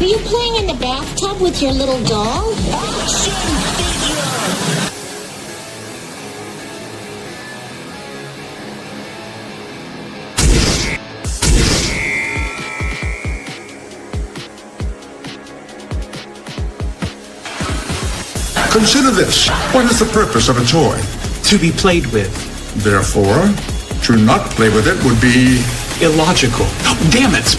Are you playing in the bathtub with your little doll? Action figure! Consider this. What is the purpose of a toy? To be played with. Therefore, to not play with it would be Illogical. Oh, damn it!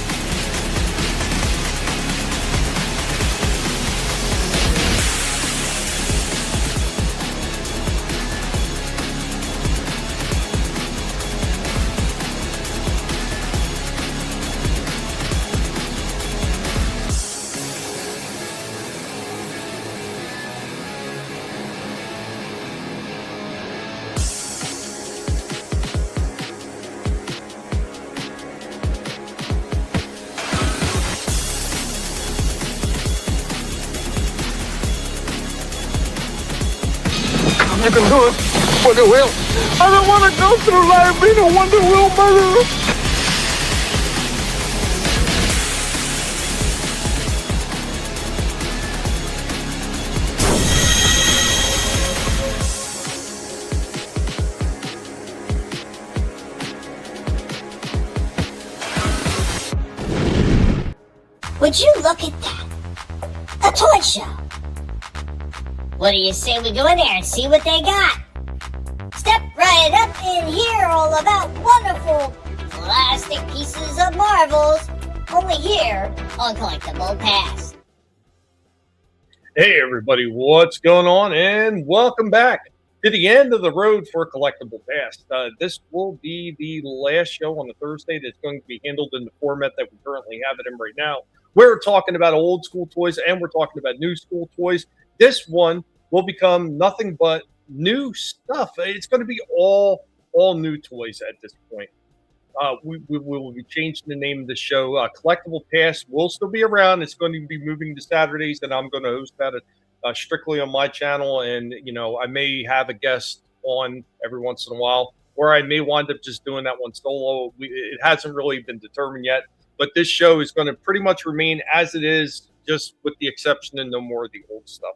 You can do it, Wonder Wheel. I don't want to go through life being a Wonder Wheel murderer. Would you look at that? A toy show. What do you say we go in there and see what they got? Step right up and hear all about wonderful plastic pieces of marvels, only here on Collectable Past. Hey everybody, what's going on? And welcome back to the end of the road for Collectable Past. This will be the last show on the Thursday that's going to be handled in the format that we currently have it in right now. We're talking about old school toys and we're talking about new school toys. This one will become nothing but new stuff. It's going to be all new toys at this point. We will be changing the name of the show. Collectible Past will still be around. It's going to be moving to Saturdays, and I'm going to host that strictly on my channel. And, you know, I may have a guest on every once in a while, or I may wind up just doing that one solo. It hasn't really been determined yet. But this show is going to pretty much remain as it is, just with the exception and no more of the old stuff.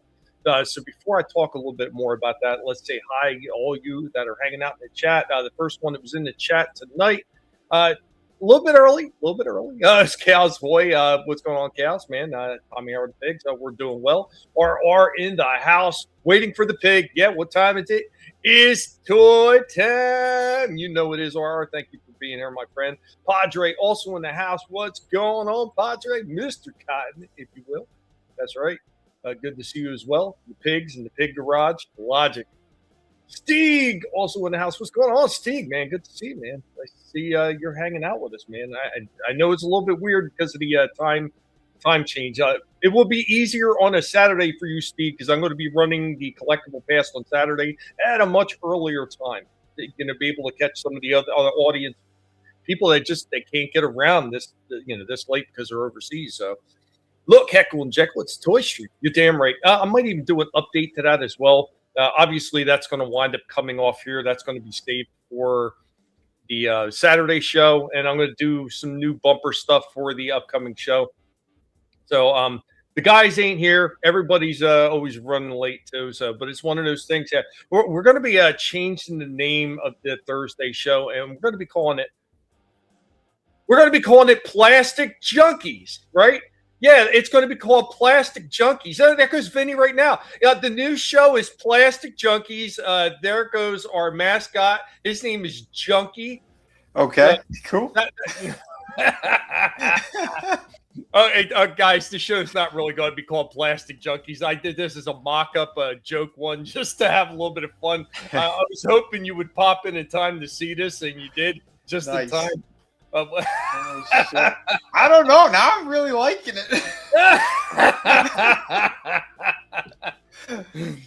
So before I talk a little bit more about that, let's say hi to all you that are hanging out in the chat. The first one that was in the chat tonight, a little bit early. It's Chaos Boy. What's going on, Chaos, man? I'm here with the pigs. We're doing well. RR in the house, waiting for the pig. Yeah, what time is it? It's toy time. You know it is, RR. Thank you for being here, my friend. Padre also in the house. What's going on, Padre? Mr. Cotton, if you will. That's right. Good to see you as well. The pigs in the pig garage. Logic. Steeg also in the house. What's going on, Steeg, man? Good to see you, man. I see you're hanging out with us, man. I know it's a little bit weird because of the time change. It will be easier on a Saturday for you, Steeg, because I'm going to be running the Collectible Past on Saturday at a much earlier time. You're going to be able to catch some of the other audience people that they can't get around this late because they're overseas. So look, Heckle and Jekyll, it's Toy Street. You're damn right. I might even do an update to that as well. Obviously, that's going to wind up coming off here. That's going to be saved for the Saturday show, and I'm going to do some new bumper stuff for the upcoming show. So the guys ain't here. Everybody's always running late too. But it's one of those things that we're going to be changing the name of the Thursday show, and we're going to be calling it Plastic Junkies, right? Yeah, it's going to be called Plastic Junkies. There goes Vinnie right now. The new show is Plastic Junkies. There goes our mascot. His name is Junkie. Okay, cool. Guys, the show's not really going to be called Plastic Junkies. I did this as a mock-up joke one just to have a little bit of fun. I was hoping you would pop in time to see this, and you did just in time. Oh, shit. I don't know. Now I'm really liking it.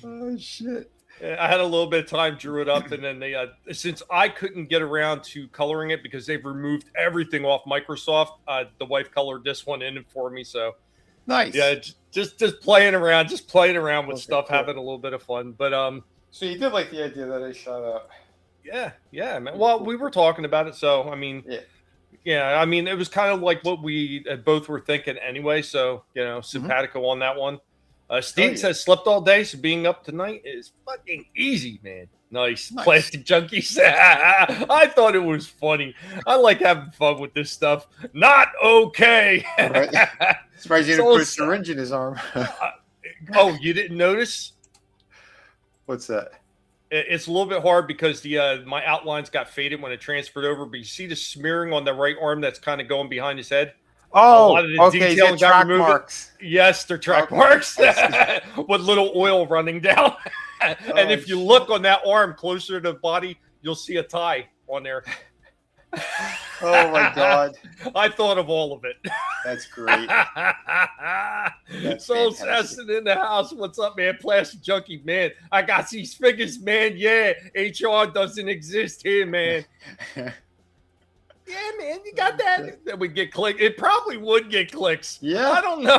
Oh, shit. I had a little bit of time, drew it up, and then they, since I couldn't get around to coloring it because they've removed everything off Microsoft, the wife colored this one in for me. So nice. Yeah, just playing around, with stuff, cool. Having a little bit of fun. But so you did like the idea that I shot up. Yeah, man. Well, we were talking about it, so I mean, yeah. Yeah, I mean, it was kind of like what we both were thinking anyway. So, simpatico on that one. Steve says slept all day, so being up tonight is fucking easy, man. Nice. Plastic junkies. I thought it was funny. I like having fun with this stuff. Not okay. Right. Surprised you didn't put a syringe in his arm. Oh, you didn't notice? What's that? It's a little bit hard because the my outlines got faded when it transferred over. But you see the smearing on the right arm that's kind of going behind his head? Oh, okay. Track marks. Yes, they're track marks with little oil running down. And if you look on that arm closer to the body, you'll see a tie on there. Oh my God! I thought of all of it. That's great. Soul Assassin in the house. What's up, man? Plastic junkie, man. I got these figures, man. Yeah, HR doesn't exist here, man. Yeah, man, you got that. That would get clicks. It probably would get clicks. Yeah, I don't know.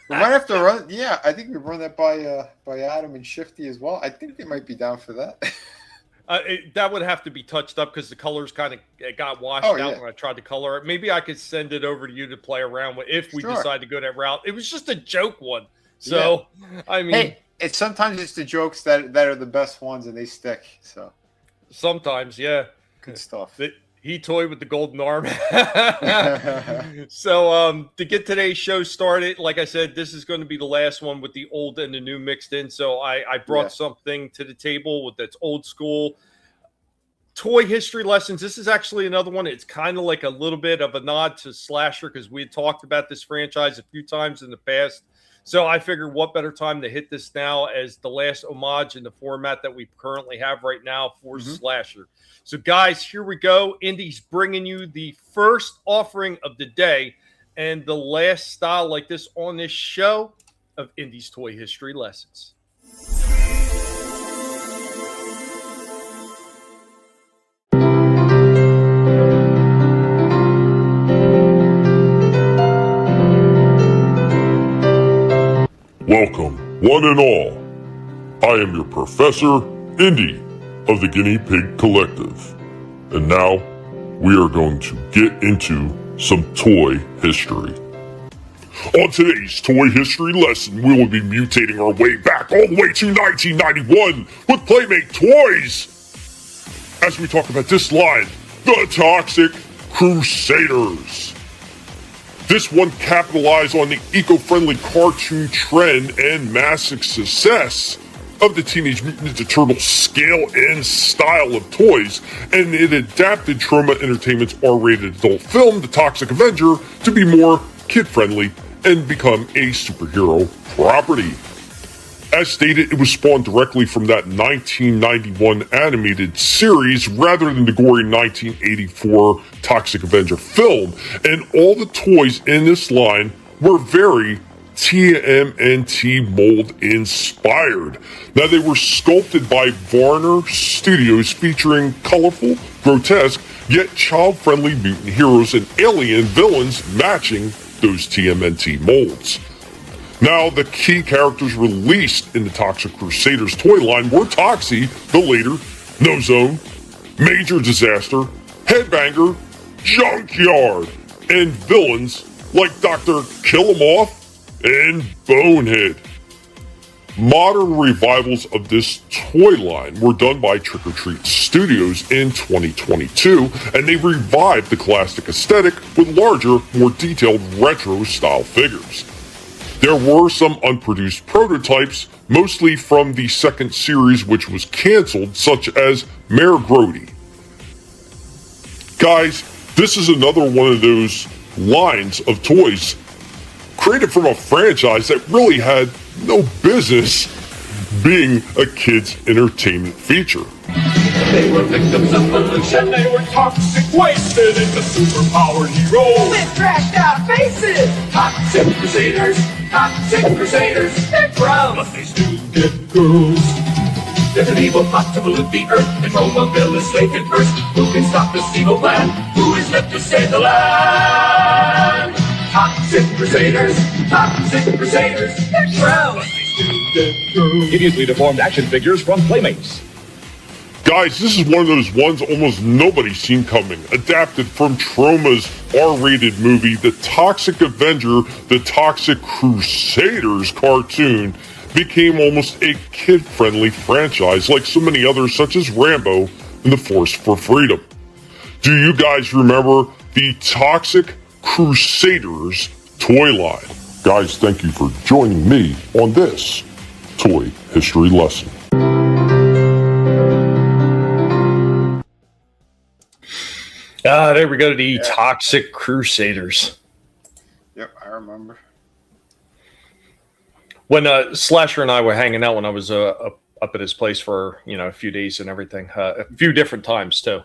We might have to run. Yeah, I think we run that by Adam and Shifty as well. I think they might be down for that. That would have to be touched up because the colors kind of got washed out when I tried to color it. Maybe I could send it over to you to play around with if we decide to go that route. It was just a joke one. So, I mean. Hey, sometimes it's the jokes that are the best ones and they stick. So sometimes, yeah. Good stuff. He toyed with the golden arm. So to get today's show started, like I said, this is going to be the last one with the old and the new mixed in. So I brought something to the table that's old school. Toy history lessons. This is actually another one. It's kind of like a little bit of a nod to Slasher because we had talked about this franchise a few times in the past. So I figured what better time to hit this now as the last homage in the format that we currently have right now for Slasher. So, guys, here we go. Indy's bringing you the first offering of the day and the last style like this on this show of Indy's Toy History Lessons. Welcome, one and all. I am your Professor, Indy, of the Guinea Pig Collective. And now, we are going to get into some toy history. On today's toy history lesson, we will be mutating our way back all the way to 1991 with Playmate Toys. As we talk about this line, the Toxic Crusaders. This one capitalized on the eco-friendly cartoon trend and massive success of the Teenage Mutant Ninja Turtles scale and style of toys, and it adapted Trauma Entertainment's R-rated adult film, The Toxic Avenger, to be more kid-friendly and become a superhero property. As stated, it was spawned directly from that 1991 animated series rather than the gory 1984 Toxic Avenger film, and all the toys in this line were very TMNT mold inspired. Now, they were sculpted by Warner Studios, featuring colorful, grotesque, yet child-friendly mutant heroes and alien villains matching those TMNT molds. Now, the key characters released in the Toxic Crusaders toy line were Toxie, the Later, No Zone, Major Disaster, Headbanger, Junkyard, and villains like Dr. Kill-Em-Off and Bonehead. Modern revivals of this toy line were done by Trick or Treat Studios in 2022, and they revived the classic aesthetic with larger, more detailed retro-style figures. There were some unproduced prototypes, mostly from the second series, which was canceled, such as Mayor Grody. Guys, this is another one of those lines of toys created from a franchise that really had no business being a kids' entertainment feature. They were victims of pollution, they were toxic wasted into superpowered heroes with dragged out faces. Toxic crusaders, they're gross, but they still get girls. There's an evil plot to pollute the earth, control the villains they can first. Who can stop this evil plan? Who is left to save the land? Toxic crusaders, they're gross, but they still get girls. Hideously deformed action figures from Playmates. Guys, this is one of those ones almost nobody's seen coming. Adapted from Troma's R-rated movie, The Toxic Avenger, The Toxic Crusaders cartoon became almost a kid-friendly franchise like so many others such as Rambo and The Force for Freedom. Do you guys remember the Toxic Crusaders toy line? Guys, thank you for joining me on this toy history lesson. There we go, the Toxic Crusaders. Yep, I remember. When Slasher and I were hanging out when I was up at his place for, a few days and everything, a few different times too.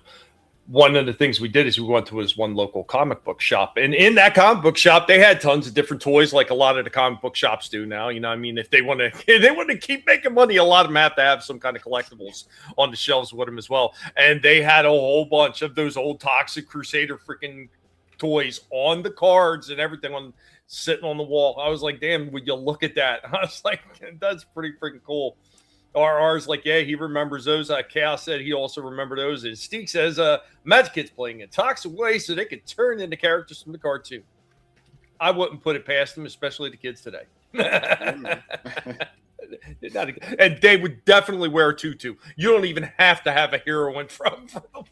One of the things we did is we went to his one local comic book shop, and in that comic book shop, they had tons of different toys, like a lot of the comic book shops do now. You know what I mean? If they want to keep making money, a lot of them have to have some kind of collectibles on the shelves with them as well. And they had a whole bunch of those old Toxic Crusader freaking toys on the cards and everything sitting on the wall. I was like, damn, would you look at that? I was like, that's pretty freaking cool. RR's like, yeah, he remembers those. Chaos said he also remembered those. And Steek says, Magic Kid's playing it. Toxic way so they could turn into characters from the cartoon. I wouldn't put it past them, especially the kids today. And they would definitely wear a tutu. You don't even have to have a heroine from the Lord.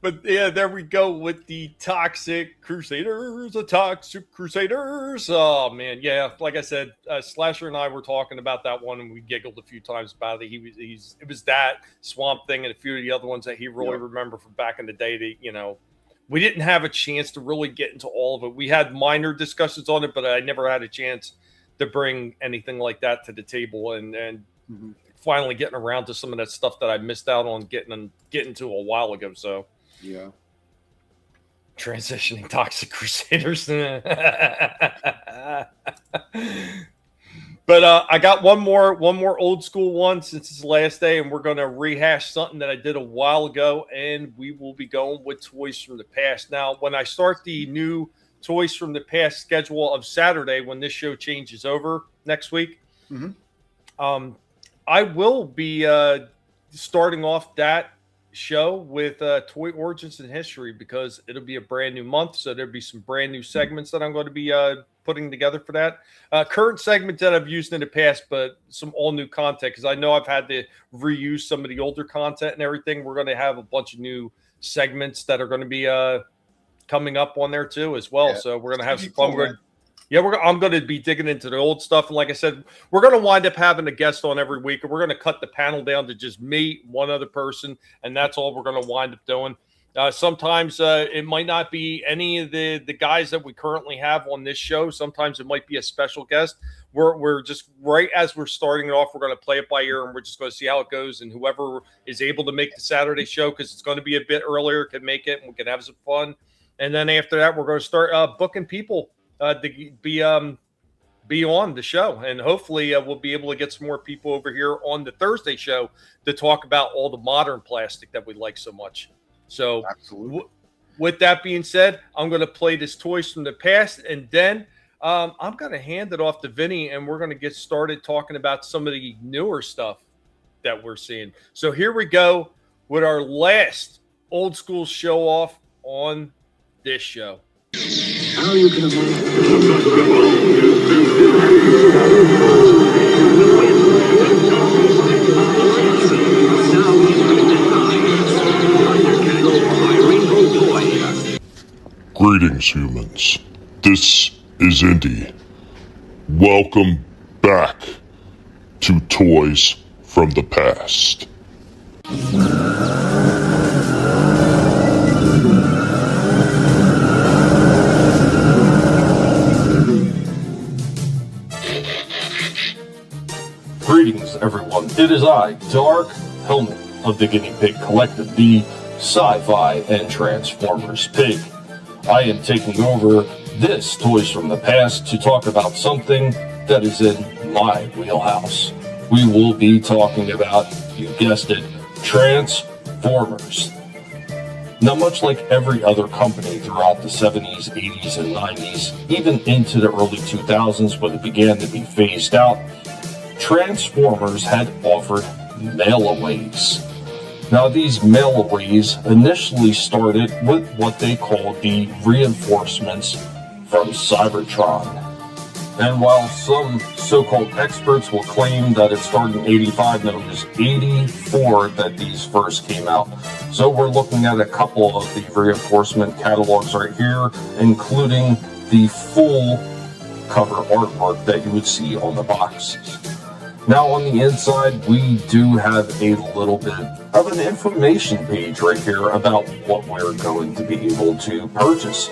But yeah, there we go with the Toxic Crusaders. The Toxic Crusaders. Oh man, yeah. Like I said, Slasher and I were talking about that one, and we giggled a few times about it. It was that Swamp Thing and a few of the other ones that he really remembered from back in the day. That we didn't have a chance to really get into all of it. We had minor discussions on it, but I never had a chance to bring anything like that to the table. And finally getting around to some of that stuff that I missed out on getting to a while ago. So yeah, transitioning Toxic Crusaders. But I got one more old school one since it's the last day, and we're going to rehash something that I did a while ago, and we will be going with Toys from the Past. Now, when I start the new Toys from the Past schedule of Saturday, when this show changes over next week, I will be starting off that show with Toy Origins and History, because it'll be a brand new month. So there'll be some brand new segments that I'm going to be putting together for that. Current segments that I've used in the past, but some all new content, because I know I've had to reuse some of the older content and everything. We're going to have a bunch of new segments that are going to be coming up on there too as well. So we're going to have some fun. I'm going to be digging into the old stuff. And like I said, we're going to wind up having a guest on every week. And we're going to cut the panel down to just me, one other person. And that's all we're going to wind up doing. Sometimes it might not be any of the guys that we currently have on this show. Sometimes it might be a special guest. We're just, right as we're starting it off, we're going to play it by ear. And we're just going to see how it goes. And whoever is able to make the Saturday show, because it's going to be a bit earlier, can make it. And we can have some fun. And then after that, we're going to start booking people to be on the show, and hopefully we'll be able to get some more people over here on the Thursday show to talk about all the modern plastic that we like so much. So with that being said, I'm going to play this Toys from the Past, and then I'm going to hand it off to Vinnie, and we're going to get started talking about some of the newer stuff that we're seeing. So here we go with our last old school show off on this show. How you can Greetings, humans. This is Indy. Welcome back to Toys from the Past. Greetings, everyone. It is I, Dark Helmet of the Guinea Pig Collective, the Sci-Fi and Transformers Pig. I am taking over this Toys from the Past to talk about something that is in my wheelhouse. We will be talking about, you guessed it, Transformers. Now, much like every other company throughout the 70s, 80s, and 90s, even into the early 2000s when it began to be phased out, Transformers had offered mailaways. Now, these mailaways initially started with what they called the reinforcements from Cybertron. And while some so-called experts will claim that it started in 85, no, it was 84 that these first came out. So we're looking at a couple of the reinforcement catalogs right here, including the full cover artwork that you would see on the boxes. Now on the inside, we do have a little bit of an information page right here about what we're going to be able to purchase.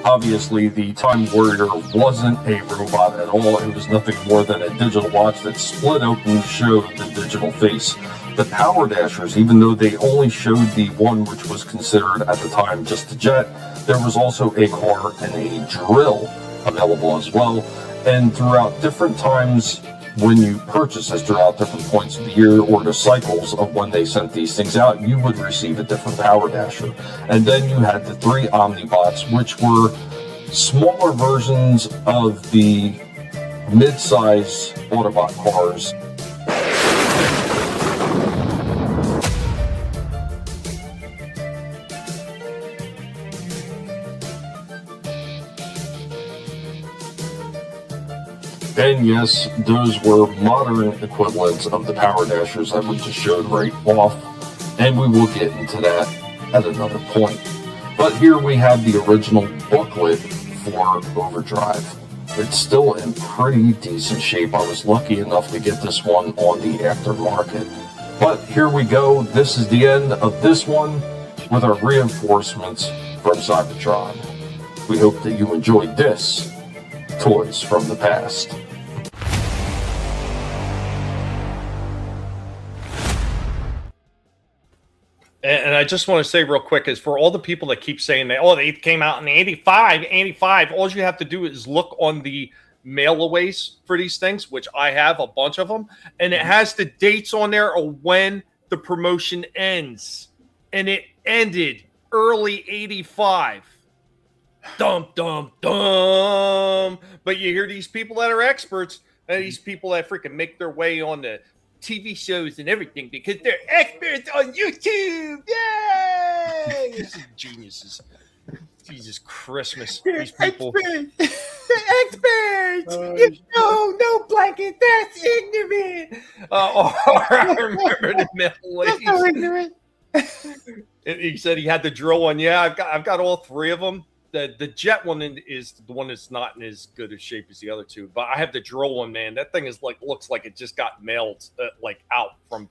Obviously, the Time Warrior wasn't a robot at all. It was nothing more than a digital watch that split open to show the digital face. The Power Dashers, even though they only showed the one which was considered at the time just a jet, there was also a car and a drill available as well. And throughout different times, when you purchase this throughout different points of the year or the cycles of when they sent these things out, you would receive a different Power Dasher. And then you had the 3 Omnibots, which were smaller versions of the mid-size Autobot cars. And yes, those were modern equivalents of the Power Dashers that we just showed right off, and we will get into that at another point. But here we have the original booklet for Overdrive. It's still in pretty decent shape. I was lucky enough to get this one on the aftermarket. But here we go. This is the end of this one with our reinforcements from Cybertron. We hope that you enjoyed this Toys from the Past. And I just want to say real quick is for all the people that keep saying that, oh, they came out in 85, all you have to do is look on the mailaways for these things, which I have a bunch of them, and it has the dates on there of when the promotion ends. And it ended early 85. Dum, dum, dum. But you hear these people that are experts, and these people that freaking make their way on the TV shows and everything because they're experts on YouTube. Yay! This is geniuses. Jesus Christmas. These people. Experts. No blanket. That's ignorant. I remember the middle That's so ignorant. He said he had the drill one. Yeah, I've got all 3 of them. The jet one is the one that's not in as good a shape as the other 2, but I have the drill one, man. That thing is looks like it just got mailed out from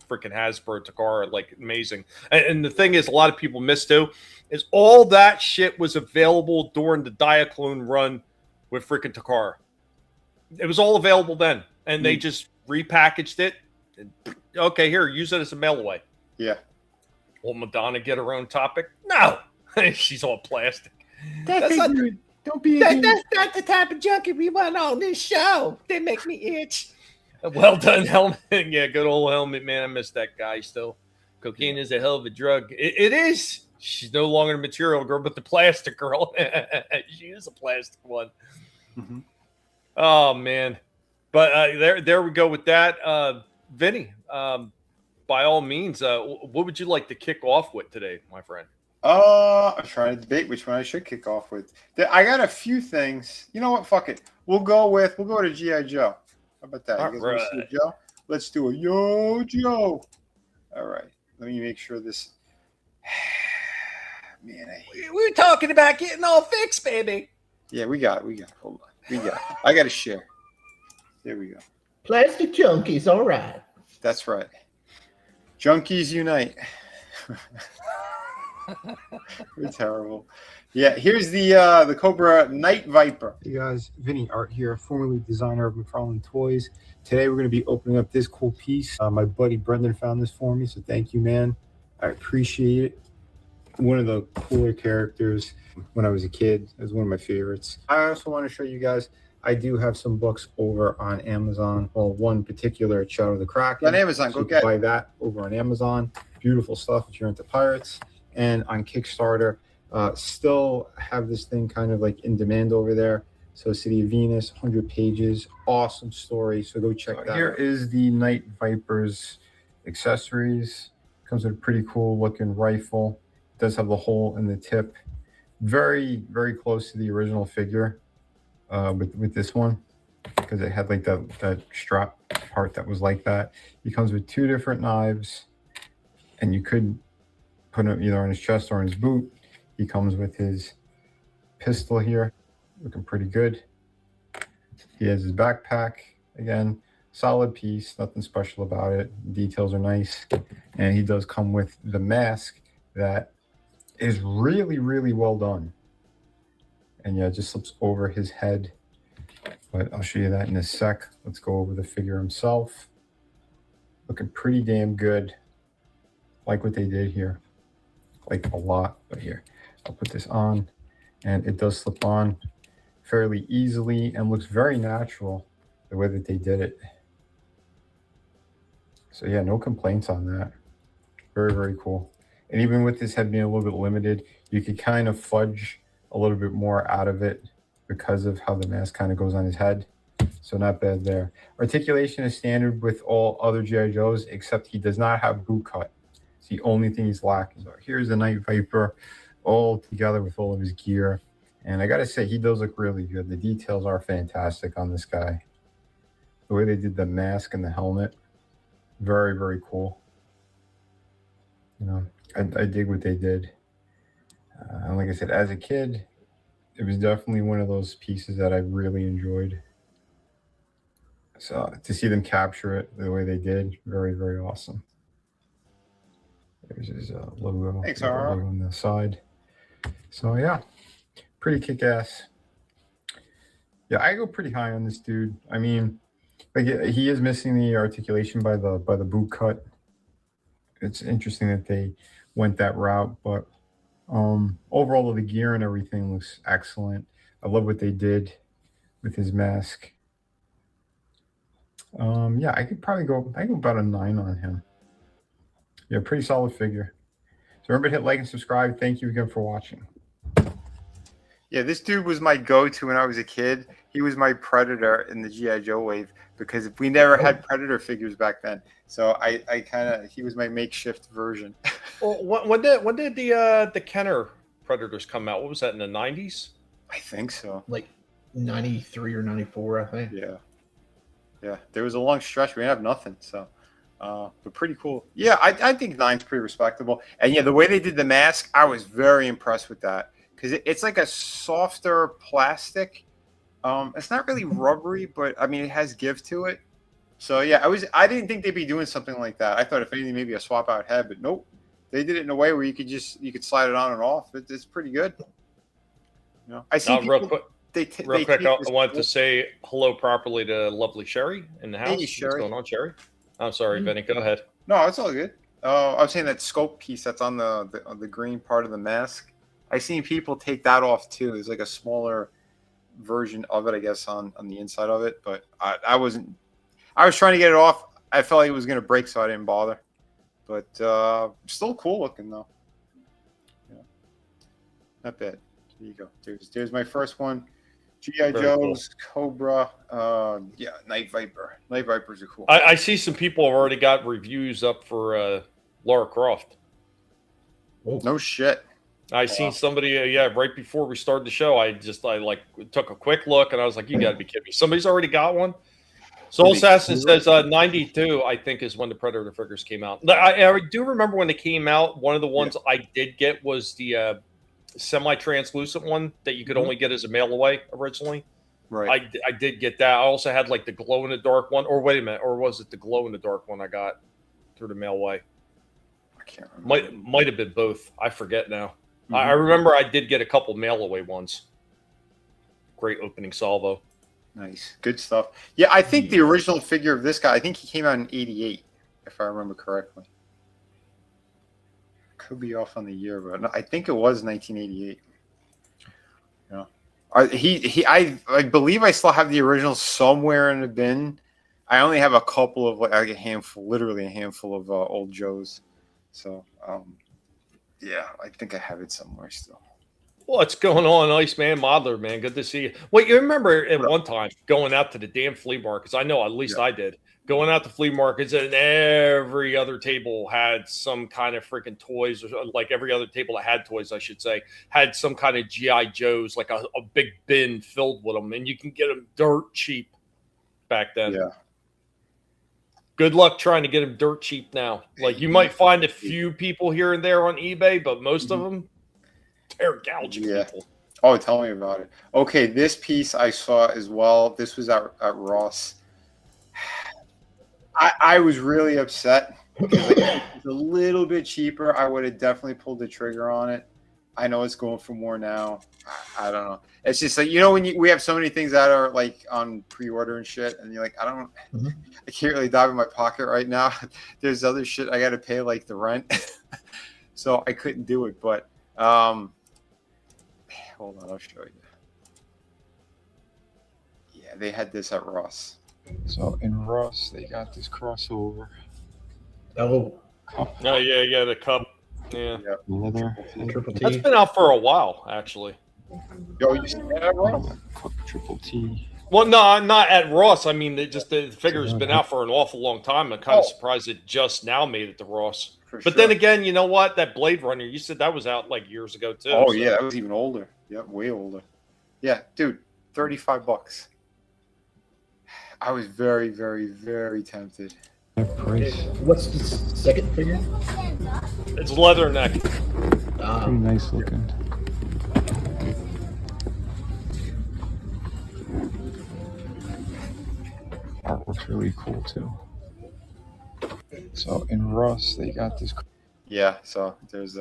freaking Hasbro to Takara, amazing. And the thing is, a lot of people miss too, is all that shit was available during the Diaclone run with freaking Takara. It was all available then, and they just repackaged it. And, okay, here, use it as a mail away. Yeah. Will Madonna get her own topic? No, she's all plastic. That's not the type of junkie we want on this show. They make me itch. Well done, Helmet. Yeah, good old Helmet, man. I miss that guy still. Cocaine is a hell of a drug. It is. She's no longer a material girl, but the plastic girl. She is a plastic one. Mm-hmm. Oh, man. But there we go with that. Vinny, by all means, what would you like to kick off with today, my friend? I'm trying to debate which one I should kick off with. I got a few things. You know what? Fuck it. We'll go to G.I. Joe. How about that? You guys want to see a Joe? Let's do a Yo Joe. All right. Let me make sure this. Man, we're talking about getting all fixed, baby. Yeah, we got. Hold on. I got to share. There we go. Plastic junkies, all right. That's right. Junkies unite. We're terrible. Yeah, here's the Cobra Night Viper. Hey guys, Vinnie Art here, formerly designer of McFarlane Toys. Today we're going to be opening up this cool piece. My buddy Brendan found this for me, so thank you, man. I appreciate it. One of the cooler characters when I was a kid. It was one of my favorites. I also want to show you guys, I do have some books over on Amazon. Well, one particular, Shadow of the Kraken. On Amazon, so go get it. Buy that over on Amazon. Beautiful stuff if you're into pirates. And on Kickstarter, still have this thing kind of in demand over there. So City of Venus, 100 pages, awesome story. So go check that out. Here is the Night Vipers accessories. Comes with a pretty cool looking rifle. Does have the hole in the tip. Very, very close to the original figure with this one, because it had like that strap part that was like that. He comes with 2 different knives, and you could put him either on his chest or on his boot. He comes with his pistol here, looking pretty good. He has his backpack, again, solid piece, nothing special about it. Details are nice. And he does come with the mask that is really, really well done. And yeah, it just slips over his head. But I'll show you that in a sec. Let's go over the figure himself. Looking pretty damn good. Like what they did here. Like a lot. But here, I'll put this on. And it does slip on fairly easily and looks very natural the way that they did it. So yeah, no complaints on that. Very, very cool. And even with this head being a little bit limited, you could kind of fudge a little bit more out of it because of how the mask kind of goes on his head. So not bad there. Articulation is standard with all other G.I. Joes, except he does not have boot cut. It's the only thing he's lacking. So here's the Night Viper all together with all of his gear. And I got to say, he does look really good. The details are fantastic on this guy. The way they did the mask and the helmet, very, very cool. You know, I dig what they did. And like I said, as a kid, it was definitely one of those pieces that I really enjoyed. So to see them capture it the way they did, very, very awesome. There's his logo. Thanks, logo on the side. So yeah, pretty kick-ass. Yeah, I go pretty high on this dude. I mean, like, he is missing the articulation by the boot cut. It's interesting that they went that route, but overall the gear and everything looks excellent. I love what they did with his mask. Yeah, I could go about a 9 on him. Yeah, pretty solid figure. So remember to hit like and subscribe. Thank you again for watching. Yeah, this dude was my go-to when I was a kid. He was my Predator in the G.I. Joe wave because we never had Predator figures back then. So he was my makeshift version. Well, when did the Kenner Predators come out? What was that, in the 90s? I think so. Like 93 or 94, I think. Yeah. Yeah, there was a long stretch. We didn't have nothing, so but pretty cool. Yeah, I think 9's pretty respectable. And yeah, the way they did the mask, I was very impressed with that because it's like a softer plastic. It's not really rubbery, but I mean it has give to it. So yeah, I didn't think they'd be doing something like that. I thought if anything maybe a swap out head, but nope. They did it in a way where you could slide it on and off. It's pretty good. You know, I see people, real quick. Real quick, I wanted to say hello properly to lovely Sherry in the house. Hey, Sherry. What's going on, Sherry? I'm sorry, Vinnie. Go ahead. No, it's all good. I was saying that scope piece that's on the green part of the mask. I've seen people take that off too. There's like a smaller version of it, I guess, on the inside of it. But I wasn't. I was trying to get it off. I felt like it was going to break, so I didn't bother. But still cool looking though. Yeah, not bad. There you go. There's my first one. G.I. Joe's, cool. Cobra, yeah, Night Viper. Night Vipers are cool. I see some people have already got reviews up for Lara Croft. Oh. No shit. I seen somebody, yeah, right before we started the show. I like took a quick look and I was like, you got to be kidding me. Somebody's already got one. Soul Assassin says 92, I think, is when the Predator figures came out. I do remember when they came out. One of the ones I did get was the semi-translucent one that you could only get as a mail away originally. Right. I did get that. I also had like the glow in the dark one, or wait a minute, or was it the glow in the dark one I got through the mail away? I can't remember. Might have been both. I forget now. I remember I did get a couple mail away ones. Great opening salvo. Nice. Good stuff. Yeah, I think the original figure of this guy, I think he came out in 88, if I remember correctly. Could be off on the year, but no, I think it was 1988. Yeah. I believe I still have the original somewhere in the bin. I only have a couple of like a handful, literally a handful of old Joes. So, yeah, I think I have it somewhere still. What's going on, Iceman Modeler, man? Good to see you. Well, you remember at one time going out to the damn flea markets? I know, at least I did. Going out to flea markets, and every other table had some kind of freaking toys, or like every other table that had toys, I should say, had some kind of G.I. Joes, like a big bin filled with them, and you can get them dirt cheap back then. Yeah. Good luck trying to get them dirt cheap now. Like, you might find a few people here and there on eBay, but most of them, they're gouging people. Oh, tell me about it. Okay, this piece I saw as well. This was at Ross. I was really upset because like, it's a little bit cheaper. I would have definitely pulled the trigger on it. I know it's going for more now. I don't know. It's just like, you know, when we have so many things that are like on pre-order and shit, and you're like, I can't really dive in my pocket right now. There's other shit I got to pay, like the rent. So I couldn't do it. But hold on, I'll show you. Yeah, they had this at Ross. So in Ross, they got this crossover. Oh. Yeah, the cup. Yeah. Leather. Triple T. That's been out for a while, actually. Yo, you see that at Ross? Triple T. Well, no, not at Ross. I mean, the figure's been out for an awful long time. I'm kind of surprised it just now made it to Ross. But then again, you know what? That Blade Runner, you said that was out like years ago too. Oh yeah, that was even older. Yeah, way older. Yeah, dude, $35. I was very, very, very tempted. What's the second figure? It's leatherneck. Pretty nice looking. Artwork's really cool too. So in Ross, they got this. Yeah, so there's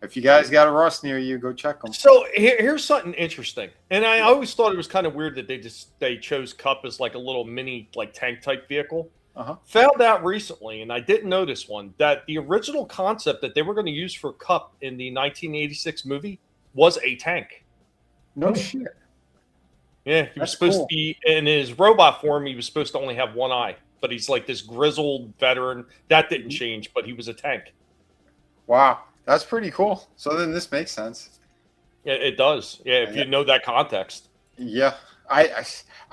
if you guys got a Ross near you, go check them. So here's something interesting, and I always thought it was kind of weird that they chose Cup as like a little mini like tank type vehicle. Found out recently, and I didn't know this one, that the original concept that they were going to use for Cup in the 1986 movie was a tank. No shit. Yeah, he was supposed to be in his robot form. He was supposed to only have one eye, but he's like this grizzled veteran. That didn't change, but he was a tank. Wow, that's pretty cool. So then this makes sense. Yeah, it does. Yeah, if you know that context. Yeah, I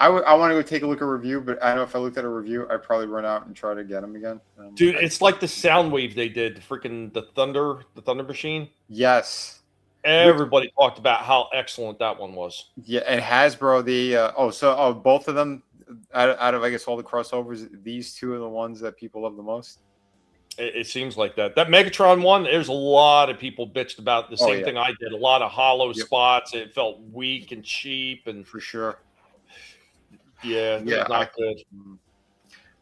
want to go take a look at a review, but I know if I looked at a review, I'd probably run out and try to get them again. Dude, it's like the Soundwave they did, the Thunder Machine. Yes. Everybody talked about how excellent that one was. Yeah, and Hasbro, both of them, out of I guess all the crossovers, these two are the ones that people love the most. It seems like that. That Megatron one, there's a lot of people bitched about the same thing I did. A lot of hollow spots. It felt weak and cheap, and for sure. Yeah, not good.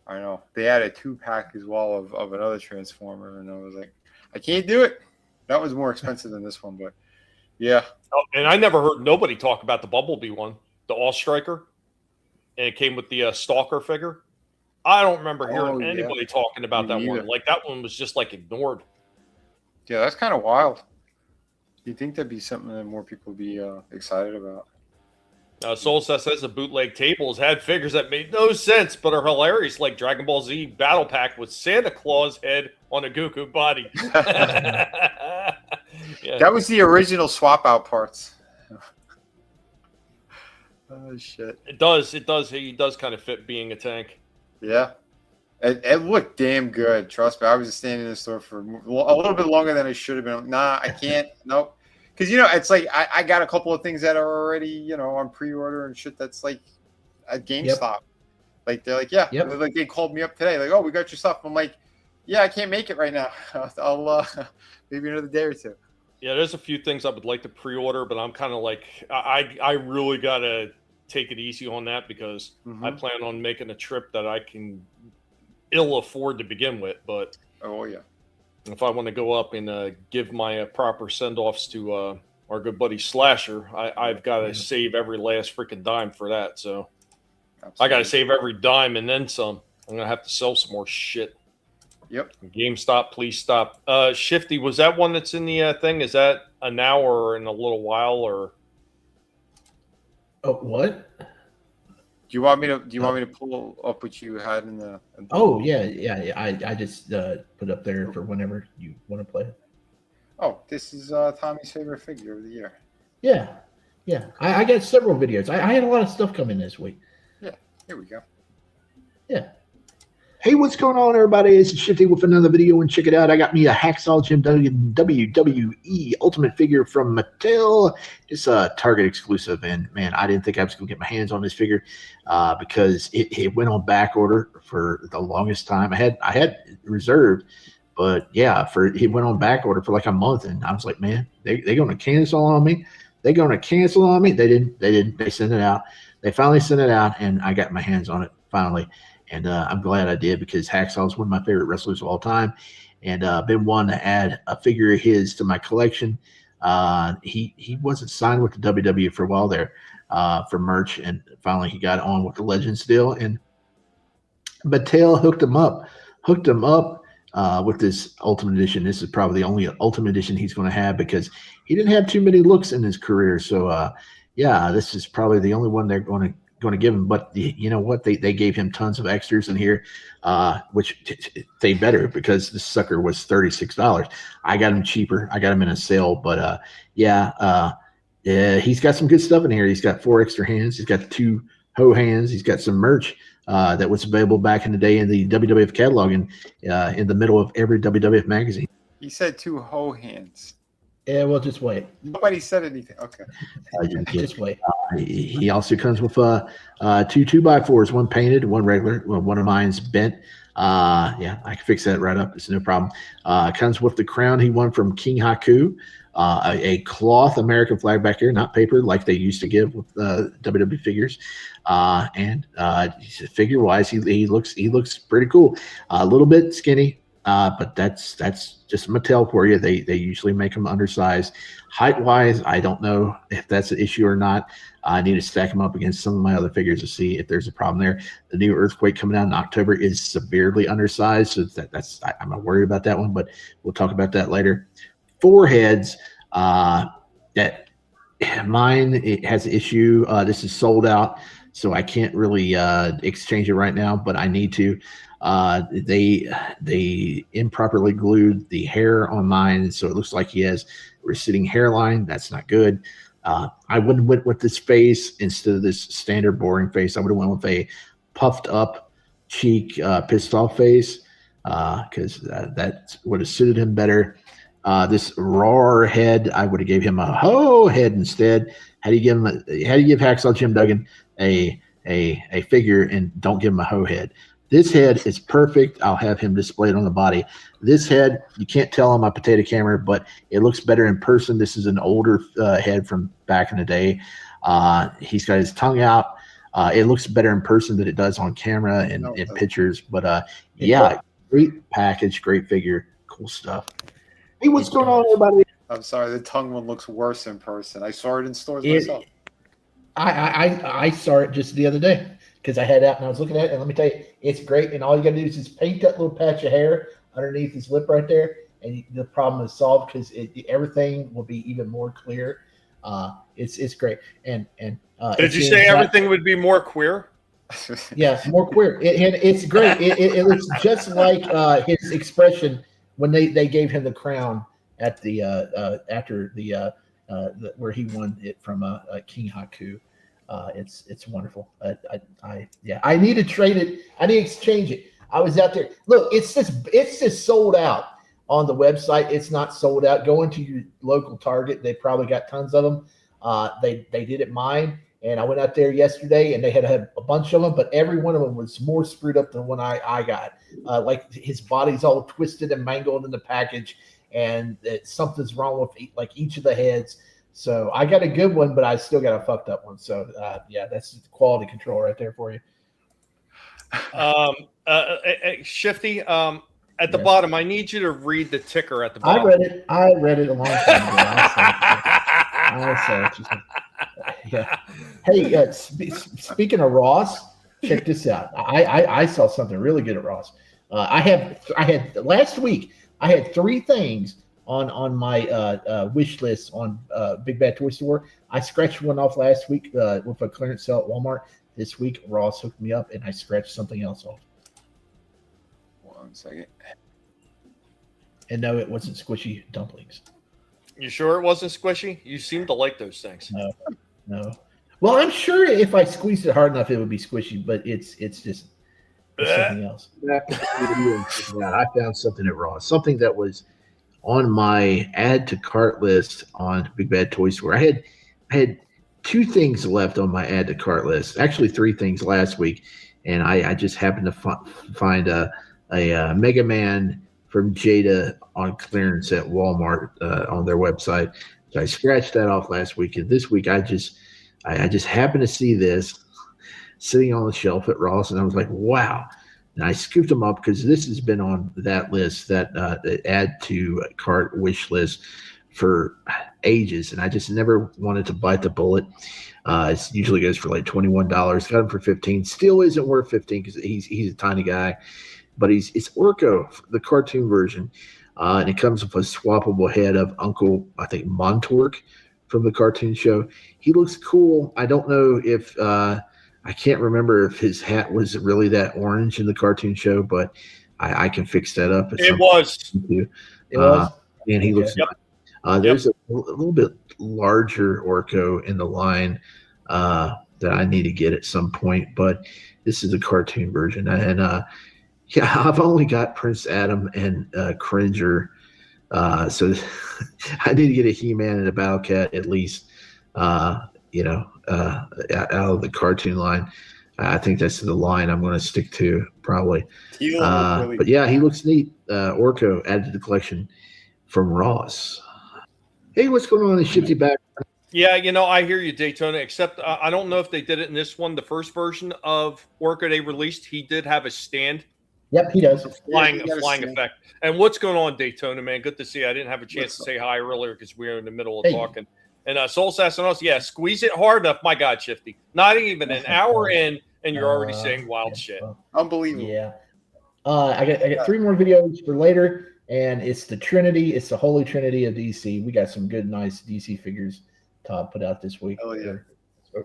I know. They had a 2-pack as well of another Transformer, and I was like, I can't do it. That was more expensive than this one, but yeah. Oh, and I never heard nobody talk about the Bumblebee one, the All Striker, and it came with the Stalker figure. I don't remember hearing anybody talking about that one. Like, that one was just like ignored. Yeah, that's kind of wild. You'd think that'd be something that more people would be excited about. Soul says the bootleg tables had figures that made no sense but are hilarious, like Dragon Ball Z Battle Pack with Santa Claus head on a Goku body. That was the original swap out parts. Oh shit! It does. He does kind of fit being a tank. Yeah, it looked damn good. Trust me, I was just standing in the store for a little bit longer than I should have been. Nah, I can't. Nope. Because, it's like I got a couple of things that are already, on pre-order and shit that's like at GameStop. Yep. Like, they're like, like they called me up today. Like, oh, we got your stuff. I'm like, yeah, I can't make it right now. I'll maybe another day or two. Yeah, there's a few things I would like to pre-order, but I'm kind of like, I really got to take it easy on that because I plan on making a trip that I can ill afford to begin with. But if I want to go up and give my proper send-offs to our good buddy Slasher, I've got to save every last freaking dime for that. So I got to save every dime and then some. I'm going to have to sell some more shit. Yep. GameStop, please stop. Shifty, was that one that's in the thing? Is that a now or in a little while or? Oh, what? Do you want me to pull up what you had in the? Oh yeah. I just put up there for whenever you want to play it. Oh, this is Tommy's favorite figure of the year. Yeah. I got several videos. I had a lot of stuff coming this week. Yeah, here we go. Yeah. Hey, what's going on, everybody? It's Shifty with another video, and check it out. I got me a Hacksaw Jim Duggan WWE Ultimate figure from Mattel. It's a Target exclusive, and man, I didn't think I was going to get my hands on this figure because it went on back order for the longest time. I had reserved, but yeah, it went on back order for like a month, and I was like, man, they're going to cancel on me. They're going to cancel on me. They didn't. They sent it out. They finally sent it out, and I got my hands on it finally. And I'm glad I did because Hacksaw is one of my favorite wrestlers of all time. And been wanting to add a figure of his to my collection. He wasn't signed with the WWE for a while there for merch. And finally he got on with the Legends deal. And Mattel hooked him up with this Ultimate Edition. This is probably the only Ultimate Edition he's going to have because he didn't have too many looks in his career. So, yeah, this is probably the only one they're going to give him. But you know what, they gave him tons of extras in here, which they better, because this sucker was $36. I got him cheaper. I got him in a sale. But yeah, he's got some good stuff in here. He's got 4 extra hands. He's got 2 hoe hands. He's got some merch that was available back in the day in the WWF catalog and in the middle of every WWF magazine. He said 2 hoe hands. Yeah, well, just wait. Nobody said anything. Okay. Just wait. He also comes with 2 2x4s, one painted, one regular. Well, one of mine's bent. Yeah, I can fix that right up. It's no problem. Comes with the crown he won from King Haku, a cloth American flag back here, not paper like they used to give with WWE figures. And figure-wise, he looks pretty cool. A little bit skinny. But that's just Mattel for you. They usually make them undersized. Height-wise, I don't know if that's an issue or not. I need to stack them up against some of my other figures to see if there's a problem there. The new Earthquake coming out in October is severely undersized, so I'm not worried about that one, but we'll talk about that later. 4 heads. That mine, it has an issue. This is sold out, so I can't really exchange it right now, but I need to. They improperly glued the hair on mine, so it looks like he has receding hairline. That's not good. I wouldn't went with this face instead of this standard boring face. I would have went with a puffed up cheek, pissed off face, because that would have suited him better. This roar head, I would have gave him a ho head instead. How do you give Hacksaw Jim Duggan a figure and don't give him a ho head? This head is perfect. I'll have him displayed on the body. This head, you can't tell on my potato camera, but it looks better in person. This is an older head from back in the day. He's got his tongue out. It looks better in person than it does on camera and in pictures. But yeah, great package, great figure, cool stuff. Hey, what's going on, everybody? I'm sorry, the tongue one looks worse in person. I saw it in stores myself. I saw it just the other day because I had it out and I was looking at it, and let me tell you, it's great. And all you got to do is just paint that little patch of hair underneath his lip right there, and the problem is solved because everything will be even more clear. It's great. And did you say everything would be more queer? Yeah, more queer. And it's great. It looks just like his expression when they gave him the crown at the after the where he won it from King Haku. It's wonderful. I need to trade it. I need to exchange it. I was out there. Look, it's just sold out on the website. It's not sold out. Go into your local Target. They probably got tons of them. They did it mine, and I went out there yesterday, and they had a bunch of them, but every one of them was more screwed up than the one I got. Like his body's all twisted and mangled in the package, and something's wrong with each of the heads. So I got a good one, but I still got a fucked up one. So yeah, that's quality control right there for you. Shifty, at the bottom, I need you to read the ticker at the bottom. I read it a long time ago. I saw it. Yeah. Hey, speaking of Ross, check this out. I saw something really good at Ross. I had last week. I had 3 things on my wish list on Big Bad Toy Store. I scratched one off last week with a clearance sale at Walmart. This week, Ross hooked me up, and I scratched something else off. 1 second. And no, it wasn't squishy dumplings. You sure it wasn't squishy? You seem to like those things. No. Well, I'm sure if I squeezed it hard enough, it would be squishy, but it's just something else. Yeah, I found something at Ross, something that was on my add to cart list on Big Bad Toy Store. I had 2 things left on my add to cart list. Actually, 3 things last week, and I just happened to find a Mega Man from Jada on clearance at Walmart on their website. So I scratched that off last week, and this week I just happened to see this sitting on the shelf at Ross, and I was like, wow. And I scooped them up because this has been on that list, that add to cart wish list for ages, and I just never wanted to bite the bullet. It usually goes for like $21. Got him for $15. Still isn't worth $15 because he's a tiny guy, but it's Orko, the cartoon version, and it comes with a swappable head of Uncle, I think, Montork from the cartoon show. He looks cool. I don't know if I can't remember if his hat was really that orange in the cartoon show, but I can fix that up. It was. It was. And he looks. Yep. There's a little bit larger Orko in the line that I need to get at some point, but this is a cartoon version. And yeah, I've only got Prince Adam and Cringer, so I need to get a He-Man and a Battle Cat at least. Out of the cartoon line. I think that's the line I'm going to stick to probably. But yeah, he looks neat. Orko added to the collection from Ross. Hey, what's going on in Shifty back? Yeah, I hear you, Daytona, except I don't know if they did it in this one. The first version of Orko they released, he did have a stand. Yep, he does. A flying effect. And what's going on, Daytona, man? Good to see you. I didn't have a chance to say hi earlier because we were in the middle of talking. And Soul Assassin, yeah, squeeze it hard enough. My God, Shifty. Not even an hour in, and you're already saying wild shit. Unbelievable. Yeah. I got 3 more videos for later, and it's the Trinity. It's the Holy Trinity of DC. We got some good, nice DC figures Todd put out this week. Oh, yeah.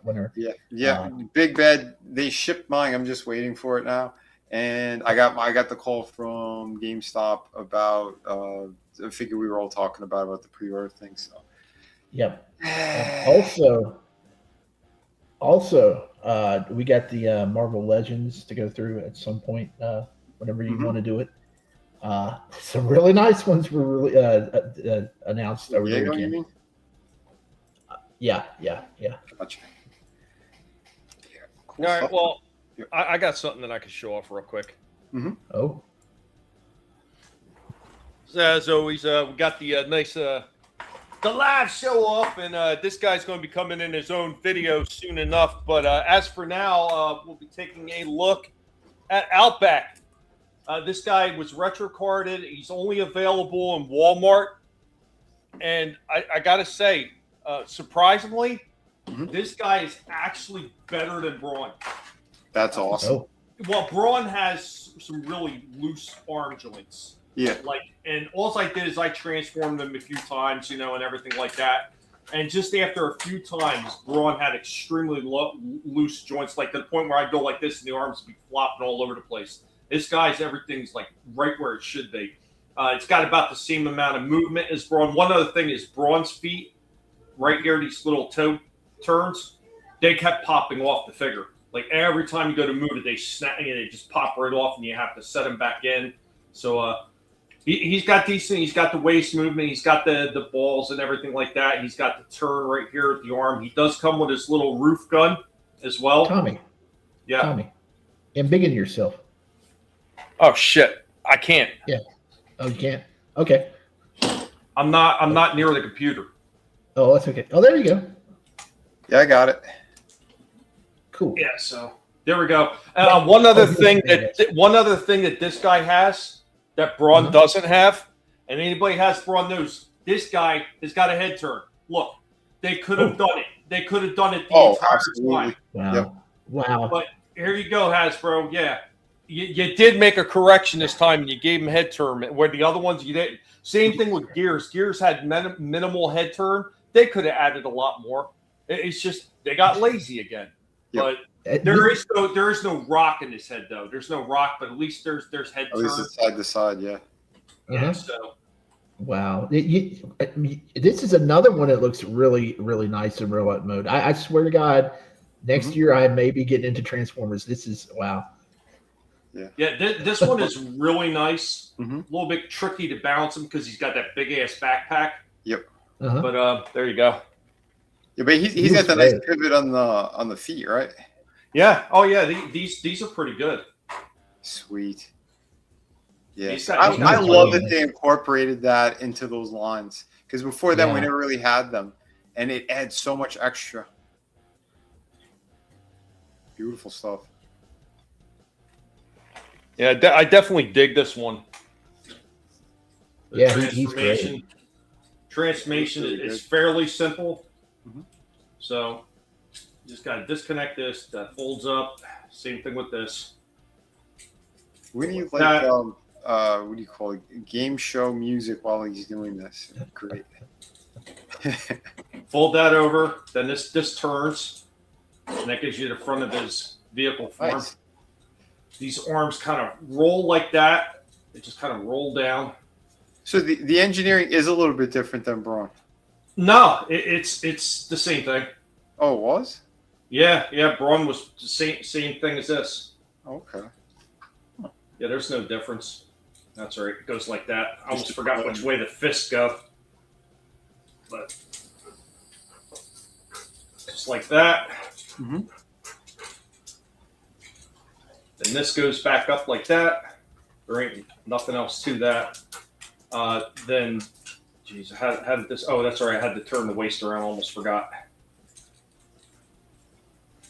Winner. Yeah. Big Bad, they shipped mine. I'm just waiting for it now. And I got the call from GameStop about a figure we were all talking about the pre-order thing. So. Yep. Also, we got the Marvel Legends to go through at some point whenever you want to do it. Some really nice ones were really announced over the weekend. You mean? Yeah. Gotcha. Cool. All right. Well, I got something that I can show off real quick. Mm-hmm. Oh. So, as always, we got the nice the live show off, and this guy's going to be coming in his own video soon enough. But as for now, we'll be taking a look at Outback. This guy was retro carded. He's only available in Walmart, and I got to say, surprisingly, this guy is actually better than Braun. That's awesome. Oh. Well, Braun has some really loose arm joints. Yeah. And all I did is I transformed them a few times, and everything like that. And just after a few times, Braun had extremely loose joints, like to the point where I'd go like this and the arms would be flopping all over the place. This guy's everything's like right where it should be. It's got about the same amount of movement as Braun. One other thing is Braun's feet, right here, these little toe turns, they kept popping off the figure. Like every time you go to move it, they snap, they just pop right off, and you have to set them back in. So he's got decent. He's got the waist movement. He's got the balls and everything like that. He's got the turn right here at the arm. He does come with his little roof gun as well. Tommy. Yeah. Tommy. Embiggen yourself. Oh shit! I can't. Yeah. Oh, you can't. Okay. I'm not near the computer. Oh, that's okay. Oh, there you go. Yeah, I got it. Cool. Yeah. So there we go. One other thing that this guy has that Braun doesn't have, and anybody has Braun knows, this guy has got a head turn. Look, they could have done it. They could have done it the entire time. Wow. Yep. Wow. But here you go, Hasbro. Yeah. You did make a correction this time, and you gave him head turn, where the other ones you didn't. Same thing with Gears. Gears had minimal head turn. They could have added a lot more. It's just they got lazy again. Yep. But there is no rock in his head though. There's no rock, but at least there's head turn. At least it's side to side, yeah. Yeah. So Wow. This is another one that looks really, really nice in robot mode. I swear to God, next year I may be getting into Transformers. This is, wow. Yeah, this one is really nice. Mm-hmm. A little bit tricky to balance him because he's got that big ass backpack. Yep. But there you go. Yeah, but he's got the nice pivot on the feet, right? Yeah. Oh yeah. These are pretty good. Sweet. Yeah, got- I love that they incorporated that into those lines because before then we Yeah. never really had them, and it adds so much extra. Beautiful stuff. Yeah, I definitely dig this one. The Yeah, he's great. Transformation is fairly simple. So you just got to disconnect this. That folds up. Same thing with this. We need like what do you call it? Game show music while he's doing this. Great. Fold that over. Then this turns, and that gives you the front of his vehicle form. Nice. These arms kind of roll like that. They just kind of roll down. So the engineering is a little bit different than Braun. No, it's the same thing. Oh, it was? Yeah. Braun was the same thing as this. Okay. Yeah, there's no difference. That's right. It goes like that. I almost forgot which way the fists go. But just like that. Mm-hmm. Then this goes back up like that. There ain't nothing else to that. Then, geez, how did this? Oh, that's right. I had to turn the waist around. Almost forgot.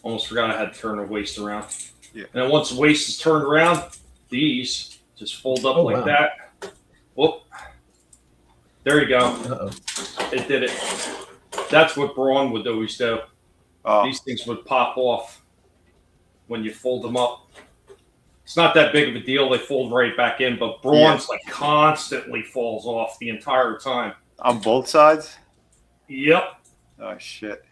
I had to turn the waist around. Yeah. And then once the waist is turned around, these just fold up like that. Whoop. There you go. Uh-oh. It did it. That's what Braun would always do. These things would pop off when you fold them up. It's not that big of a deal. They fold right back in, but Braun's like constantly falls off the entire time. On both sides? Yep. Oh, shit.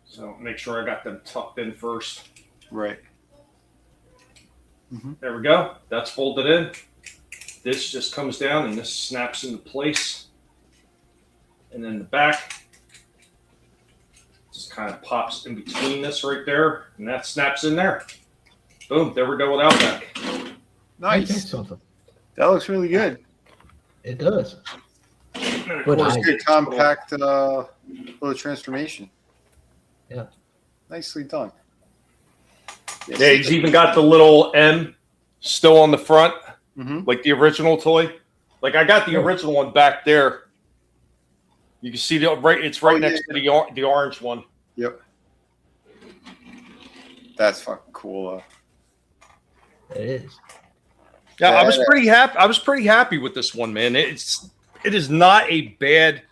So make sure I got them tucked in first. Right. There we go. That's folded in. This just comes down and this snaps into place. And then the back just kind of pops in between this right there. And that snaps in there. Boom. There we go without that. Nice. That looks really good. It does. But it's a good compact little transformation. Yeah. Nicely done. Yeah, he's even got the little M still on the front, Mm-hmm. like the original toy. Like I got the original one back there. You can see it's right next to the orange one. Yep. That's fucking cool. It is. Yeah, I was pretty happy. I was pretty happy with this one, man. It is not a bad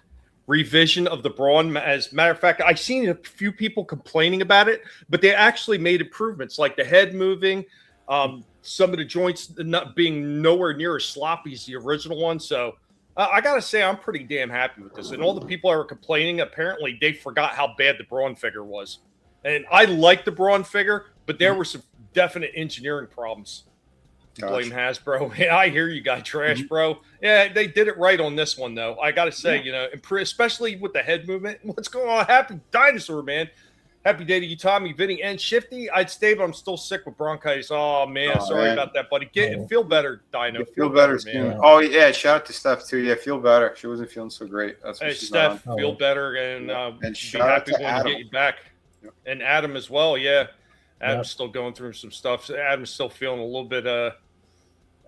revision of the Braun. As a matter of fact, I've seen a few people complaining about it, but they actually made improvements, like the head moving, some of the joints not being nowhere near as sloppy as the original one. So I gotta say, I'm pretty damn happy with this. And all the people that were complaining, apparently they forgot how bad the Braun figure was. And I like the Braun figure, but there were some definite engineering problems. Blame Hasbro. Yeah, I hear you got trash, bro. Yeah, they did it right on this one, though. I got to say, especially with the head movement. What's going on? Happy dinosaur, man. Happy day to you, Tommy, Vinnie, and Shifty. I'd stay, but I'm still sick with bronchitis. Oh, man. Sorry about that, buddy. Feel better, Dino. Feel better soon. Man. Oh, yeah. Shout out to Steph, too. Yeah, feel better. She wasn't feeling so great. That's what she's Steph, on. feel better, and be happy when we get you back. Yep. And Adam as well, yeah. Adam's still going through some stuff. So Adam's still feeling a little bit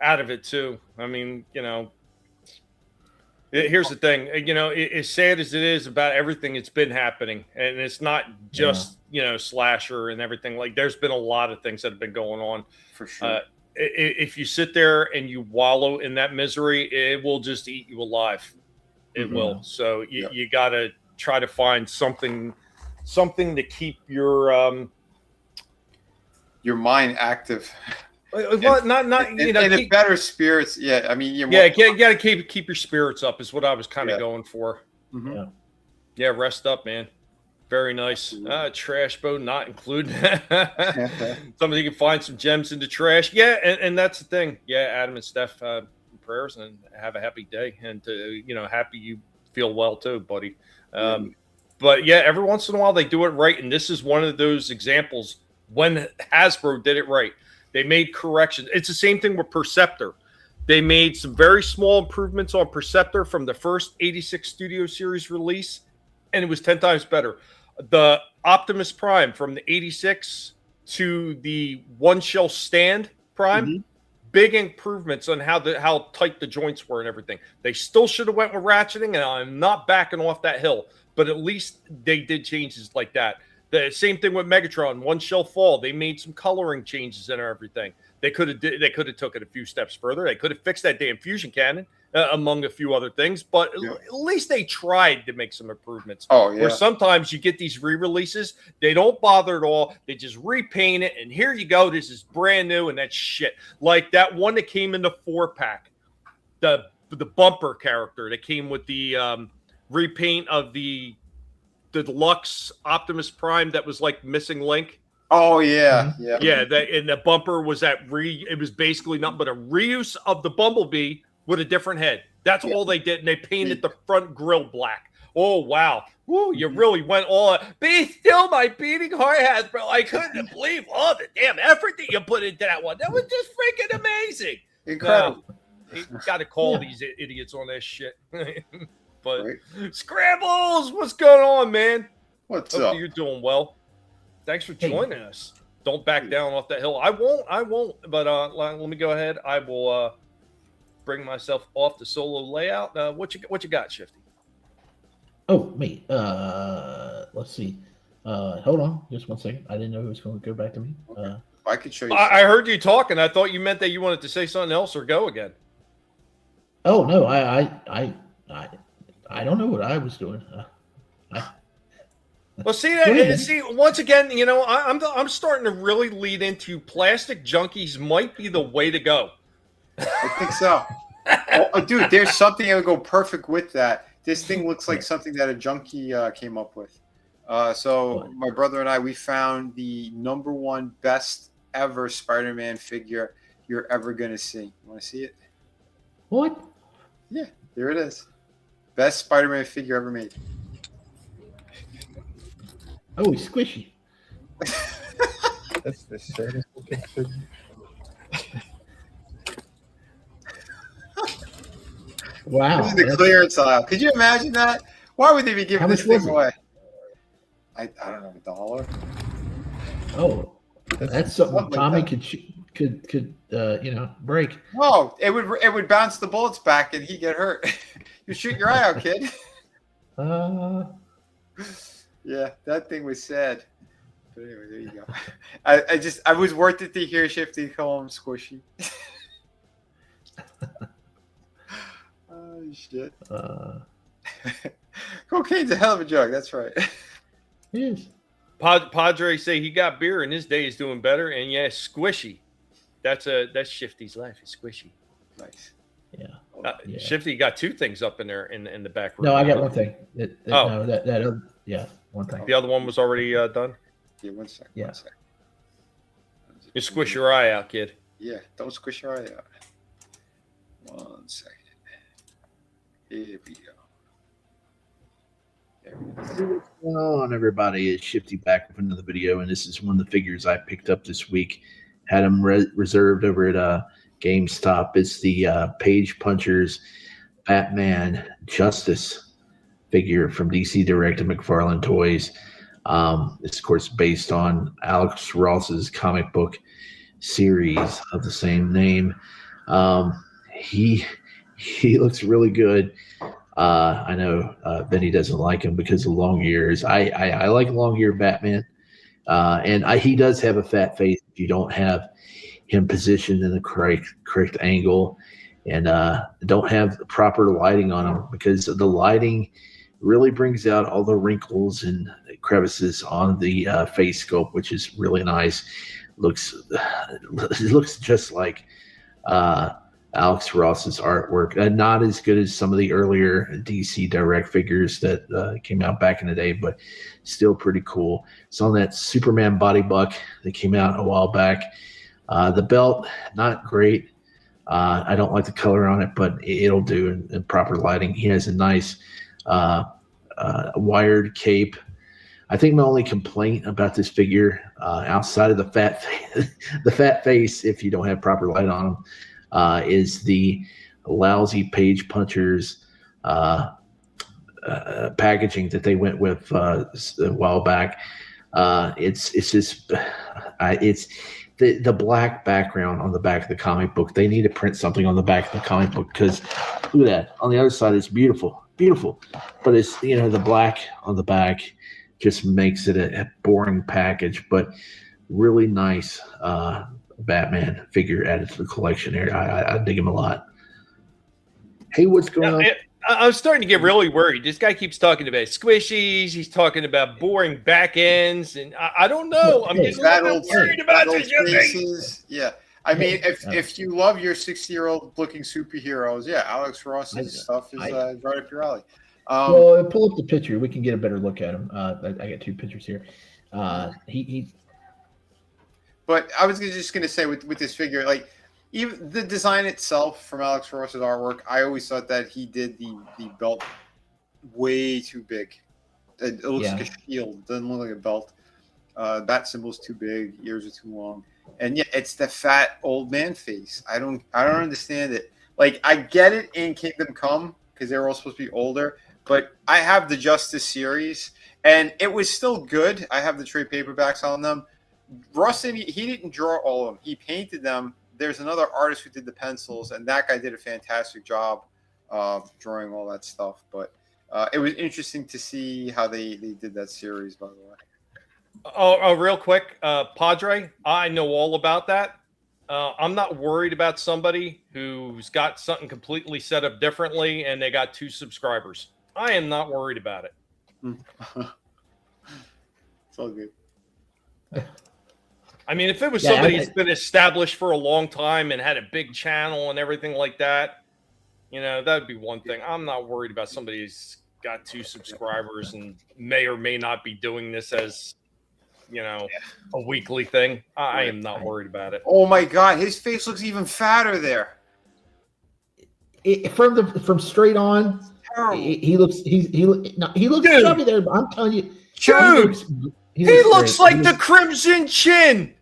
out of it too. I mean, here's the thing. As sad as it is about everything that's been happening, and it's not just Slasher and everything. Like, there's been a lot of things that have been going on. For sure. If you sit there and you wallow in that misery, it will just eat you alive. It will. So you got to try to find something to keep your mind active. Well, not in better spirits. Yeah, I mean, you got to keep your spirits up is what I was kind of going for. Mm-hmm. Yeah, rest up, man. Very nice. Trash boat not included. Somebody can find some gems in the trash. Yeah, and that's the thing. Yeah, Adam and Steph, prayers and have a happy day. And happy you feel well too, buddy. But yeah, every once in a while they do it right, and this is one of those examples when Hasbro did it right. They made corrections. It's the same thing with Perceptor. They made some very small improvements on Perceptor from the first 86 Studio Series release, and it was 10 times better. The Optimus Prime from the 86 to the one shell stand Prime, big improvements on how tight the joints were and everything. They still should have went with ratcheting, and I'm not backing off that hill, but at least they did changes like that. The same thing with Megatron, one shell fall. They made some coloring changes and everything. They could have took it a few steps further. They could have fixed that damn fusion cannon, among a few other things. But at least they tried to make some improvements. Oh yeah. Where sometimes you get these re-releases, they don't bother at all. They just repaint it, and here you go. This is brand new, and that's shit. Like that one that came in the 4-pack, the bumper character that came with the repaint of the deluxe Optimus Prime that was like missing link. Oh yeah, yeah. That and the bumper was it was basically nothing but a reuse of the Bumblebee with a different head. That's all they did, and they painted the front grille black. Oh wow, woo! You really went all. Be still, my beating heart has, bro. I couldn't believe all the damn effort that you put into that one. That was just freaking amazing. Incredible. You got to call these idiots on this shit. But Scrambles, what's going on, man? What's Hope up? you're doing well. Thanks for joining us. Don't back down off that hill. I won't. But let me go ahead. I will bring myself off the solo layout. What you got, Shifty? Oh, me. Let's see. Hold on, just 1 second. I didn't know it was going to go back to me. I could show you. I heard you talking. I thought you meant that you wanted to say something else or go again. Oh no, I don't know what I was doing. Well, see, once again, I'm starting to really lead into plastic junkies might be the way to go. I think so. Oh, dude, there's something that would go perfect with that. This thing looks like something that a junkie came up with. So my brother and I, we found the #1 best ever Spider-Man figure you're ever going to see. You want to see it? What? Yeah, there it is. Best Spider-Man figure ever made. Oh, he's squishy. That's the saddest looking figure. Wow. This is the clearance aisle. Could you imagine that? Why would they be giving this thing away? I don't know, $1. Oh, that's something Tommy could break. Whoa! It would bounce the bullets back and he'd get hurt. You shoot your eye out, kid. Yeah, that thing was sad. But anyway, there you go. I was worth it to hear Shifty call him squishy. Oh shit. Cocaine's a hell of a drug. That's right. It is. Padre say he got beer and his day is doing better, and yeah, squishy. That's Shifty's life. Is squishy. Nice. Yeah. Shifty got 2 things up in there in the back room. No, I got one thing. Oh. No, one thing. The other one was already done. Yeah, 1 second. Yeah. 1 second. You squish your eye out, kid. Yeah, don't squish your eye out. 1 second. Here we go. What's going on, everybody? It's Shifty back with another video, and this is one of the figures I picked up this week. Had them reserved over at GameStop. It's the Page Punchers Batman Justice figure from DC Direct and McFarlane Toys. It's, of course, based on Alex Ross's comic book series of the same name. He looks really good. I know Vinnie doesn't like him because of long ears. I like long ear Batman, and he does have a fat face if you don't have him positioned in the correct angle, and don't have the proper lighting on him, because the lighting really brings out all the wrinkles and crevices on the face sculpt, which is really nice. It looks just like Alex Ross's artwork. Not as good as some of the earlier DC Direct figures that came out back in the day, but still pretty cool. It's on that Superman body buck that came out a while back. The belt, not great. I don't like the color on it, but it'll do in proper lighting. He has a nice wired cape. I think my only complaint about this figure, outside of the fat face, if you don't have proper light on him, is the lousy page punchers packaging that they went with a while back. It's just it's the black background on the back of the comic book. They need to print something on the back of the comic book, because look at that. On the other side, it's beautiful, but it's, the black on the back just makes it a boring package, but really nice Batman figure added to the collection here. I dig him a lot. Hey, what's going on? I'm starting to get really worried. This guy keeps talking about squishies. He's talking about boring back ends, and I don't know. I'm getting a little worried about this. Faces. Yeah. I mean, if you love your 60-year-old looking superheroes, yeah, Alex Ross's stuff is right up your alley. Well, pull up the picture. We can get a better look at him. I got 2 pictures here. He. But I was just going to say with this figure, like, even the design itself from Alex Ross's artwork, I always thought that he did the belt way too big. It looks like a shield. It doesn't look like a belt. Bat symbol's too big. Ears are too long. And yeah, it's the fat old man face. I don't understand it. Like, I get it in Kingdom Come because they were all supposed to be older, but I have the Justice series and it was still good. I have the trade paperbacks on them. Ross, he didn't draw all of them. He painted them. There's another artist who did the pencils, and that guy did a fantastic job drawing all that stuff. But it was interesting to see how they did that series, by the way. Oh, real quick, Padre, I know all about that. I'm not worried about somebody who's got something completely set up differently and they got 2 subscribers. I am not worried about it. It's all good. I mean, if it was somebody who's been established for a long time and had a big channel and everything like that, that'd be one thing. I'm not worried about somebody who's got 2 subscribers and may or may not be doing this as, a weekly thing. I am not worried about it. Oh my God, his face looks even fatter there. From straight on, he looks chubby there. But I'm telling you, he looks like the Crimson Chin.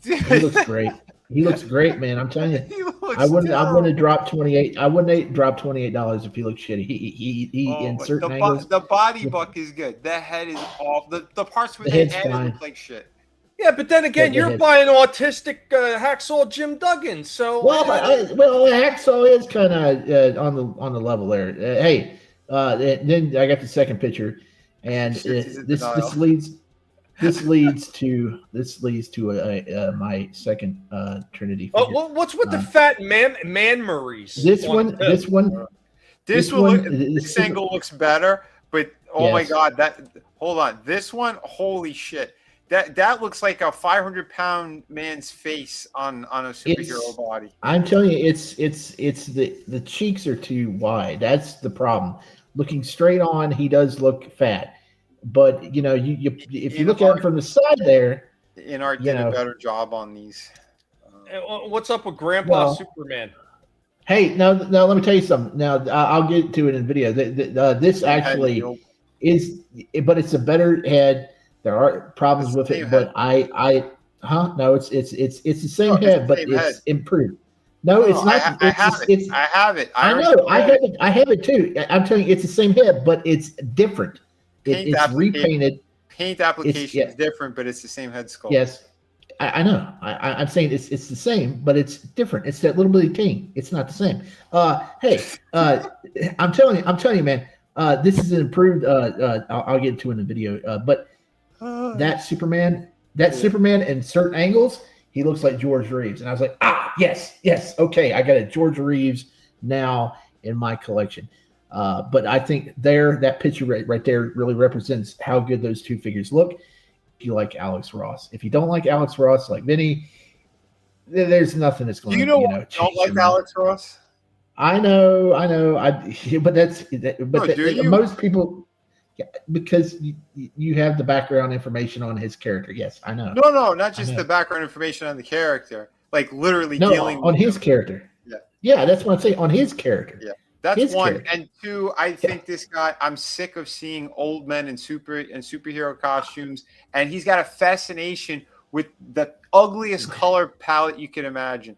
He looks great. He looks great, man. I'm telling you. I wouldn't drop $28. I wouldn't drop $28 if he looked shitty. He in certain angles. The body buck is good. The head is off. The parts with the head look like shit. Yeah, but then again, you're buying autistic Hacksaw Jim Duggan. So Hacksaw is kind of on the level there. Then I got the second picture, and this leads to my second Trinity figure. Oh, what's with the fat man Murrays? This angle looks better, but my God, hold on. This one, holy shit. That looks like a 500-pound man's face on a superhero body. I'm telling you, it's the cheeks are too wide. That's the problem. Looking straight on, he does look fat. But if you look at it from the side there, Inart did a better job on these. What's up with Grandpa Superman? Hey, now let me tell you something. Now I'll get to it in video. This actually is, but it's a better head. There are problems with it, but no, it's the same head, but it's improved. No, it's not. I have it. I know. I have it too. I'm telling you, it's the same head, but it's different. It's repainted. Paint application is different, but it's the same head sculpt. Yes, I know. I'm saying it's the same, but it's different. It's that little bitty thing. It's not the same. I'm telling you, man. This is an improved. I'll get to it in the video. But that Superman in certain angles, he looks like George Reeves, and I was like, yes, okay, I got a George Reeves now in my collection. But I think that picture right there really represents how good those 2 figures look. If you like Alex Ross, if you don't like Alex Ross, like Vinnie, there's nothing that's going to. Don't like Alex Ross? I know. Most people, because you have the background information on his character. Yes, I know. No, not just the background information on the character. Like literally dealing on his character. Yeah. Yeah, that's what I'm saying on his character. Yeah, that's his one. character. And two, I think this guy. I'm sick of seeing old men in superhero costumes, and he's got a fascination with the ugliest color palette you can imagine.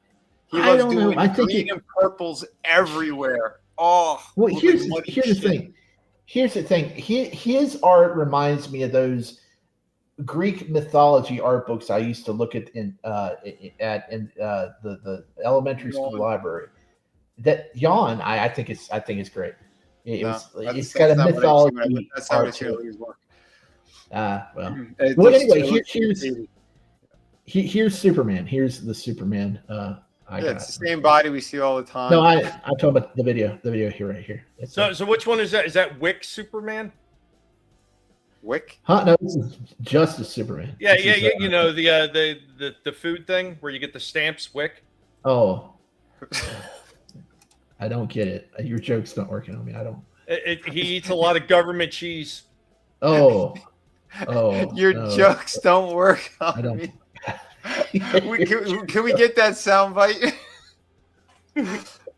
He loves doing green and purples everywhere. Oh, well, here's the thing. Here's the thing. His art reminds me of those Greek mythology art books I used to look at in the elementary school library. That Yawn, I think it's great. It's got a mythology art to it. Well, anyway, here's Superman. Here's the Superman. It's the same body we see all the time. No, I'm talking about the video here, right here. So which one is that? Is that Wick Superman? Wick? Huh? No, this is just a Superman. Yeah. You know the food thing where you get the stamps. Wick. Oh, I don't get it. Your joke's not working on me. I don't. He eats a lot of government cheese. Oh, your jokes don't work on me. Can we get that soundbite?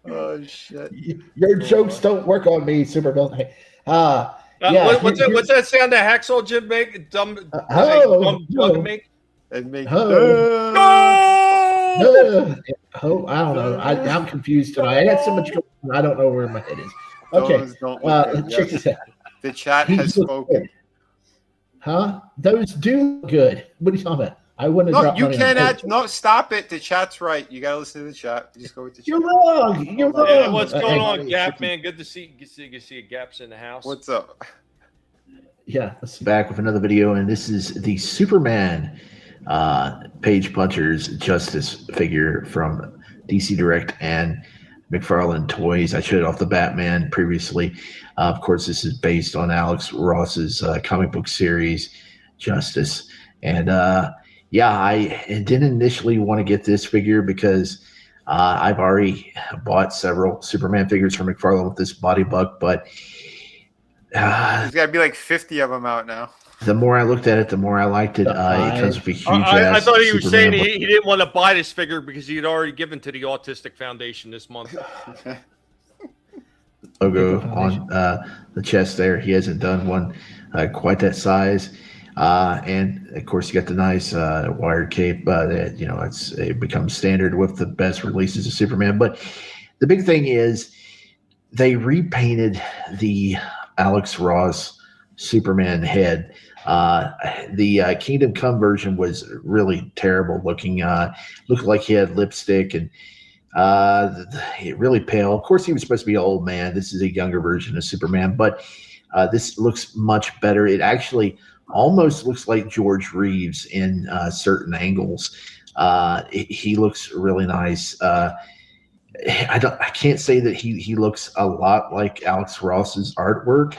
Oh shit! Your jokes don't work on me, Superman. What's that sound that Hacksaw Jim make? Dumb make? And make. Oh, I don't know. I'm confused tonight. I got so much going on. I don't know where my head is. Okay, check this out. The chat has spoken. Huh? Those do look good. What are you talking about? I wouldn't have dropped money. You can't. No, stop it. The chat's right. You gotta listen to the chat. Just go with the chat. You're wrong. You're wrong. Yeah, what's going on, Gap man? Good to see. You can see Gap's in the house. What's up? Yeah, let's back with another video, and this is the Superman Page Punchers Justice figure from DC Direct and McFarlane Toys. I showed it off the Batman previously. Of course, this is based on Alex Ross's comic book series Justice, and I didn't initially want to get this figure because I've already bought several Superman figures from McFarlane with this body buck, but there's got to be like 50 of them out now. The more I looked at it, the more I liked it. It comes with a huge I thought he was Superman saying he didn't want to buy this figure because he had already given to the Autistic Foundation this month. Logo on the chest there. He hasn't done one quite that size. And of course, you got the nice wired cape that it becomes standard with the best releases of Superman. But the big thing is they repainted the Alex Ross Superman head. The Kingdom Come version was really terrible looking. Looked like he had lipstick and really pale. Of course, he was supposed to be an old man. This is a younger version of Superman, but this looks much better. It actually almost looks like George Reeves in certain angles. He looks really nice. I can't say that he looks a lot like Alex Ross's artwork,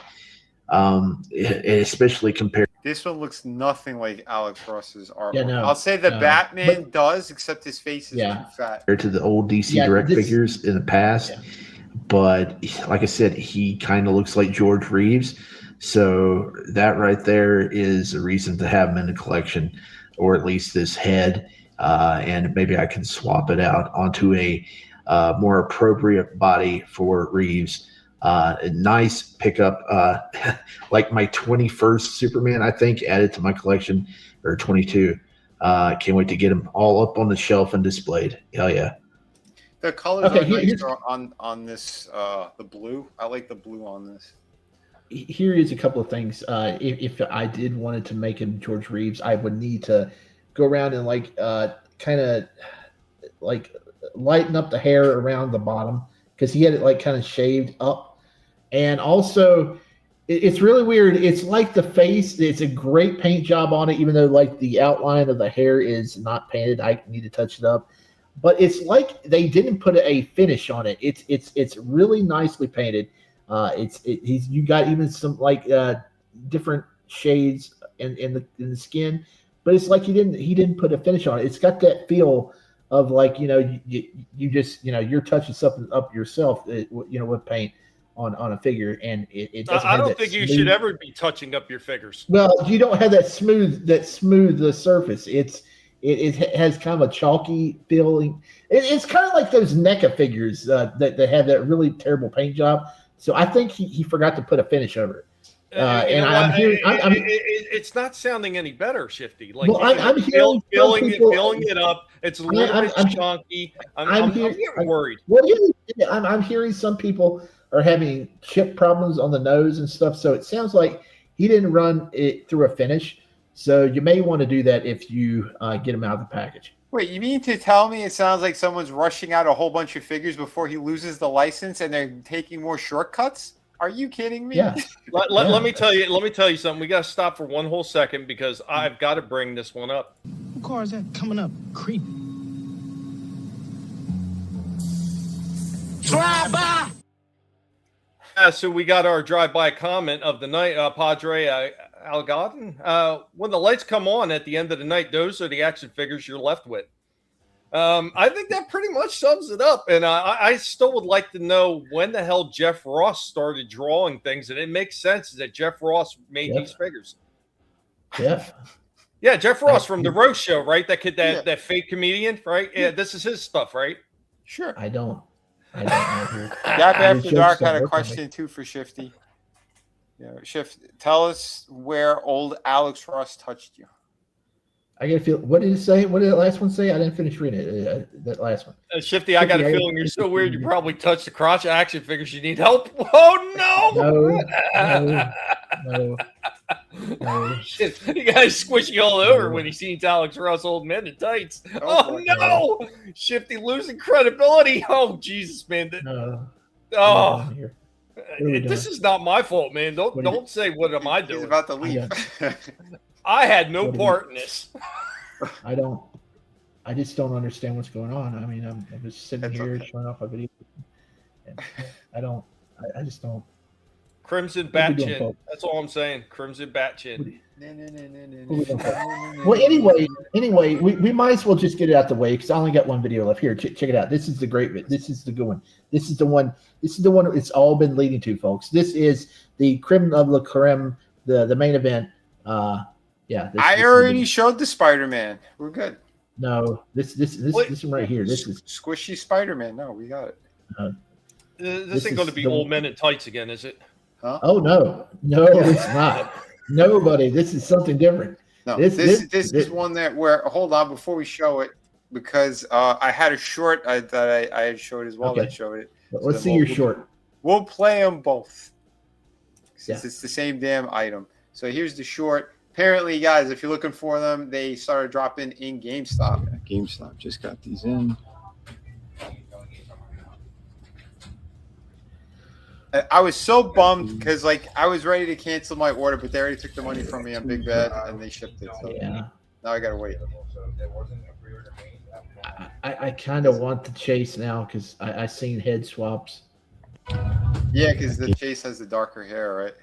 especially compared. This one looks nothing like Alex Ross's artwork. Yeah, no, I'll say the Batman does, except his face is too fat. Compared to the old DC Direct figures in the past. Yeah. But like I said, he kind of looks like George Reeves. So that right there is a reason to have him in the collection, or at least this head. And maybe I can swap it out onto a more appropriate body for Reeves. A nice pickup, like my 21st Superman, I think, added to my collection, or 22. Can't wait to get them all up on the shelf and displayed. Hell yeah. The colors are nice on this, the blue. I like the blue on this. Here is a couple of things. If I did wanted to make him George Reeves, I would need to go around and kind of lighten up the hair around the bottom, because he had it kind of shaved up. And also, it's really weird. It's like the face. It's a great paint job on it, even though the outline of the hair is not painted. I need to touch it up. But it's like they didn't put a finish on it. It's really nicely painted. You got even some different shades in the skin, but it's like he didn't put a finish on it. It's got that feel of you just you're touching something up yourself, with paint on a figure, and it doesn't. I don't think you should ever be touching up your figures. Well, you don't have that smooth the surface. it has kind of a chalky feeling. It's kind of like those NECA figures that have that really terrible paint job. So I think he forgot to put a finish over it. And I'm hearing, it's not sounding any better, Shifty. Like well, I'm hearing filling it up. It's a little bit chunky. I'm getting worried. Well, I'm hearing some people are having chip problems on the nose and stuff. So it sounds like he didn't run it through a finish. So you may want to do that if you get him out of the package. Wait, you mean to tell me it sounds like someone's rushing out a whole bunch of figures before he loses the license and they're taking more shortcuts? Are you kidding me? Yeah. Let me tell you something. We got to stop for one whole second because I've got to bring this one up. What car is that coming up? Creep. Drive by. So we got our drive-by comment of the night, Padre Algodin. When the lights come on at the end of the night, those are the action figures you're left with. I think that pretty much sums it up. And I still would like to know when the hell Jeff Ross started drawing things. And it makes sense that Jeff Ross made these figures. Yeah. Yeah, Jeff Ross from the Roast Show, right? That kid, that fake comedian, right? Yeah, this is his stuff, right? Sure. I don't know. Gap After Dark had a question too for Shifty. Yeah, Shifty, tell us where old Alex Ross touched you. I got a feel. What did it say? What did that last one say? I didn't finish reading it. That last one. Shifty, I got a feeling you're so weird. You probably touched the crotch action figures. You need help. Oh no! No. Shit, you guys squishy all over when he sees Alex Ross old men in tights. Oh no! Shifty losing credibility. Oh Jesus, man. This is not my fault, man. Don't say what am I doing. He's about to leave. I had no part in this. I just don't understand what's going on. I mean, I'm just sitting here showing off a video. I just don't. Crimson Bat Chin. That's all I'm saying. Crimson Bat Chin. Well, anyway, we might as well just get it out the way because I only got one video left. Here, check it out. This is the great. This is the good one. This is the one. It's all been leading to, folks. This is the creme of la creme, the main event. I already showed the Spider-Man. We're good. No, this one right here. This is squishy Spider-Man. No, we got it. This ain't going to be old men in tights again, is it? Huh? Oh no, it's not. Nobody. This is something different. No, this is one that where. Hold on, before we show it, because I had a short that I had showed as well. Okay. That showed it. Let's see your short. We'll play them both. Since it's the same damn item. So here's the short. Apparently, guys, if you're looking for them, they started dropping in GameStop. GameStop just got these in. I was so bummed because, I was ready to cancel my order, but they already took the money from me on Big Bad and they shipped it. So now I gotta wait. I kind of want the chase now because I seen head swaps. Yeah, because the chase has the darker hair, right?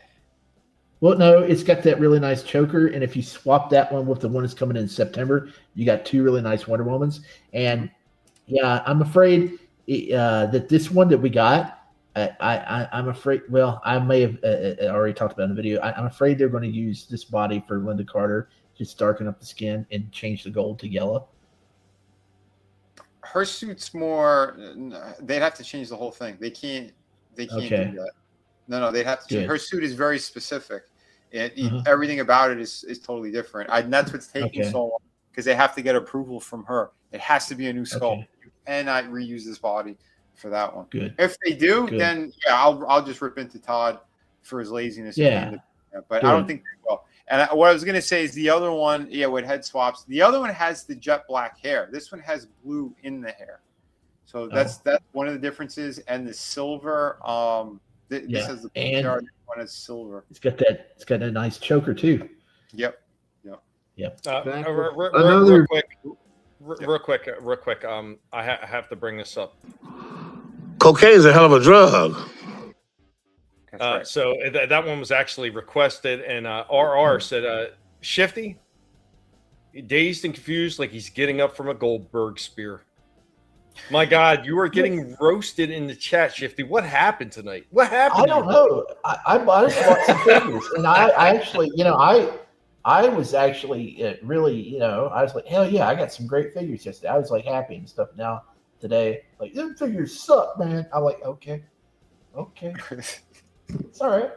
Well, no, it's got that really nice choker, and if you swap that one with the one that's coming in September, you got two really nice Wonder Womans. And yeah, I'm afraid that this one that we got, I'm afraid. Well, I may have already talked about in the video. I'm afraid they're going to use this body for Linda Carter, just darken up the skin and change the gold to yellow. Her suit's more. They'd have to change the whole thing. They can't do that. No, they'd have to change. Her suit is very specific. Everything about it is totally different. And that's what's taking so long because they have to get approval from her. It has to be a new sculpt. You cannot reuse this body for that one. Good. If they do, then I'll just rip into Todd for his laziness. But I don't think they will. And what I was going to say is the other one, with head swaps. The other one has the jet black hair. This one has blue in the hair. So that's one of the differences. And the silver, this has the blue hair. This one has silver. It's got that nice choker too. Yep. Real quick. I have to bring this up. Cocaine's a hell of a drug. Right. So that one was actually requested, and RR said, Shifty, dazed and confused like he's getting up from a Goldberg spear. My God, you are getting roasted in the chat, Shifty. What happened tonight? What happened? I don't know. I just bought some figures, and I actually, I I was actually really, I was like, hell yeah, I got some great figures yesterday. I was like happy and stuff. Now today, like, them figures suck, man. I'm like, okay, it's all right.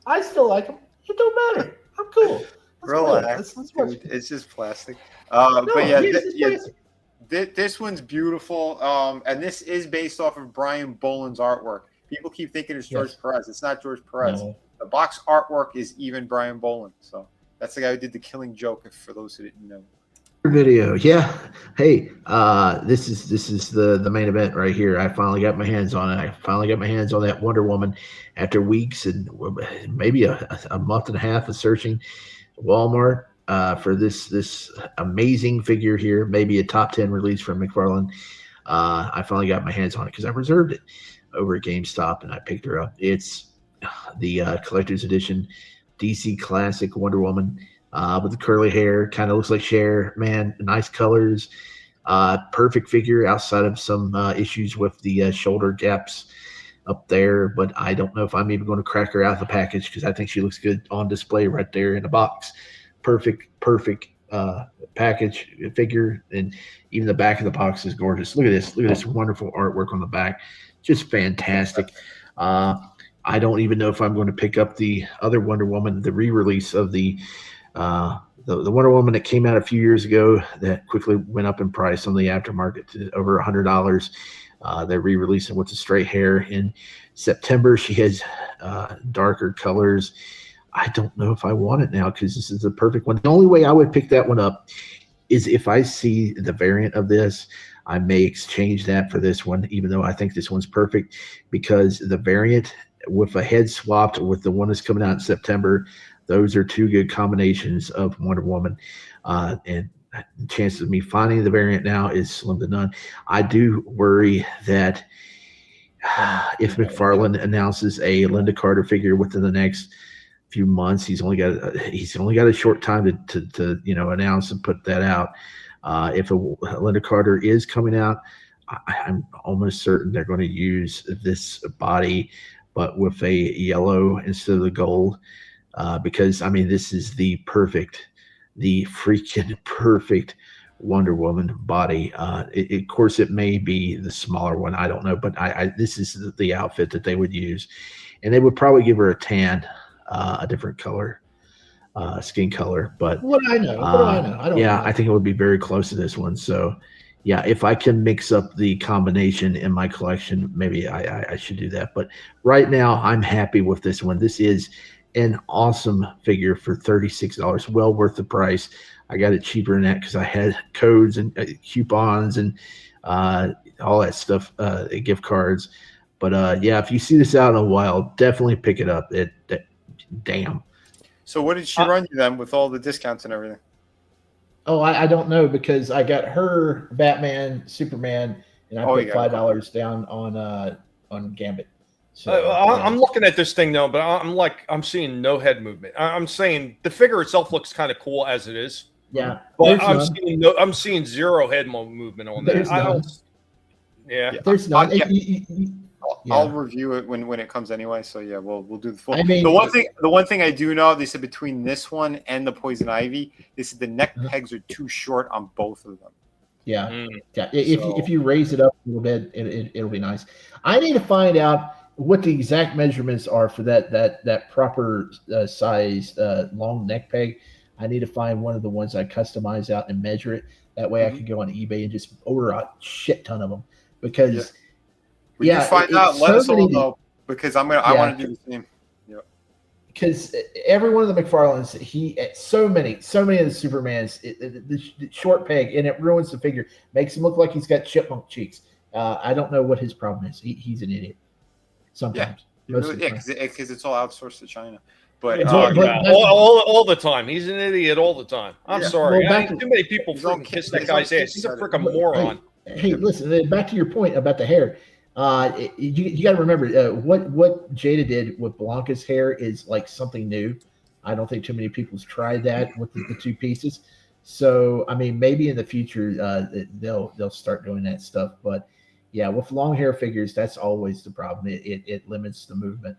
I still like them. It don't matter. I'm cool. Relax, dude. It's just plastic. But yeah, this one's beautiful. And this is based off of Brian Boland's artwork. People keep thinking it's George Perez. It's not George Perez. No. The box artwork is even Brian Boland. So that's the guy who did the Killing Joke. For those who didn't know. Video, yeah. Hey, this is the main event right here. I finally got my hands on it. I finally got my hands on that Wonder Woman after weeks and maybe a month and a half of searching Walmart for this amazing figure here. Maybe a top 10 release from McFarlane. I finally got my hands on it because I reserved it over at GameStop and I picked her up. It's the collector's edition DC Classic Wonder Woman. With the curly hair, kind of looks like Cher. Man, nice colors. Perfect figure outside of some issues with the shoulder gaps up there. But I don't know if I'm even going to crack her out of the package because I think she looks good on display right there in the box. Perfect package figure. And even the back of the box is gorgeous. Look at this. Look at this wonderful artwork on the back. Just fantastic. I don't even know if I'm going to pick up the other Wonder Woman, the re-release of the Wonder Woman that came out a few years ago that quickly went up in price on the aftermarket to over $100. They're re-releasing with the straight hair in September. She has darker colors. I don't know if I want it now because this is the perfect one. The only way I would pick that one up is if I see the variant of this. I may exchange that for this one, even though I think this one's perfect because the variant with a head swapped with the one that's coming out in September, those are two good combinations of Wonder Woman. And the chances of me finding the variant now is slim to none. I do worry that if McFarlane announces a Linda Carter figure within the next few months, he's only got a short time to announce and put that out. If a Linda Carter is coming out, I'm almost certain they're going to use this body, but with a yellow instead of the gold. Because I mean, this is the freaking perfect Wonder Woman body. Of course, it may be the smaller one. I don't know, but this is the outfit that they would use, and they would probably give her a tan, a different color, skin color. But what do I know? I don't know. I think it would be very close to this one. So, yeah, if I can mix up the combination in my collection, maybe I should do that. But right now, I'm happy with this one. This is an awesome figure for $36, well worth the price. I got it cheaper than that because I had codes and coupons and all that stuff, gift cards. But yeah, if you see this out in a while, definitely pick it up. Damn. So what did she run you then with all the discounts and everything? Oh, I don't know because I got her Batman, Superman, and I put $5 down on Gambit. So, I'm looking at this thing though, but I'm seeing no head movement. I'm saying the figure itself looks kind of cool as it is. Yeah, but I'm seeing zero head movement on that. There's none. I'll review it when it comes anyway. So yeah, we'll do the full. I mean, the one thing I do know, they said between this one and the Poison Ivy, the neck pegs are too short on both of them. Yeah, yeah. If you raise it up a little bit, it'll be nice. I need to find out what the exact measurements are for that proper size long neck peg. I need to find one of the ones I customize out and measure it. That way I can go on eBay and just order a shit ton of them because when you find out, let us all know because I want to do the same. Yeah. Because every one of the McFarlanes, so many of the Supermans, the short peg, and it ruins the figure. Makes him look like he's got chipmunk cheeks. I don't know what his problem is. He's an idiot. Sometimes. Because it's all outsourced to China. But all the time. He's an idiot all the time. I'm sorry. Too many people freaking kiss that guy's ass. He's a freaking moron. Hey, listen, back to your point about the hair. You got to remember what Jada did with Blanca's hair is like something new. I don't think too many people's tried that with the two pieces. So I mean, maybe in the future they'll start doing that stuff. But yeah, with long hair figures, that's always the problem. It limits the movement.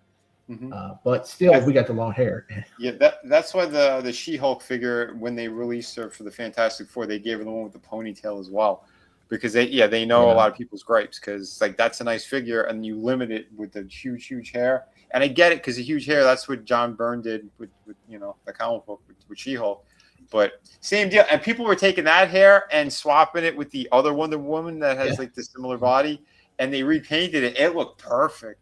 But still, we got the long hair. Yeah, that's why the She-Hulk figure, when they released her for the Fantastic Four, they gave her the one with the ponytail as well, because they know a lot of people's gripes, because like that's a nice figure and you limit it with the huge hair. And I get it, because the huge hair, that's what John Byrne did with the comic book with She-Hulk. But same deal, and people were taking that hair and swapping it with the other Wonder Woman that has like the similar body, and they repainted it. It looked perfect.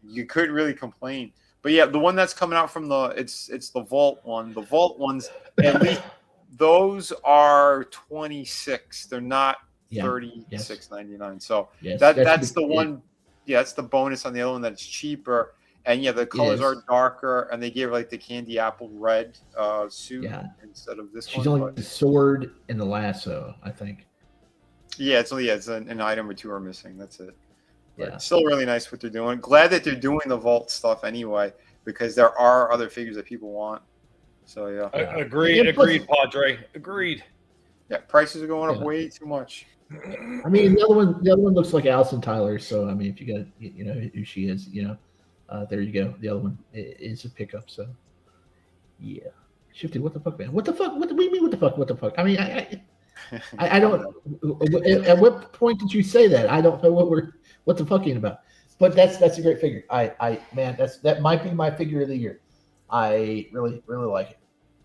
You couldn't really complain. But yeah, the one that's coming out from it's the Vault one. The Vault ones, at least those are 26. They're not $36.99. So that's the one. Yeah, that's the bonus on the other one that's cheaper. And yeah, the colors are darker, and they gave like the candy apple red suit instead of this one. She's only the sword and the lasso, I think. Yeah, it's an item or two are missing. That's it. But still really nice what they're doing. Glad that they're doing the Vault stuff anyway, because there are other figures that people want. So yeah. Agreed, Padre. Agreed. Yeah, prices are going up way too much. I mean, the other one looks like Allison Tyler. So I mean, if you got who she is, there you go. The other one is a pickup. So yeah, Shifty. What the fuck, man? What the fuck? What do we mean? What the fuck? What the fuck? I mean, I don't. At what point did you say that? I don't know what the fucking about. But that's a great figure. Man, that might be my figure of the year. I really like it.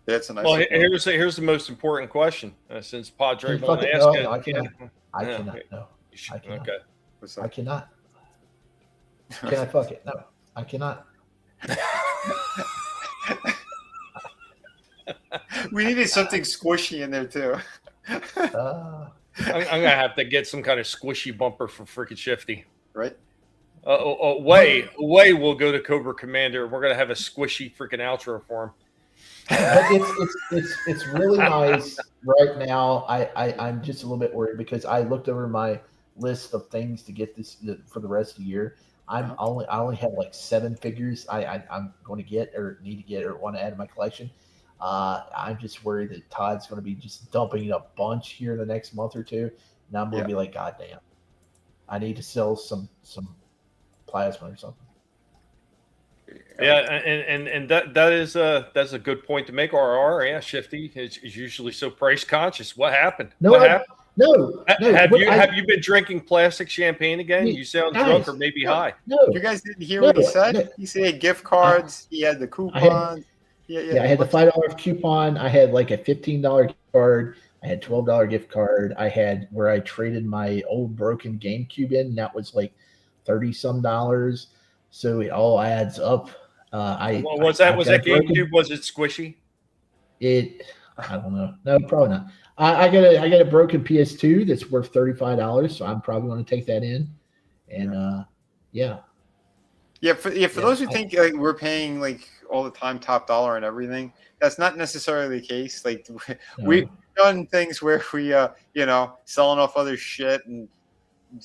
That's a nice. Well, here's the most important question. Since Padre won't ask it, I cannot. No, I cannot. Okay. I cannot. Can I fuck it? No, I cannot. We needed something squishy in there too. I'm gonna have to get some kind of squishy bumper for freaking Shifty. Right. Way we'll go to Cobra Commander. We're gonna have a squishy freaking outro for him. But it's really nice right now. I'm just a little bit worried because I looked over my list of things to get this for the rest of the year. I only have like 7 figures I'm going to get or need to get or want to add to my collection. I'm just worried that Todd's going to be just dumping a bunch here in the next month or two, and I'm going to be like, God damn, I need to sell some plasma or something. Yeah, and that's a good point to make. RR, yeah, Shifty is usually so price conscious. What happened? What happened? No. Have you been drinking plastic champagne again? You sound drunk or maybe high. No, you guys didn't hear what he said. He said gift cards. He had the coupon. I had the $5 coupon. I had like a $15 gift card. I had $12 gift card. I had where I traded my old broken GameCube in. That was like $30-some. So it all adds up. Was that GameCube? Was it squishy? I don't know. No, probably not. I got a broken PS2 that's worth $35, so I'm probably going to take that in. And for those who think like we're paying like all the time top dollar and everything, that's not necessarily the case. Like we've done things where we selling off other shit and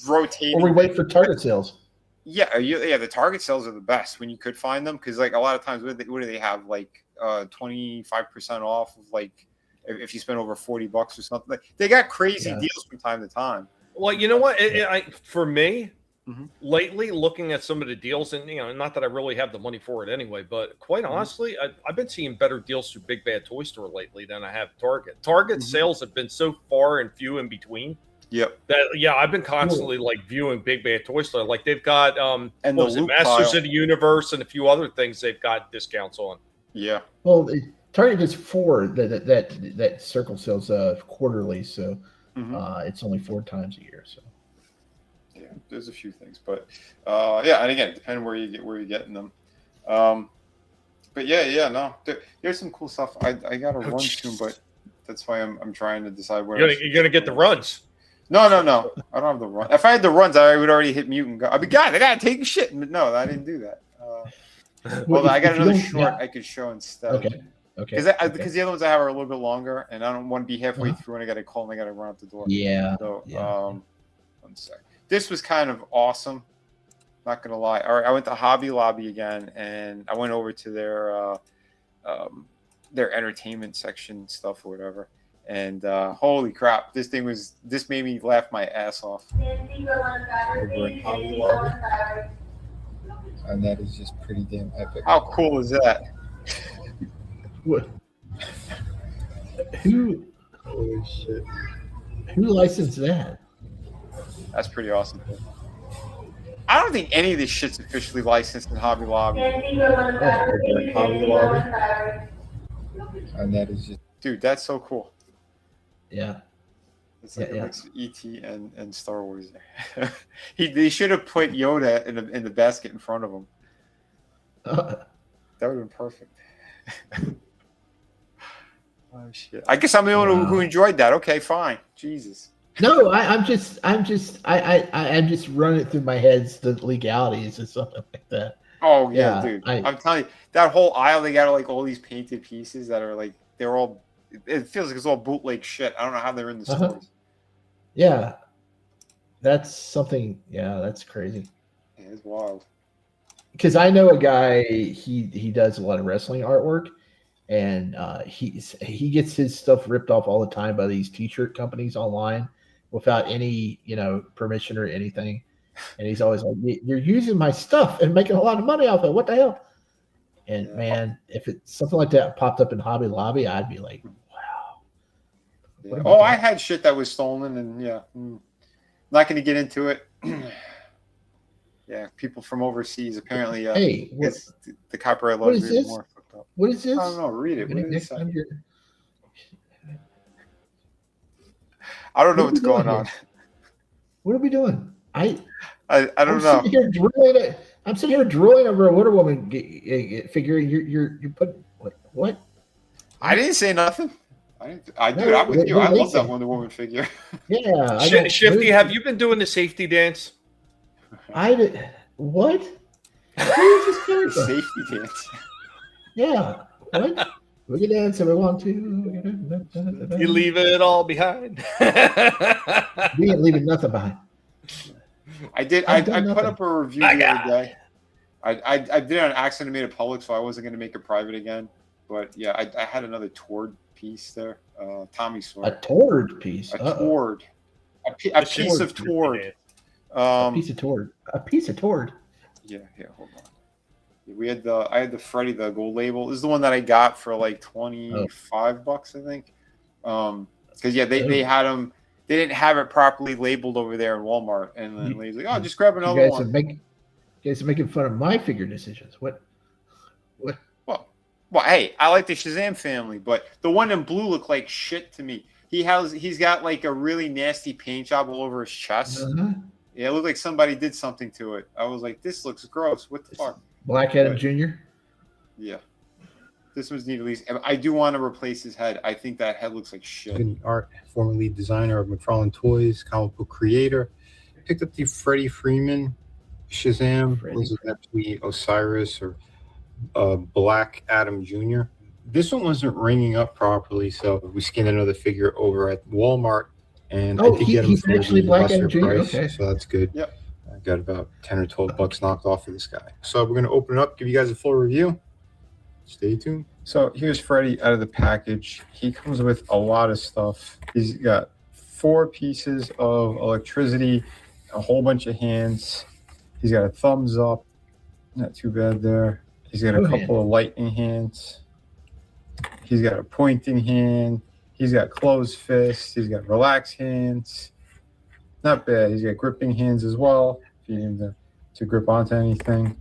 rotating, or we wait for Target sales. Yeah, the Target sales are the best when you could find them, because like a lot of times what do they have, like 25% off of like if you spend over $40 or something. Like, they got crazy deals from time to time. Well, you know what? For me, lately, looking at some of the deals, and not that I really have the money for it anyway, but quite honestly, I've been seeing better deals through Big Bad Toy Store lately than I have Target. Target sales have been so far and few in between. Yep. I've been constantly like viewing Big Bad Toy Store. Like they've got and the Masters of the Universe and a few other things they've got discounts on. Yeah. Well, Target is 4 that circle sells quarterly, so it's only 4 times a year. So yeah, there's a few things, but and again, depending where you're getting them. But no, there's some cool stuff. I got to run soon, but that's why I'm trying to decide where you're gonna get the runs. No. I don't have the run. If I had the runs, I would already hit mute and go. I'd be, God, I gotta take a shit. But no, I didn't do that. Well, I got another short I could show instead. Okay. Because the other ones I have are a little bit longer, and I don't want to be halfway through and I got to call and I got to run out the door. Yeah. So, 1 sec. This was kind of awesome. Not gonna lie. All right, I went to Hobby Lobby again, and I went over to their entertainment section stuff or whatever. And holy crap, this made me laugh my ass off. Over in Hobby Lobby. And that is just pretty damn epic. How cool is that? What? Who? Holy shit! Who licensed that? That's pretty awesome. I don't think any of this shit's officially licensed in Hobby Lobby. Hobby Lobby. And that is just, dude, that's so cool. Yeah. It's like E.T. and Star Wars there. They should have put Yoda in the basket in front of him. That would have been perfect. Oh shit! I guess I'm the only one who enjoyed that. Okay, fine. Jesus. No, I'm just running it through my head the legalities or something like that. Oh yeah, dude. I'm telling you, that whole aisle, they got like all these painted pieces that are like they're all. It feels like it's all bootleg shit. I don't know how they're in the stores. Yeah, that's something. Yeah, that's crazy. Yeah, it's wild. Because I know a guy. He does a lot of wrestling artwork, and he gets his stuff ripped off all the time by these T-shirt companies online without any permission or anything. And he's always like, "You're using my stuff and making a lot of money off it. What the hell?" And man, if it's something like that popped up in Hobby Lobby, I'd be like, "Wow." Yeah. Oh, I had shit that was stolen, and not going to get into it. Yeah, people from overseas apparently. Hey, the copyright law is even more fucked up. What is this? I don't know. Read it. I don't know what's going on. What are we doing? I don't know. I'm sitting here drooling over a Wonder Woman figure. You're putting what? I didn't say nothing. I'm with you. I love that Wonder Woman figure. Yeah. Shifty, have you been doing the safety dance? What? Where is this going from? Safety dance. Yeah. What? We can dance if we want to. You leave it all behind. We ain't leaving nothing behind. I did. I put up a review the other day. I did it on accident, made it public, so I wasn't going to make it private again. But yeah, I had another Tord piece there. Tommy sword. A Tord piece. A Tord. A piece of Tord. A piece of Tord. A piece of Tord. Yeah. Hold on. I had the Freddy, the gold label. This is the one that I got for like $25, I think. Because they had them. They didn't have it properly labeled over there in Walmart, and then he's like, "Oh, just grab another one." You guys are making fun of my figure decisions. What? Well, hey, I like the Shazam family, but the one in blue looked like shit to me. He's got like a really nasty paint job all over his chest. Yeah, it looked like somebody did something to it. I was like, this looks gross. What the fuck? Black Adam Jr.? Yeah. This was neat at least. I do want to replace his head. I think that head looks like shit. Vinnie Art, former lead designer of McFarlane Toys, comic book creator. Picked up the Freddie Freeman Shazam. Was it actually Osiris or Black Adam Jr.? This one wasn't ringing up properly, so we skinned another figure over at Walmart. And I did get him for actually the Black lesser Adam Jr. price, Okay. so that's good. Yep. I got about 10 or 12 bucks knocked off of this guy. So we're going to open it up, give you guys a full review. Stay tuned. So here's Freddy out of the package. He comes with a lot of stuff. He's got 4 pieces of electricity, a whole bunch of hands. He's got a thumbs up. Not too bad there. He's got a couple of lightning hands. He's got a pointing hand. He's got closed fists. He's got relaxed hands. Not bad. He's got gripping hands as well, if you need to grip onto anything.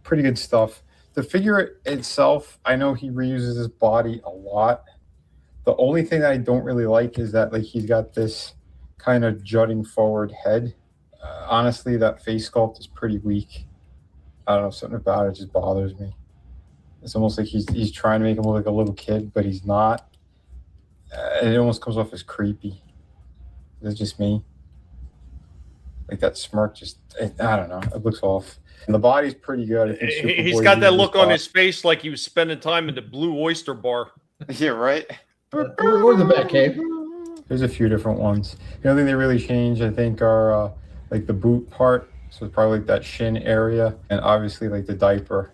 Pretty good stuff. The figure itself, I know he reuses his body a lot. The only thing that I don't really like is that he's got this kind of jutting forward head. Honestly, that face sculpt is pretty weak. I don't know, something about it just bothers me. It's almost like he's trying to make him look like a little kid, but he's not. It almost comes off as creepy. Is it just me? Like that smirk I don't know. It looks off. And the body's pretty good. I think he's got that look on his face like he was spending time in the Blue Oyster Bar. Yeah, right? Or the Batcave. There's a few different ones. The only thing they really changed, I think, are like the boot part. So it's probably like that shin area. And obviously like the diaper.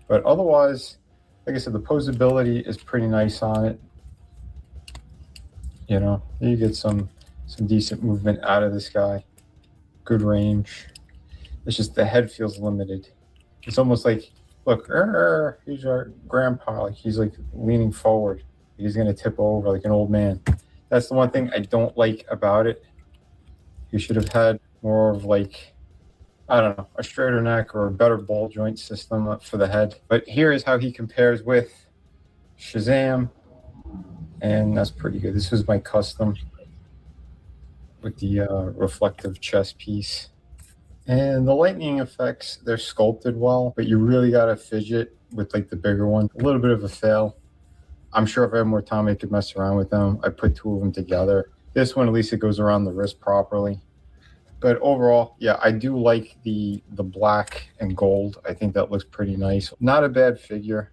But otherwise, like I said, the posability is pretty nice on it. You know, you get some decent movement out of this guy. Good range. It's just the head feels limited. It's almost like, look, he's our grandpa. Like he's like leaning forward. He's gonna tip over like an old man. That's the one thing I don't like about it. You should have had more of like, I don't know, a straighter neck or a better ball joint system for the head. But here is how he compares with Shazam. And that's pretty good. This was my custom with the reflective chest piece. And the lightning effects, they're sculpted well, but you really got to fidget with like the bigger one. A little bit of a fail. I'm sure if I had more time, I could mess around with them. I put two of them together. This one, at least it goes around the wrist properly. But overall, yeah, I do like the black and gold. I think that looks pretty nice. Not a bad figure.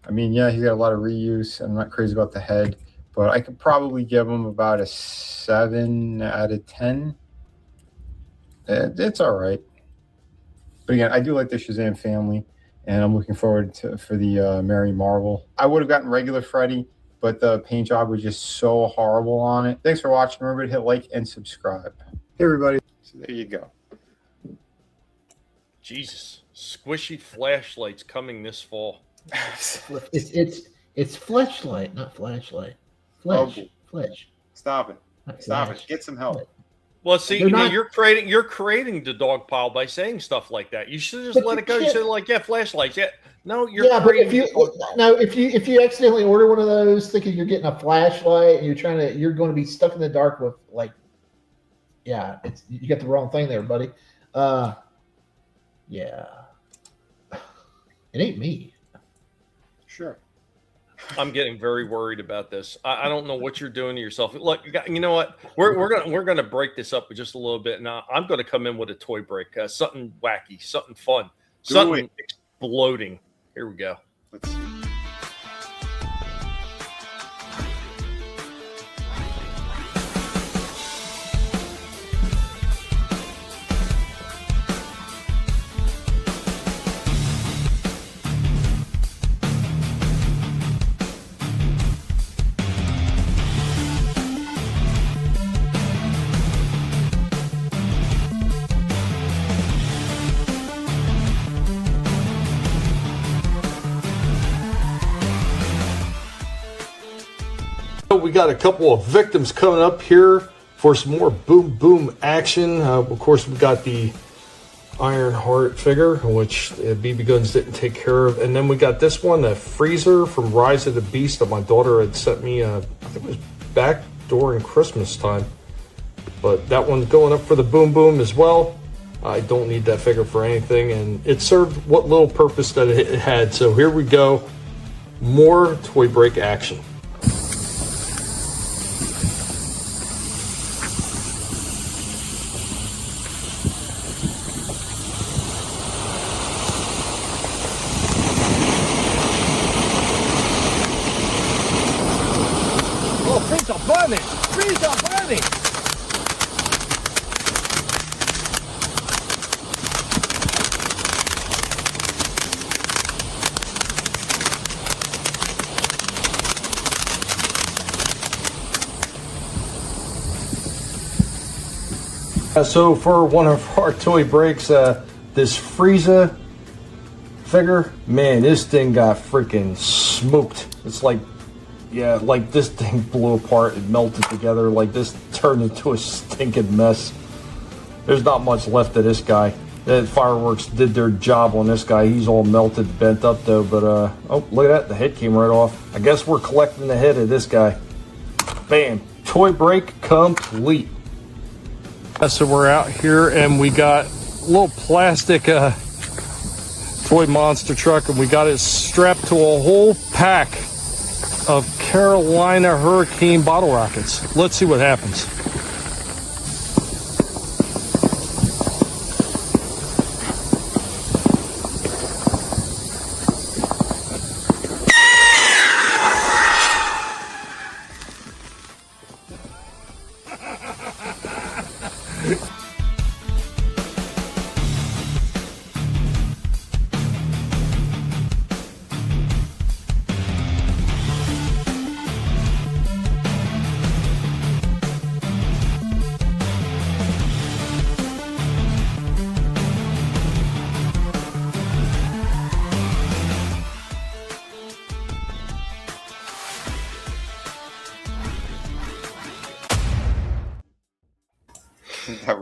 I mean, yeah, he's got a lot of reuse. I'm not crazy about the head, but I could probably give him about a 7 out of 10. It's all right. But again, I do like the Shazam family, and I'm looking forward for the Mary Marvel. I would have gotten regular Freddy, but the paint job was just so horrible on it. Thanks for watching. Remember to hit like and subscribe. Hey, everybody. So there you go. Jesus. Squishy flashlights coming this fall. It's fleshlight, not flashlight. Flesh. Stop it. Not Stop flash. it. Get some help. Well, see, you're creating the dog pile by saying stuff like that. You should just let it go. You say like, yeah, flashlights. Yeah, no, you're creating. If you accidentally order one of those thinking you're getting a flashlight and you're going to be stuck in the dark with like, yeah, you got the wrong thing there, buddy. Yeah, it ain't me. Sure. I'm getting very worried about this. I don't know what you're doing to yourself. Look, you know what? We're gonna break this up just a little bit. Now I'm gonna come in with a toy break, something wacky, something fun, something exploding. Here we go. Let's see. We got a couple of victims coming up here for some more boom boom action. Of course, we got the Iron Heart figure, which BB Guns didn't take care of, and then we got this one, the Freezer from Rise of the Beast that my daughter had sent me. I think it was back during Christmas time, but that one's going up for the boom boom as well. I don't need that figure for anything, and it served what little purpose that it had. So here we go, more toy break action. Freeze are burning! So for one of our toy breaks, this Frieza figure, man, this thing got freaking smoked. It's like, yeah, like this thing blew apart and melted together. Like this turned into a stinking mess. There's not much left of this guy. The fireworks did their job on this guy. He's all melted, bent up though. But oh, look at that, the head came right off. I guess we're collecting the head of this guy. Bam, toy break complete. So we're out here and we got a little plastic toy monster truck, and we got it strapped to a whole pack of Carolina Hurricane bottle rockets. Let's see what happens.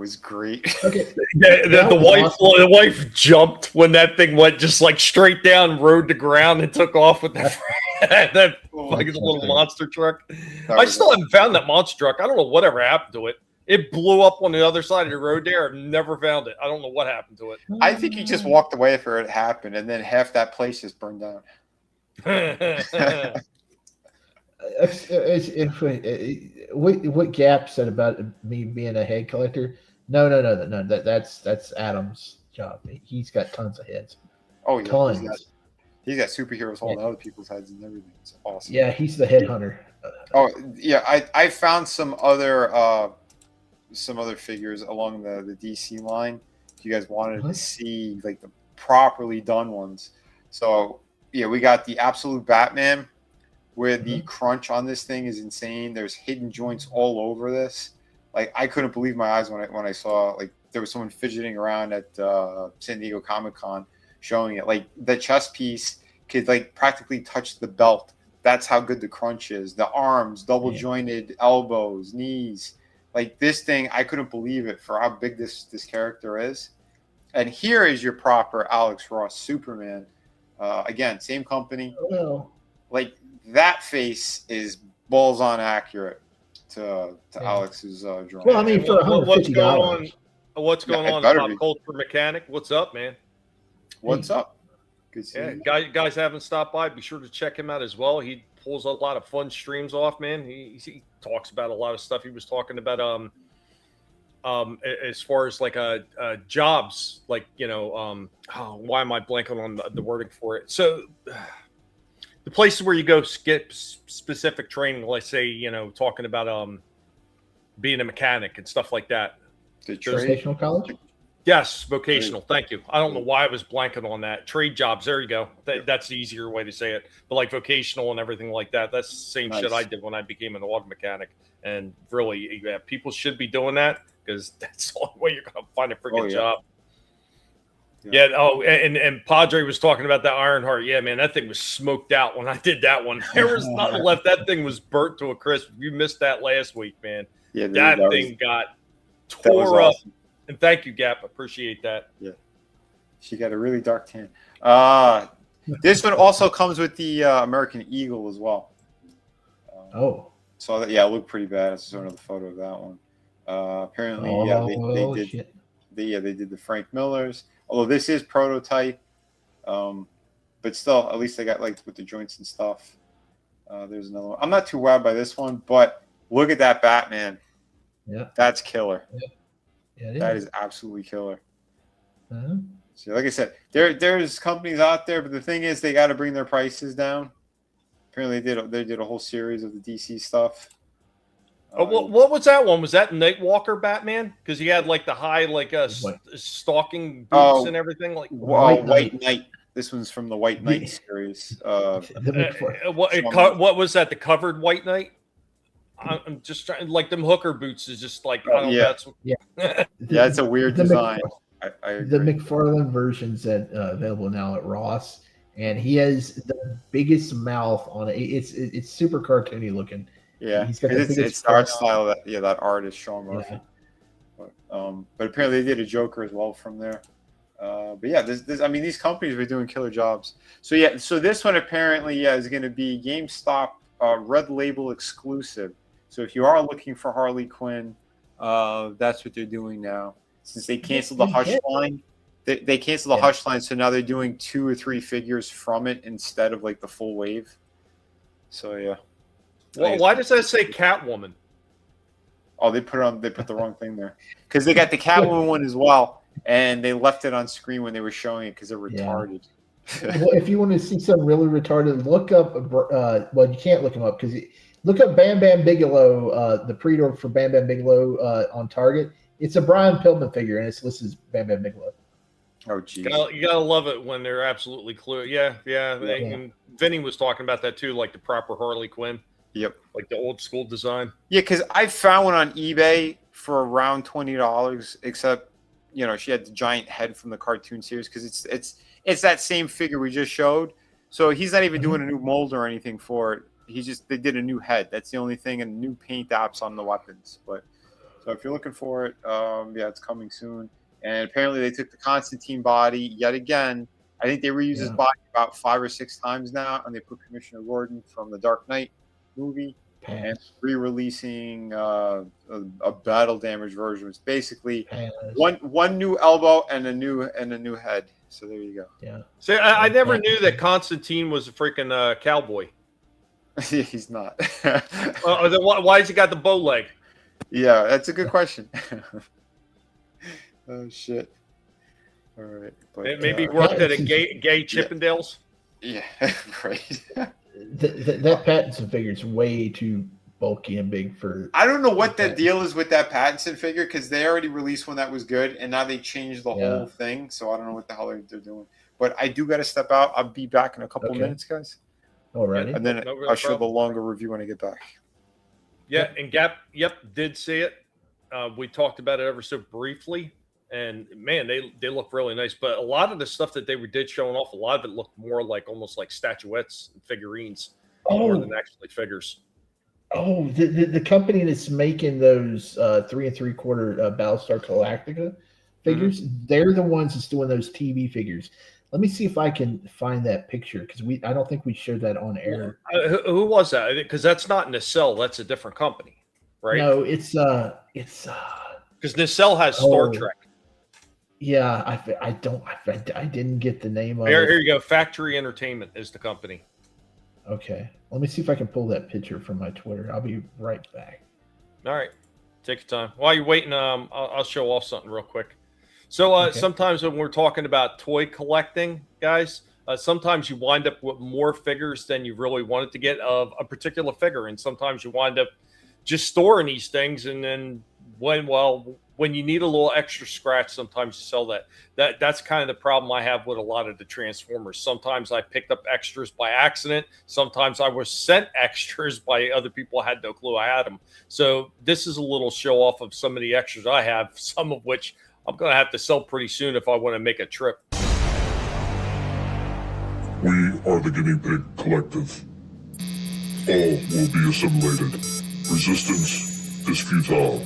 was great. Okay. The wife jumped when that thing went just like straight down, rode the ground, and took off with that fucking little monster truck. I still haven't found that monster truck. I don't know whatever happened to it. It blew up on the other side of the road there. I've never found it. I don't know what happened to it. I think he just walked away after it happened, and then half that place just burned down. What Gap said about me being a head collector? No. That's Adam's job. He's got tons of heads. Oh yeah, tons. He's got superheroes holding other people's heads and everything. It's awesome. Yeah, he's the head hunter. Oh yeah, I found some other figures along the DC line. If you guys wanted to see like the properly done ones, so yeah, we got the Absolute Batman, where the crunch on this thing is insane. There's hidden joints all over this. Like I couldn't believe my eyes when I saw like there was someone fidgeting around at San Diego Comic-Con showing it. Like the chest piece could like practically touch the belt. That's how good the crunch is. The arms, double jointed elbows, knees. Like this thing, I couldn't believe it for how big this character is. And here is your proper Alex Ross Superman. Again, same company. Oh. Like that face is balls on accurate to Alex's drawing. Well, I mean, for $150. What's going on, Pop Culture Mechanic? What's up, man? What's up? Good guys haven't stopped by. Be sure to check him out as well. He pulls a lot of fun streams off, man. He talks about a lot of stuff. He was talking about as far as like jobs, like why am I blanking on the wording for it? So the places where you go skip specific training, let's say talking about being a mechanic and stuff like that. Vocational college. Yes, vocational. Thank you. I don't know why I was blanking on that. Trade jobs. There you go. That's the easier way to say it. But like vocational and everything like that. That's the same shit I did when I became an auto mechanic. And really, people should be doing that because that's the only way you're going to find a freaking job. Yeah. Oh, and Padre was talking about that Ironheart. Yeah, man, that thing was smoked out when I did that one. There was nothing left. That thing was burnt to a crisp. You missed that last week, man. Yeah, that thing got tore up. Awesome. And thank you, Gap. Appreciate that. Yeah. She got a really dark tan. This one also comes with the American Eagle as well. So it looked pretty bad. I saw another photo of that one. Apparently, they did the Frank Millers. Although this is prototype, but still, at least they got like with the joints and stuff. There's another one. I'm not too wowed by this one, but look at that Batman. Yeah, that's killer. Yeah, that is absolutely killer. So, like I said, there's companies out there, but the thing is, they got to bring their prices down. Apparently, they did a whole series of the DC stuff. What was that one? Was that Nightwalker Batman? Because he had like the high, like stalking boots and everything. Like White Knight. This one's from the White Knight series. What was that? The covered White Knight? I'm just trying, like them hooker boots is just like it's a weird design. The McFarlane version's available now at Ross, and he has the biggest mouth on it. It's super cartoony looking. Yeah, he's got it's the art style that artist Sean Murphy. Yeah. But apparently they did a Joker as well from there. But yeah, these companies were doing killer jobs. So this one apparently is going to be GameStop Red Label exclusive. So if you are looking for Harley Quinn, that's what they're doing now. Since they canceled the Hush line, they canceled the Hush line, so now they're doing 2 or 3 figures from it instead of like the full wave. So yeah. Well, why does that say Catwoman? Oh, they put the wrong thing there because they got the Catwoman one as well, and they left it on screen when they were showing it because they're retarded. Well, if you want to see something really retarded, look up. Well, you can't look them up because look up Bam Bam Bigelow. The pre-order for Bam Bam Bigelow on Target. It's a Brian Pillman figure, and it's listed as Bam Bam Bigelow. Oh, geez. You gotta love it when they're absolutely clear. Yeah. And Vinnie was talking about that too, like the proper Harley Quinn. Yep. Like the old school design. Yeah, because I found one on eBay for around $20, except she had the giant head from the cartoon series because it's that same figure we just showed. So he's not even doing a new mold or anything for it. They did a new head. That's the only thing, and new paint apps on the weapons. But So if you're looking for it, yeah, it's coming soon. And apparently they took the Constantine body yet again. I think they reused his body about 5 or 6 times now, and they put Commissioner Gordon from the Dark Knight movie and re-releasing a battle damage version. It's basically one new elbow and a new head. So there you go. Yeah. See, I never knew that Constantine was a freaking cowboy. He's not. Then why has he got the bow leg? Yeah, that's a good question. Oh shit! All right, but, maybe he worked at a gay Chippendales. Yeah, right. That Pattinson figure is way too bulky and big for. I don't know what the deal is with that Pattinson figure because they already released one that was good, and now they changed the whole thing. So I don't know what the hell they're doing. But I do got to step out. I'll be back in a couple of minutes, guys. Alrighty. And then I'll show the longer review when I get back. Yeah, and Gap, did see it. We talked about it ever so briefly. And man, they look really nice. But a lot of the stuff that they did showing off, a lot of it looked more like almost like statuettes and figurines more than actually figures. Oh, the company that's making those 3 3/4 Battlestar Galactica figures, they're the ones that's doing those TV figures. Let me see if I can find that picture because I don't think we showed that on air. Who was that? Because that's not Nacelle. That's a different company, right? No, it's because Nacelle has Star Trek. Yeah, I didn't get the name of it. Here you go. Factory Entertainment is the company. Okay. Let me see if I can pull that picture from my Twitter. I'll be right back. All right. Take your time. While you're waiting, I'll show off something real quick. So sometimes when we're talking about toy collecting, guys, sometimes you wind up with more figures than you really wanted to get of a particular figure. And sometimes you wind up just storing these things. And then when you need a little extra scratch, sometimes you sell that. That's kind of the problem I have with a lot of the Transformers. Sometimes I picked up extras by accident. Sometimes I was sent extras by other people. I had no clue I had them. So this is a little show off of some of the extras I have, some of which I'm going to have to sell pretty soon if I want to make a trip. We are the Guinea Pig Collective. All will be assimilated. Resistance is futile.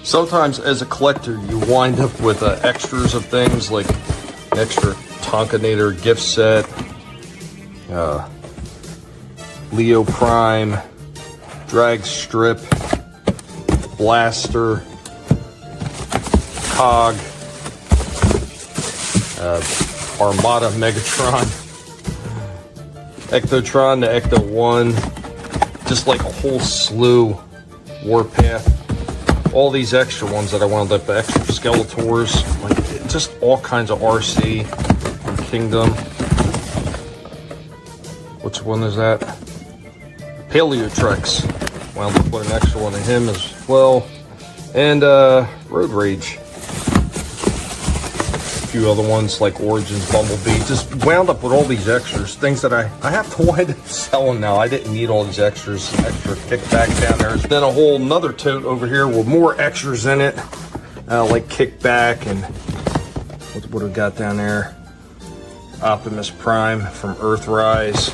Sometimes as a collector, you wind up with extras of things like an extra Tonkinator gift set, Leo Prime, Drag Strip, Blaster, Cog, Armada Megatron, Ectotron to Ecto 1, just like a whole slew, Warpath. All these extra ones that I wound up, the extra Skeletors, like just all kinds of RC from Kingdom. Which one is that? Paleotrex. Wound up with an extra one of him as well. And Road Rage. A few other ones like Origins, Bumblebee. Just wound up with all these extras. Things that I have to wind up selling now. I didn't need all these extras. Extra kickback down there. Then a whole nother tote over here with more extras in it. Like kickback and what do we got down there? Optimus Prime from Earthrise.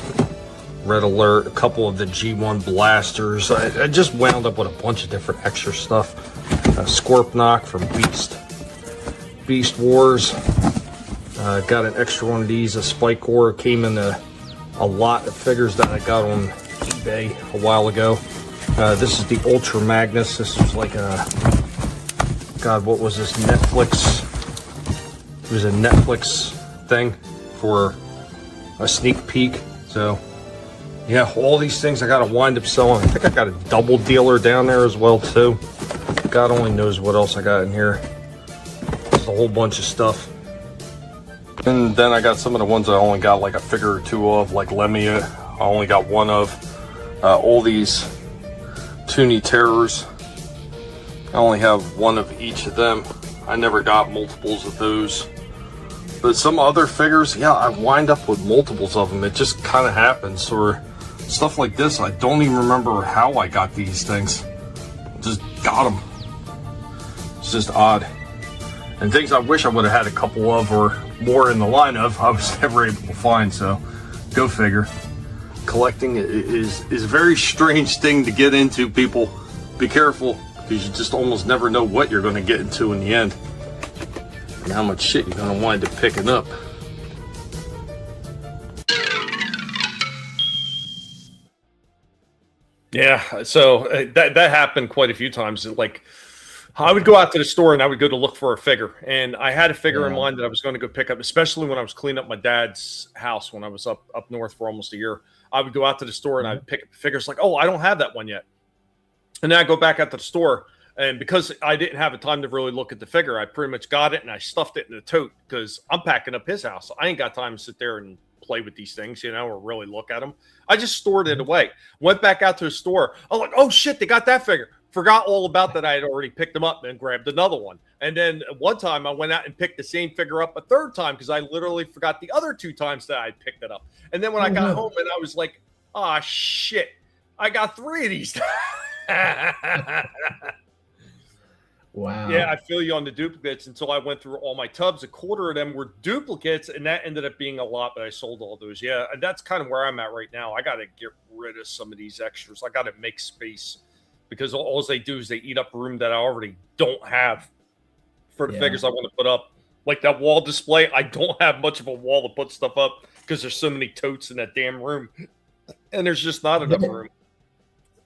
Red Alert. A couple of the G1 blasters. I just wound up with a bunch of different extra stuff. Scorpknock from Beast Wars. Got an extra one of these. A Spike Core came in a lot of figures that I got on eBay a while ago. This is the Ultra Magnus. This was like a, God, what was this? Netflix. It was a Netflix thing for a sneak peek. So, yeah, all these things I got to wind up selling. I think I got a double dealer down there as well, too. God only knows what else I got in here. There's a whole bunch of stuff. And then I got some of the ones I only got like a figure or two of, like Lemia. I only got one of. All these Toonie Terrors. I only have one of each of them. I never got multiples of those. But some other figures, yeah, I wind up with multiples of them. It just kind of happens. Or stuff like this, I don't even remember how I got these things. Just got them. It's just odd. And things I wish I would have had a couple of, or more in the line of, I was never able to find. So, go figure. Collecting is a very strange thing to get into, people. Be careful, because you just almost never know what you're going to get into in the end. And how much shit you're going to wind up picking up. Yeah, so that happened quite a few times. Like, I would go out to the store and I would go to look for a figure, and I had a figure in mind that I was going to go pick up, especially when I was cleaning up my dad's house when I was up north for almost a year. I would go out to the store and I'd pick up figures like, oh, I don't have that one yet. And then I go back out to the store, and because I didn't have a time to really look at the figure, I pretty much got it and I stuffed it in the tote because I'm packing up his house. I ain't got time to sit there and play with these things, or really look at them. I just stored it away. Went back out to the store. I'm like, oh shit, they got that figure. Forgot all about that. I had already picked them up and grabbed another one. And then one time I went out and picked the same figure up a third time because I literally forgot the other 2 times that I picked it up. And then when I got home and I was like, oh shit, I got 3 of these. Wow. Yeah, I feel you on the duplicates until I went through all my tubs. A quarter of them were duplicates, and that ended up being a lot, but I sold all those. Yeah, and that's kind of where I'm at right now. I got to get rid of some of these extras. I got to make space because all they do is they eat up room that I already don't have for the figures I want to put up. Like that wall display, I don't have much of a wall to put stuff up because there's so many totes in that damn room, and there's just not enough room.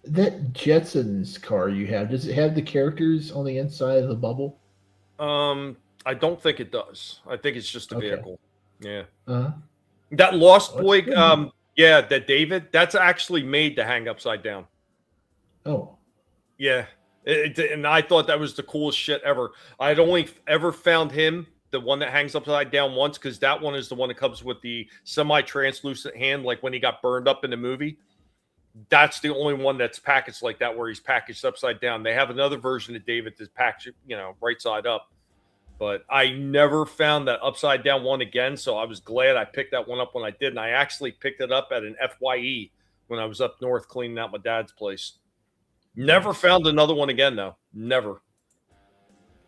That Jetsons car you have, does it have the characters on the inside of the bubble? I don't think it does. I think it's just a vehicle. Yeah. That Lost Boy, that David, that's actually made to hang upside down. Oh. Yeah. And I thought that was the coolest shit ever. I'd only ever found him, the one that hangs upside down, once, because that one is the one that comes with the semi-translucent hand, like when he got burned up in the movie. That's the only one that's packaged like that, where he's packaged upside down. They have another version of David that's packaged, right side up. But I never found that upside down one again, so I was glad I picked that one up when I did. And I actually picked it up at an FYE when I was up north cleaning out my dad's place. Never found another one again, though. Never.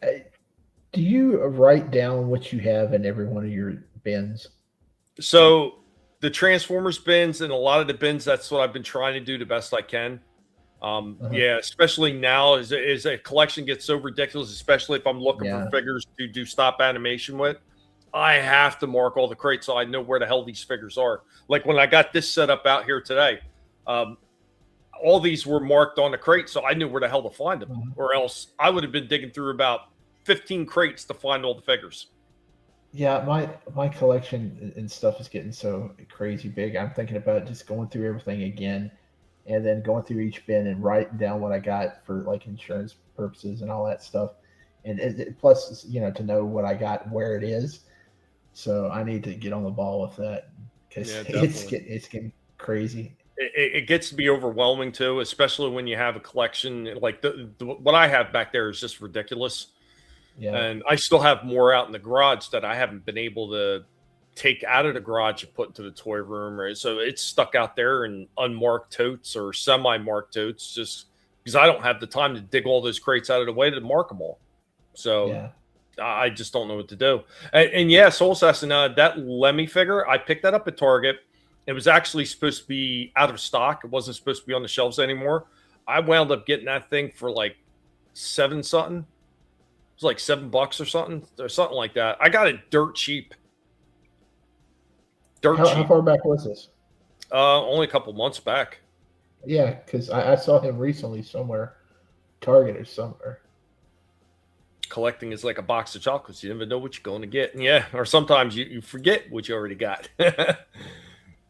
Do you write down what you have in every one of your bins? So the Transformers bins and a lot of the bins, that's what I've been trying to do the best I can. Yeah, especially now as a collection gets so ridiculous, especially if I'm looking for figures to do stop animation with, I have to mark all the crates so I know where the hell these figures are. Like when I got this set up out here today, all these were marked on the crate, so I knew where the hell to find them, or else I would have been digging through about 15 crates to find all the figures. Yeah, my collection and stuff is getting so crazy big. I'm thinking about just going through everything again, and then going through each bin and writing down what I got for like insurance purposes and all that stuff, and plus to know what I got and where it is. So I need to get on the ball with that because it's getting crazy. It gets to be overwhelming too, especially when you have a collection like what I have back there is just ridiculous. Yeah. And I still have more out in the garage that I haven't been able to take out of the garage and put into the toy room. Right. So it's stuck out there in unmarked totes or semi-marked totes just because I don't have the time to dig all those crates out of the way to mark them all. So I just don't know what to do. And yeah, Soul Assassin, that Lemmy figure, I picked that up at Target. It was actually supposed to be out of stock. It wasn't supposed to be on the shelves anymore. I wound up getting that thing for like $7 something. It was like $7 or something like that. I got it dirt cheap. How far back was this? Only a couple months back. Yeah, because I saw him recently somewhere, Target or somewhere. Collecting is like a box of chocolates. You never know what you're going to get. Yeah, or sometimes you forget what you already got.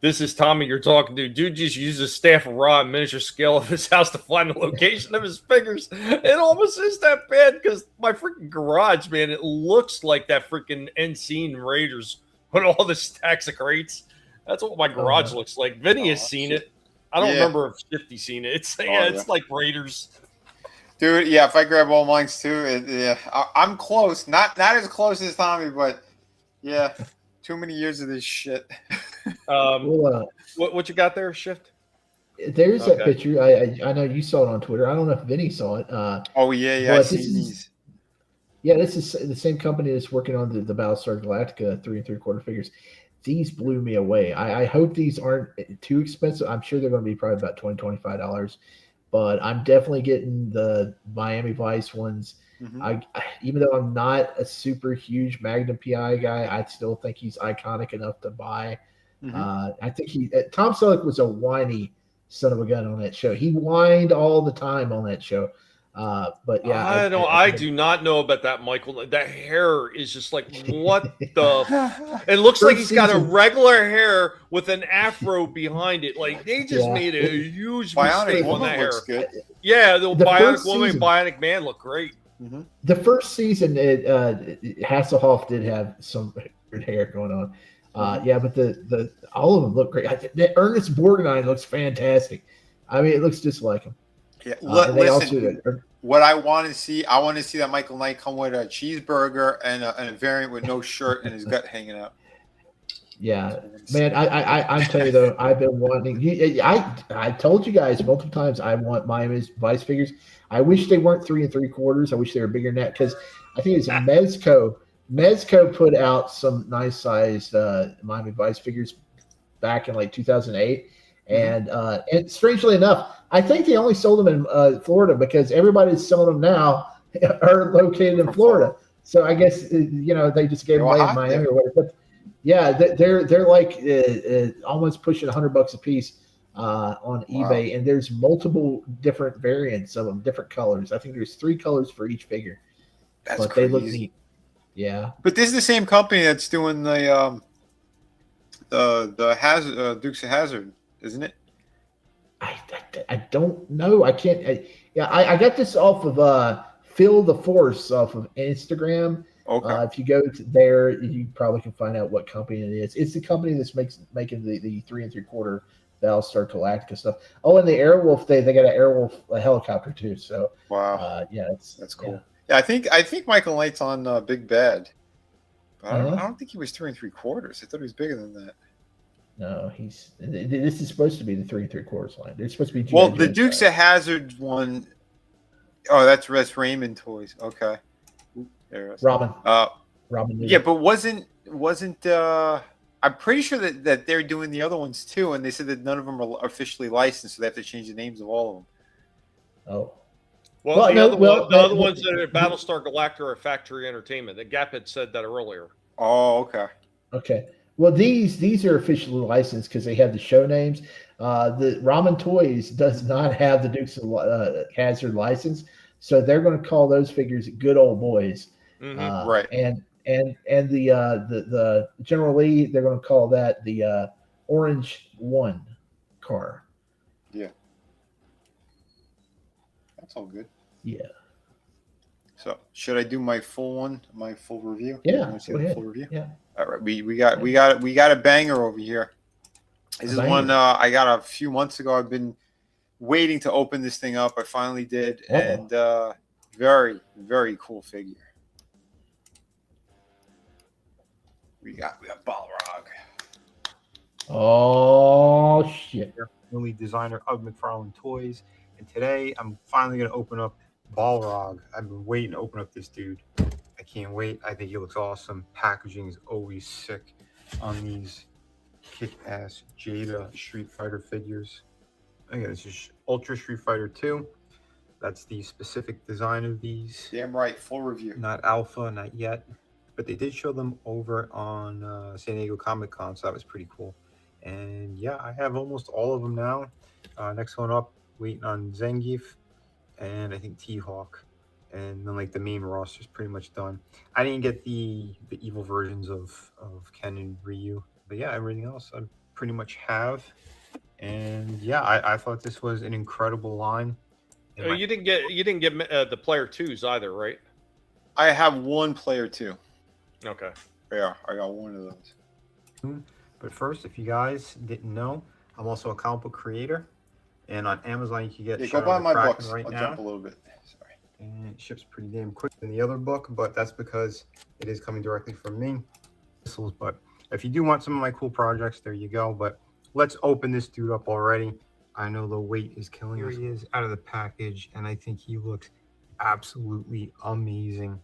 This is Tommy you're talking to. Dude just uses staff of raw and miniature scale of his house to find the location of his figures. It almost is that bad because my freaking garage, man, it looks like that freaking end scene Raiders with all the stacks of crates. That's what my garage looks like. Vinnie has seen it. I don't remember if Shifty seen it. It's it's like Raiders. Dude, yeah, if I grab all mine too, I'm close. Not as close as Tommy, but yeah, too many years of this shit. What you got there, Shift? There's that picture. I know you saw it on Twitter. I don't know if Vinnie saw it. I see these. Yeah, this is the same company that's working on the Battlestar Galactica 3 3/4 figures. These blew me away. I hope these aren't too expensive. I'm sure they're going to be probably about $20-$25, but I'm definitely getting the Miami Vice ones. I even though I'm not a super huge Magnum PI guy, I still think he's iconic enough to buy. I think Tom Selleck was a whiny son of a gun on that show. He whined all the time on that show. But yeah, I do not know about that, Michael. That hair is just like, what the? It looks like he's got a regular hair with an afro behind it. Like they just made a huge mistake on that hair. Good. Yeah, the Bionic Woman, Bionic Man look great. The first season, Hasselhoff did have some weird hair going on. Yeah, but the all of them look great. Ernest Borgnine looks fantastic. I mean, it looks just like him. Yeah, listen, what I want to see that Michael Knight come with a cheeseburger and a variant with no shirt and his gut hanging out. Yeah, man, I'm telling you though, I've been wanting. I told you guys multiple times I want Miami's Vice figures. I wish they weren't 3 3/4. I wish they were bigger than that because I think it's Mezco. Mezco put out some nice sized Miami Vice figures back in like 2008. And strangely enough, I think they only sold them in Florida because everybody's selling them now are located in Florida. So I guess they just gave them away in Miami or whatever. But yeah, they're like almost pushing $100 a piece on eBay, and there's multiple different variants of them, different colors. I think there's 3 colors for each figure. That's crazy. They look neat. Yeah, but this is the same company that's doing the Dukes of Hazzard, isn't it? I don't know. I can't. I got this off of Phil the Force off of Instagram. Okay. If you go to there, you probably can find out what company it is. It's the company that's making the 3 3/4 Battlestar Galactica stuff. Oh, and the Airwolf, they got an Airwolf helicopter too. So wow, yeah, that's cool. Yeah, I think Michael Knight's on Big Bad, but I don't think he was 3 3/4. I thought he was bigger than that. No, this is supposed to be the 3 3/4 line. It's supposed to be the Dukes of Hazzard one. Oh, that's Raymond Toys. Okay, there it is. Robin. Robin. Yeah, but wasn't I'm pretty sure that they're doing the other ones too, and they said that none of them are officially licensed, so they have to change the names of all of them. Oh. Well, the other ones that are Battlestar Galactica are Factory Entertainment. The Gap had said that earlier. Oh, okay. Okay. Well, these are officially licensed because they have the show names. The Ramen Toys does not have the Dukes of Hazzard license, so they're going to call those figures Good Old Boys. Right. And the General Lee, they're going to call that the Orange One car. Yeah. That's all good. Yeah. So should I do my full review? Yeah. Go ahead. Full review? Yeah. All right. We got a banger over here. This is one I got a few months ago. I've been waiting to open this thing up. I finally did, and very, very cool figure. We got Balrog. Oh shit! Only designer of McFarlane Toys, and today I'm finally gonna open up Balrog. I've been waiting to open up this dude. I can't wait. I think he looks awesome. Packaging is always sick on these kick-ass Jada Street Fighter figures. Okay, this is Ultra Street Fighter 2. That's the specific design of these. Damn right, full review. Not alpha, not yet. But they did show them over on San Diego Comic-Con, so that was pretty cool. And yeah, I have almost all of them now. Next one up, waiting on Zangief and I think T-Hawk. And then like the main roster is pretty much done. I didn't get the evil versions of Ken and Ryu. But yeah, everything else I pretty much have. And yeah, I thought this was an incredible line. You didn't get the player 2s either, right? I have one player 2. Okay. Yeah, I got one of those. But first, if you guys didn't know, I'm also a comic book creator. And on Amazon, you can get go buy my books. Right I'll now. jump a little bit. Sorry. And it ships pretty damn quick than the other book, but that's because it is coming directly from me. But if you do want some of my cool projects, there you go. But let's open this dude up already. I know the weight is killing us. Here he is out of the package, and I think he looks absolutely amazing.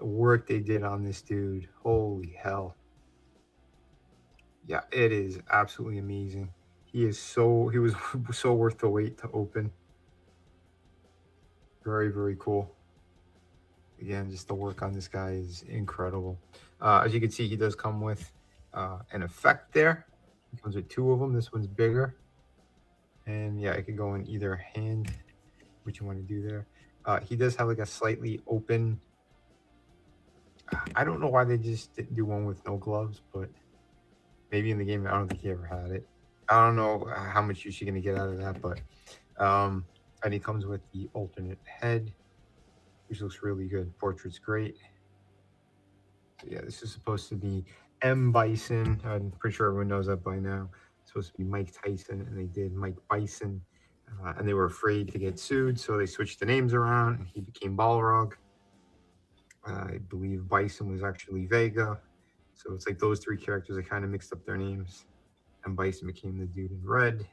the work they did on this dude, holy hell. Yeah, it is absolutely amazing. He was so worth the wait to open. Very, very cool. Again, just the work on this guy is incredible. As you can see, he does come with an effect there. He comes with 2 of them. This one's bigger. And yeah, it can go in either hand, what you want to do there. He does have like a slightly open. I don't know why they just didn't do one with no gloves, but maybe in the game, I don't think he ever had it. I don't know how much use you're going to get out of that, but and he comes with the alternate head, which looks really good. Portrait's great. So yeah, this is supposed to be M. Bison. I'm pretty sure everyone knows that by now. It's supposed to be Mike Tyson, and they did Mike Bison, and they were afraid to get sued, so they switched the names around, and he became Balrog. I believe Bison was actually Vega. So it's like those 3 characters, they kind of mixed up their names. And Bison became the dude in red.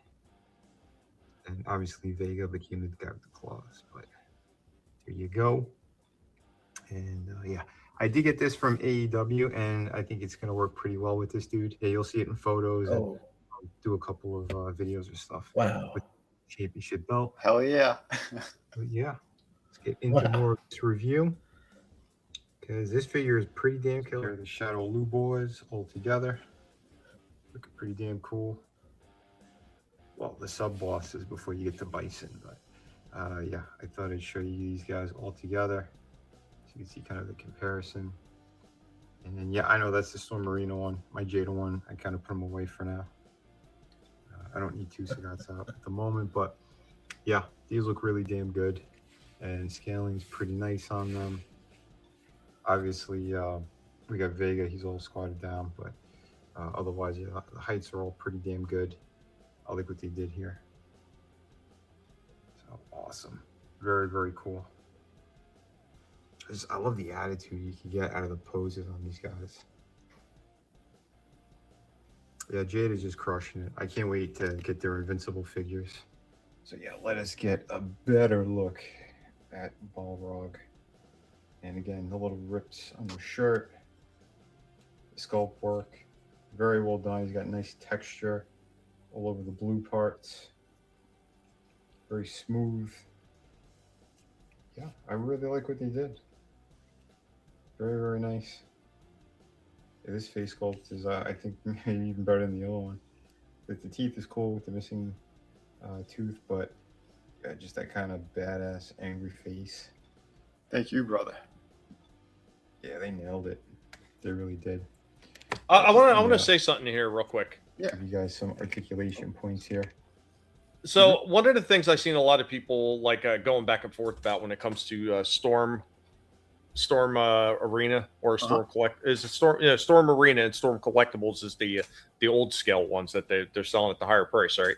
And obviously Vega became the guy with the claws. But there you go. And yeah, I did get this from AEW, and I think it's going to work pretty well with this dude. Yeah, you'll see it in photos and I'll do a couple of videos or stuff. Wow. With championship belt. Hell yeah. But yeah, let's get into more of this review. Because this figure is pretty damn killer. The Shadow Lu boys all together. Looking pretty damn cool. Well, the sub bosses before you get to Bison, but yeah, I thought I'd show you these guys all together so you can see kind of the comparison. And then yeah, I know that's the Storm Marina one, my Jada one. I kind of put them away for now. I don't need 2 cigars out at the moment, but yeah, these look really damn good, and scaling's pretty nice on them. Obviously, we got Vega. He's all squatted down, but otherwise, yeah, the heights are all pretty damn good. I like what they did here. So awesome. Very, very cool. I love the attitude you can get out of the poses on these guys. Yeah, Jade is just crushing it. I can't wait to get their Invincible figures. So yeah, let us get a better look at Balrog. And again, the little rips on the shirt, the sculpt work, very well done. He's got nice texture all over the blue parts. Very smooth. Yeah, I really like what they did. Very, very nice. Yeah, this face sculpt is, I think, maybe even better than the other one. But the teeth is cool with the missing tooth, but yeah, just that kind of badass, angry face. Thank you, brother. Yeah, they nailed it. They really did. I want to say something here real quick. Yeah, give you guys some articulation points here. So one of the things I've seen a lot of people like going back and forth about when it comes to Storm Arena or Storm Storm Arena and Storm Collectibles is the old scale ones that they're selling at the higher price, right?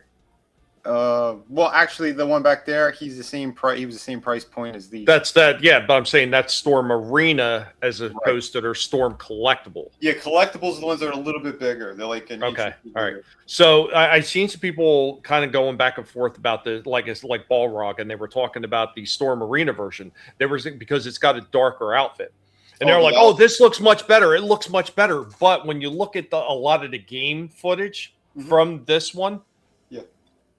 Well, actually, the one back there, he's the same price. He was the same price point as these. Yeah, but I'm saying that's Storm Arena as opposed to their Storm Collectible. Yeah, collectibles are the ones that are a little bit bigger. They're like okay, all right. So I've seen some people kind of going back and forth about the like Balrog, and they were talking about the Storm Arena version. There was because it's got a darker outfit. And they're like, "Oh, this looks much better. It looks much better." But when you look at a lot of the game footage from this one,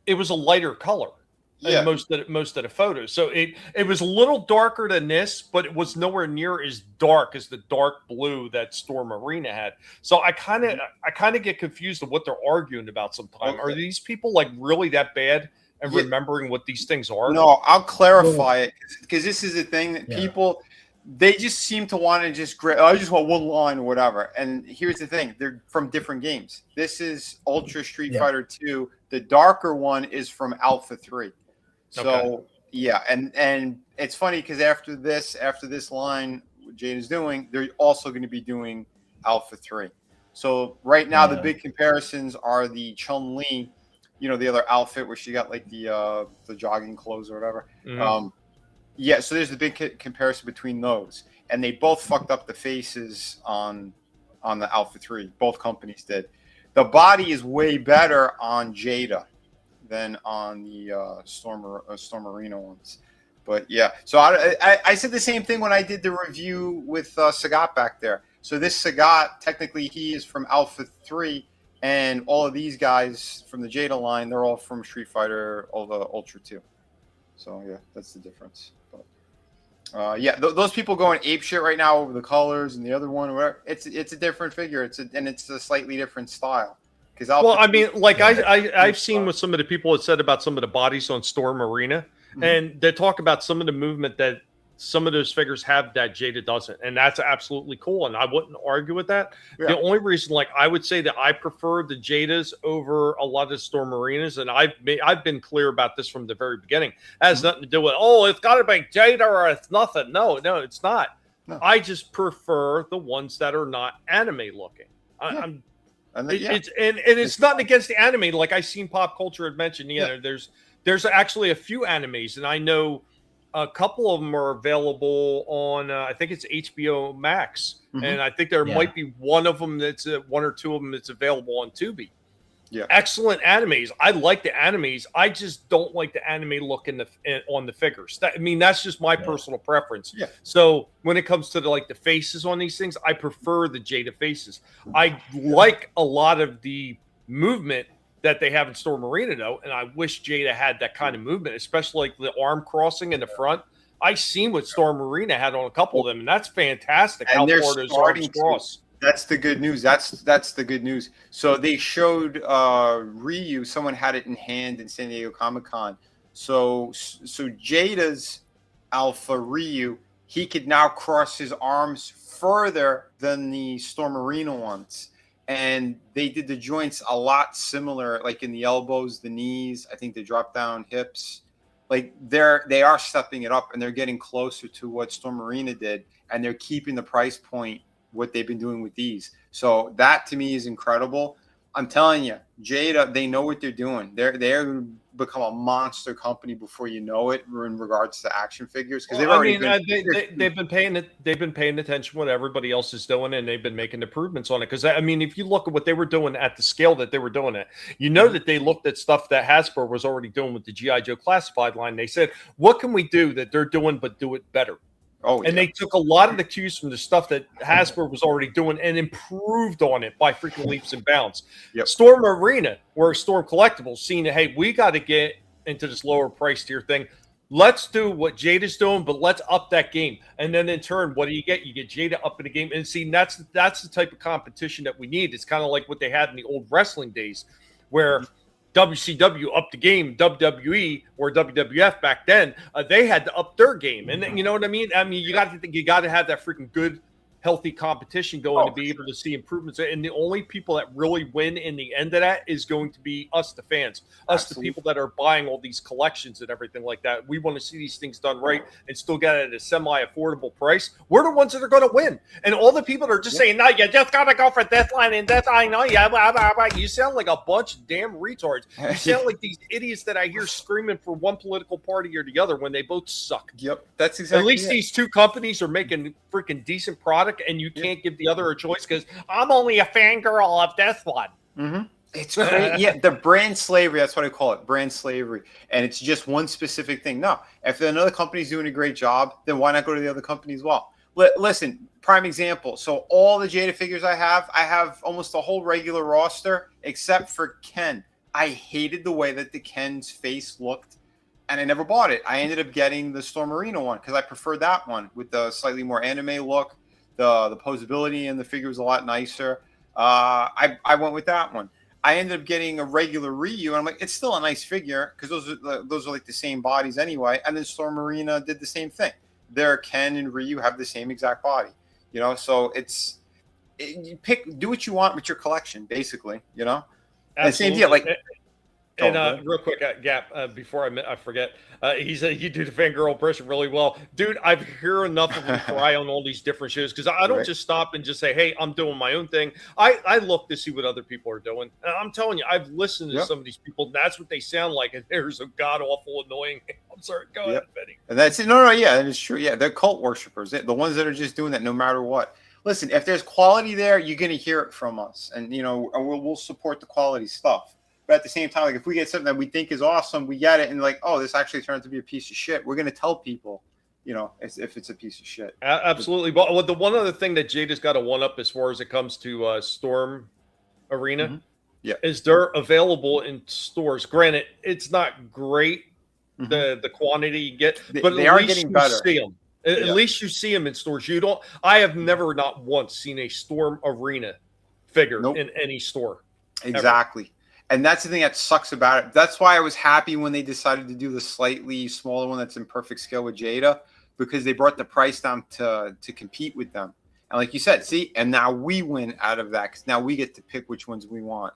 it was a lighter color in most of the photos. So it was a little darker than this, but it was nowhere near as dark as the dark blue that Storm Arena had. So I kind of get confused of what they're arguing about sometimes. Are these people like really that bad at remembering what these things are? No, I'll clarify it because this is the thing that people they just seem to want to just I just want one line or whatever. And here's the thing, they're from different games. This is Ultra Street Fighter 2. The darker one is from Alpha 3. So yeah, and it's funny because after this line what Jade is doing, they're also going to be doing Alpha 3. So right now the big comparisons are the Chun-Li, the other outfit where she got like the jogging clothes or whatever. Yeah, so there's the big comparison between those, and they both fucked up the faces on the Alpha 3. Both companies did. The body is way better on Jada than on the Storm Arena ones. But yeah, so I said the same thing when I did the review with Sagat back there. So this Sagat, technically, he is from Alpha 3, and all of these guys from the Jada line, they're all from Street Fighter Ultra 2. So yeah, that's the difference. But yeah, those people going apeshit right now over the colors and the other one, or whatever. It's a different figure. It's a slightly different style. Well, I mean, like I've seen what some of the people have said about some of the bodies on Storm Arena, and they talk about some of the movement that some of those figures have that Jada doesn't, and that's absolutely cool. And I wouldn't argue with that. Yeah. The only reason, like, I would say that I prefer the Jadas over a lot of the Storm Marinas, and I've been clear about this from the very beginning. It has nothing to do with it's got to be Jada or it's nothing. No, it's not. No. I just prefer the ones that are not anime looking. It's nothing against the anime. Like I seen Pop Culture had mentioned, there's actually a few animes, and I know a couple of them are available on I think it's HBO Max, and I think there might be one of them that's one or two of them that's available on Tubi. Yeah, excellent animes. I like the animes. I just don't like the anime look on the figures. That's just my personal preference. Yeah. So when it comes to the faces on these things, I prefer the Jada faces. I like a lot of the movement that they have in Storm Arena, though, and I wish Jada had that kind of movement, especially like the arm crossing in the front. I seen what Storm Arena had on a couple of them, and that's fantastic. And they're starting to cross. That's the good news. That's the good news. So they showed Ryu. Someone had it in hand in San Diego Comic-Con. So Jada's Alpha Ryu, he could now cross his arms further than the Storm Arena ones. And they did the joints a lot similar, like in the elbows, the knees, I think the drop down hips. Like they are stepping it up, and they're getting closer to what Storm Arena did, and they're keeping the price point what they've been doing with these. So that to me is incredible. I'm telling you, Jada, they know what they're doing. They're going to become a monster company before you know it in regards to action figures, because they've been paying attention to what everybody else is doing, and they've been making improvements on it. Because if you look at what they were doing at the scale that they were doing it, that they looked at stuff that Hasbro was already doing with the G.I. Joe classified line. They said, what can we do that they're doing but do it better? And they took a lot of the cues from the stuff that Hasbro was already doing and improved on it by freaking leaps and bounds. Yep. Storm Arena, or Storm Collectibles, seeing that, hey, we got to get into this lower price tier thing. Let's do what Jada's doing, but let's up that game. And then in turn, what do you get? You get Jada up in the game. And see, that's the type of competition that we need. It's kind of like what they had in the old wrestling days, where WCW upped the game, WWE or WWF back then, they had to up their game, and you know what I mean. You got to have that freaking good, healthy competition going to be able to see improvements. And the only people that really win in the end of that is going to be us, the fans, the people that are buying all these collections and everything like that. We want to see these things done right and still get it at a semi-affordable price. We're the ones that are going to win. And all the people that are just saying, no, you just got to go for this line and that line. No, you sound like a bunch of damn retards. You sound like these idiots that I hear screaming for one political party or the other when they both suck. Yep, that's exactly. At least these two companies are making freaking decent product, and you can't give the other a choice because I'm only a fangirl of this one. It's great. Yeah, the brand slavery, that's what I call it, brand slavery. And it's just one specific thing. No, if another company's doing a great job, then why not go to the other company as well? Listen, prime example. So all the Jada figures I have almost the whole regular roster except for Ken. I hated the way that the Ken's face looked, and I never bought it. I ended up getting the Storm Arena one because I preferred that one with the slightly more anime look. The posability and the figure was a lot nicer. I went with that one. I ended up getting a regular Ryu, and I'm like, it's still a nice figure because those are like the same bodies anyway. And then Storm Arena did the same thing. Their Ken and Ryu have the same exact body, So you do what you want with your collection, basically, And same deal, like. And real quick, Gap, before I forget, he said you do the fangirl impression really well. Dude, I've heard enough of him cry on all these different shows because I don't just stop and just say, hey, I'm doing my own thing. I look to see what other people are doing. And I'm telling you, I've listened to some of these people. And that's what they sound like. And they're so god-awful annoying. I'm sorry. Go ahead, Vinnie. And that's it. No, yeah, and it's true. Yeah, they're cult worshipers. The ones that are just doing that no matter what. Listen, if there's quality there, you're going to hear it from us. And, we'll support the quality stuff. But at the same time, like if we get something that we think is awesome, we get it, and like, oh, this actually turned out to be a piece of shit. We're gonna tell people, you know, if it's a piece of shit. Absolutely. But the one other thing that Jada's got to one up as far as it comes to Storm Arena, is they're available in stores. Granted, it's not great the quantity you get, but they at are least getting you better. see them. At least you see them in stores. You don't. I have never, not once, seen a Storm Arena figure in any store. Exactly. And that's the thing that sucks about it. That's why I was happy when they decided to do the slightly smaller one that's in perfect scale with Jada, because they brought the price down to compete with them. And like you said, see, and now we win out of that because now we get to pick which ones we want.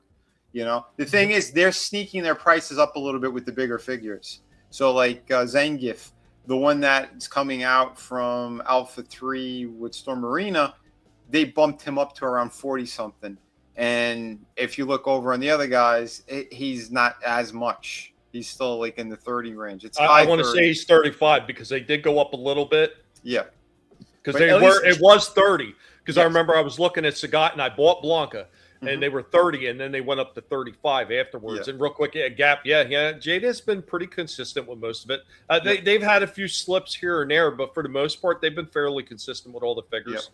You know, the thing is, they're sneaking their prices up a little bit with the bigger figures. So like Zangief, the one that's coming out from Alpha 3 with Storm Arena, they bumped him up to around 40 something. And if you look over on the other guys, he's not as much. He's still like in the 30 range. It's I want to say he's 35 because they did go up a little bit. Yeah. Because it was 30. Because I remember I was looking at Sagat and I bought Blanca and they were 30 and then they went up to 35 afterwards. And real quick, Gap, Jada's been pretty consistent with most of it. They've had a few slips here and there, but for the most part, they've been fairly consistent with all the figures.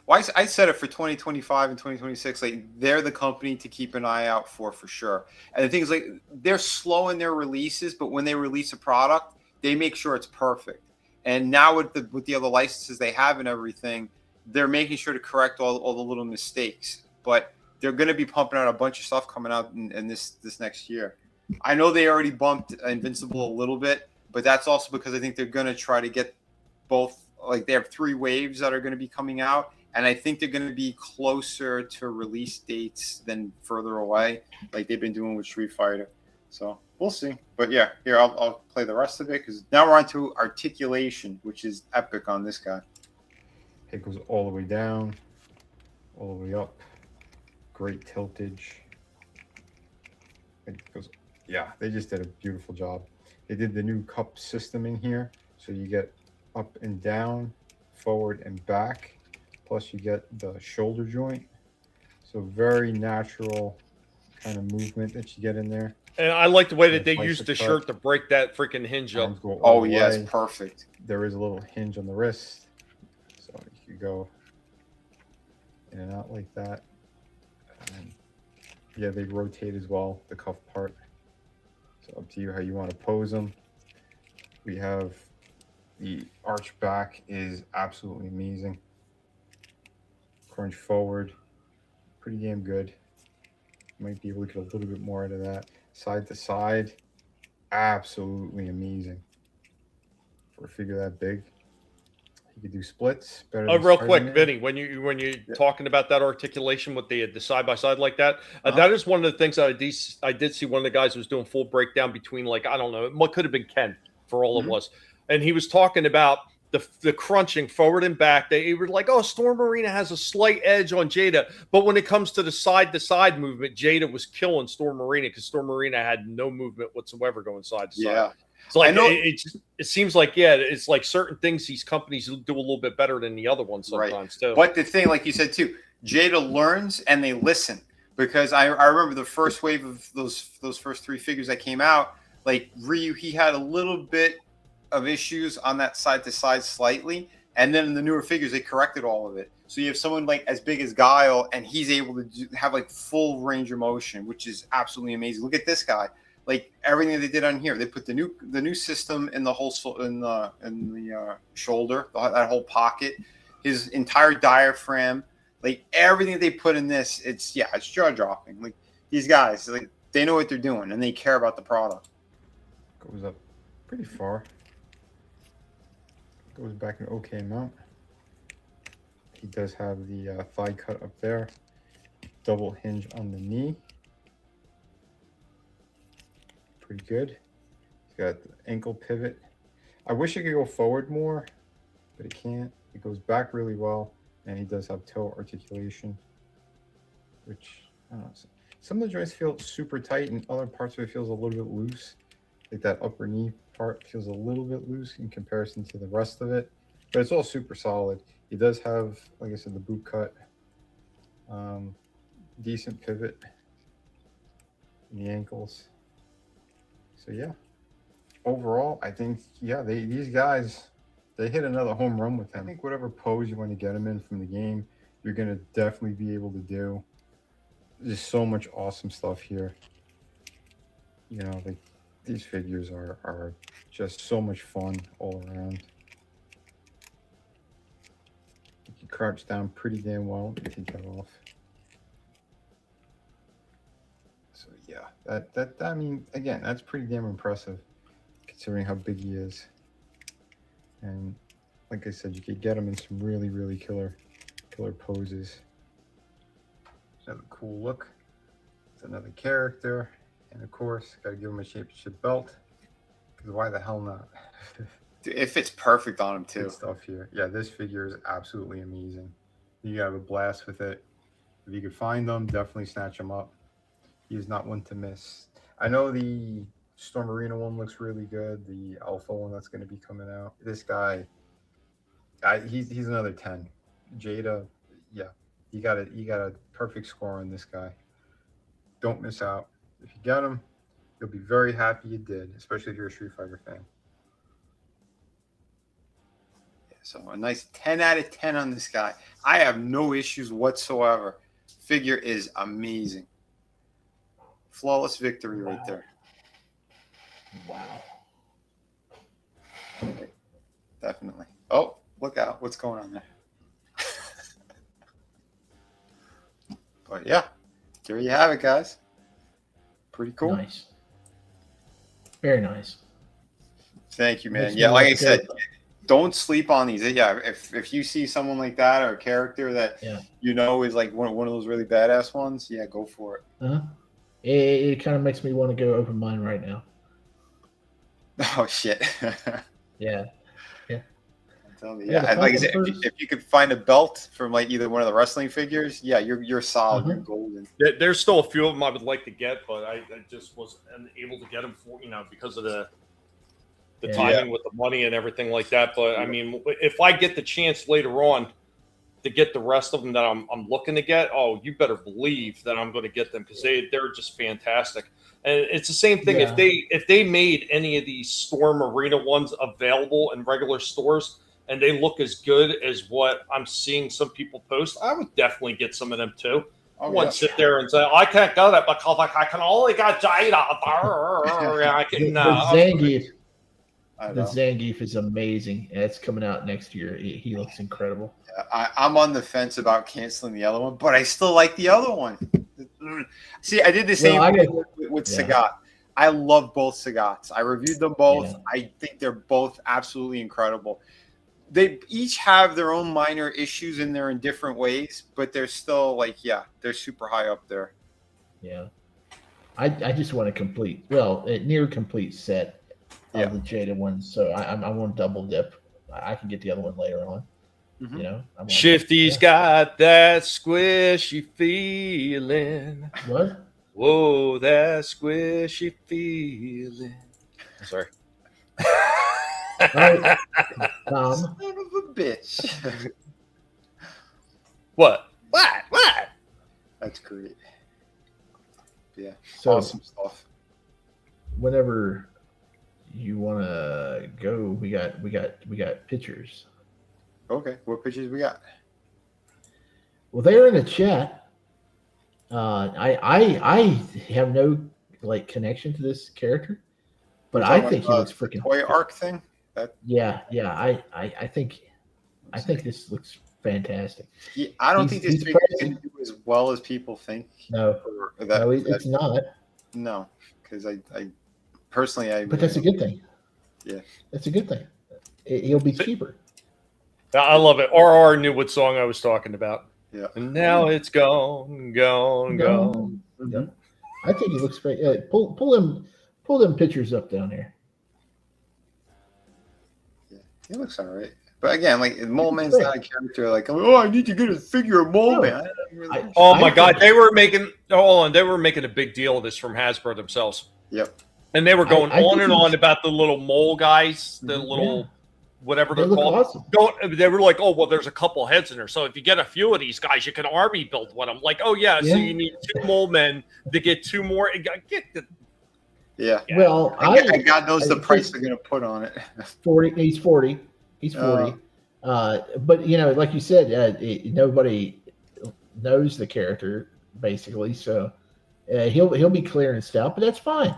Well, I said it for 2025 and 2026. Like they're the company to keep an eye out for sure. And the thing is, like they're slow in their releases, but when they release a product, they make sure it's perfect. And now with the other licenses they have and everything, they're making sure to correct all the little mistakes. But they're going to be pumping out a bunch of stuff coming out in this next year. I know they already bumped Invincible a little bit, but that's also because I think they're going to try to get both. Like they have 3 waves that are going to be coming out. And I think they're going to be closer to release dates than further away, like they've been doing with Street Fighter. So we'll see. But yeah, here, I'll play the rest of it because now we're on to articulation, which is epic on this guy. It goes all the way down, all the way up. Great tiltage. It goes, they just did a beautiful job. They did the new cup system in here. So you get up and down, forward and back. Plus you get the shoulder joint. So very natural kind of movement that you get in there. And I like the way that they used the shirt to break that freaking hinge up. Oh, yeah, it's perfect. There is a little hinge on the wrist. So you could go in and out like that. And yeah, they rotate as well, the cuff part. So up to you how you want to pose them. We have the arch back is absolutely amazing. Crunch forward, pretty damn good. Might be able to get a little bit more out of that. Side to side, absolutely amazing. For a figure that big, you could do splits better. Real quick, Vinny, when you're talking about that articulation with the side by side like that, that is one of the things that I did see. One of the guys was doing full breakdown between, like, I don't know, what could have been Ken for all it was, and he was talking about the crunching forward and back. They were like, oh, Storm Arena has a slight edge on Jada. But when it comes to the side movement, Jada was killing Storm Arena because Storm Arena had no movement whatsoever going side to side. So like, it seems like, it's like certain things these companies do a little bit better than the other ones sometimes too. But the thing, like you said too, Jada learns and they listen. Because I remember the first wave of those first 3 figures that came out, like Ryu, he had a little bit of issues on that side to side slightly, and then in the newer figures they corrected all of it. So you have someone like as big as Guile, and he's able to have like full range of motion, which is absolutely amazing. Look at this guy, like everything they did on here. They put the new system in the whole in the shoulder, that whole pocket, his entire diaphragm, like everything they put in this. It's jaw dropping. Like these guys, like they know what they're doing and they care about the product. Goes up pretty far. Goes back an okay amount. He does have the thigh cut up there. Double hinge on the knee. Pretty good. He's got the ankle pivot. I wish it could go forward more, but it can't. It goes back really well, and he does have toe articulation, which, I don't know. Some of the joints feel super tight, and other parts of it feels a little bit loose. Like that upper knee part feels a little bit loose in comparison to the rest of it, but it's all super solid. He does have, like I said, the boot cut, decent pivot. and the ankles. So yeah, overall, I think these guys, they hit another home run with him. I think whatever pose you want to get him in from the game, you're gonna definitely be able to do. There's so much awesome stuff here. You know, like these figures are just so much fun all around. You can crouch down pretty damn well to take that off. So yeah, that I mean, again, that's pretty damn impressive considering how big he is. And like I said, you could get him in some really, really killer poses. Another cool look. It's another character. And of course, got to give him a championship belt. Because why the hell not? Dude, it fits perfect on him, too. Good stuff here. Yeah, this figure is absolutely amazing. You have a blast with it. If you could find them, definitely snatch them up. He is not one to miss. I know the Storm Arena one looks really good. The Alpha one that's going to be coming out. This guy, he's another 10. Jada, yeah, you got a perfect score on this guy. Don't miss out. If you get him, you'll be very happy you did, especially if you're a Street Fighter fan. Yeah, so a nice 10 out of 10 on this guy. I have no issues whatsoever. Figure is amazing. Flawless victory right there. Wow. Okay. Definitely. Oh, look out. What's going on there? But yeah, there you have it, guys. Pretty cool. Nice. Very nice. Thank you, man. Yeah, like I said, don't sleep on these. Yeah, if you see someone like that or a character that you know is like one of those really badass ones, yeah, go for it. Uh-huh. It kind of makes me want to go open mine right now. Oh shit. Yeah. Yeah, and like I said, if you could find a belt from like either one of the wrestling figures, yeah, you're solid. You're golden. There's still a few of them I would like to get, but I just wasn't able to get them for because of the timing with the money and everything like that. But I mean, if I get the chance later on to get the rest of them that I'm looking to get, oh, you better believe that I'm going to get them because they're just fantastic. And it's the same thing if they made any of these Storm Arena ones available in regular stores. And they look as good as what I'm seeing some people post, I would definitely get some of them too. I wouldn't sit there and say, I can't go that because I can only get Jada. I can, the Zangief is amazing. It's coming out next year. He looks incredible. Yeah, I'm on the fence about canceling the other one, but I still like the other one. See, I did the same with Sagat. I love both Sagats. I reviewed them both. Yeah. I think they're both absolutely incredible. They each have their own minor issues in there in different ways, but they're still they're super high up there. Yeah. I just want a near complete set of the Jada ones. So I want double dip. I can get the other one later on. Mm-hmm. Shifty's got that squishy feeling. What? Whoa, that squishy feeling. Sorry. Son of a bitch. What? That's great. Yeah. So, awesome stuff. Whenever you want to go, we got pictures. Okay, what pictures we got? Well, they're in the chat. I have no connection to this character, but I think he looks freaking toy arc thing. I think this looks fantastic. Yeah, I don't think this figure is going to do as well as people think. No, it's not. No, because I personally, But that's a good thing. Yeah, that's a good thing. He'll be cheaper. I love it. RR knew what song I was talking about. Yeah. And now it's gone. Mm-hmm. I think he looks great. Pull them pictures up down here. Yeah, he looks all right. But again, Mole Man's not a character I need to get a figure of Mole Man. My God, they were making a big deal of this from Hasbro themselves. Yep. And they were going on and on about the little mole guys, the little whatever They they're look called. awesome. They were like, oh, well, there's a couple heads in there. So if you get a few of these guys, you can army build one. I'm like, oh, yeah. So you need 2 mole men to get 2 more. Get the. Yeah. Well, God knows the price they're going to put on it. 40. He's 40. He's 40. But you know, like you said, nobody knows the character basically, so he'll be clearing stuff, but that's fine.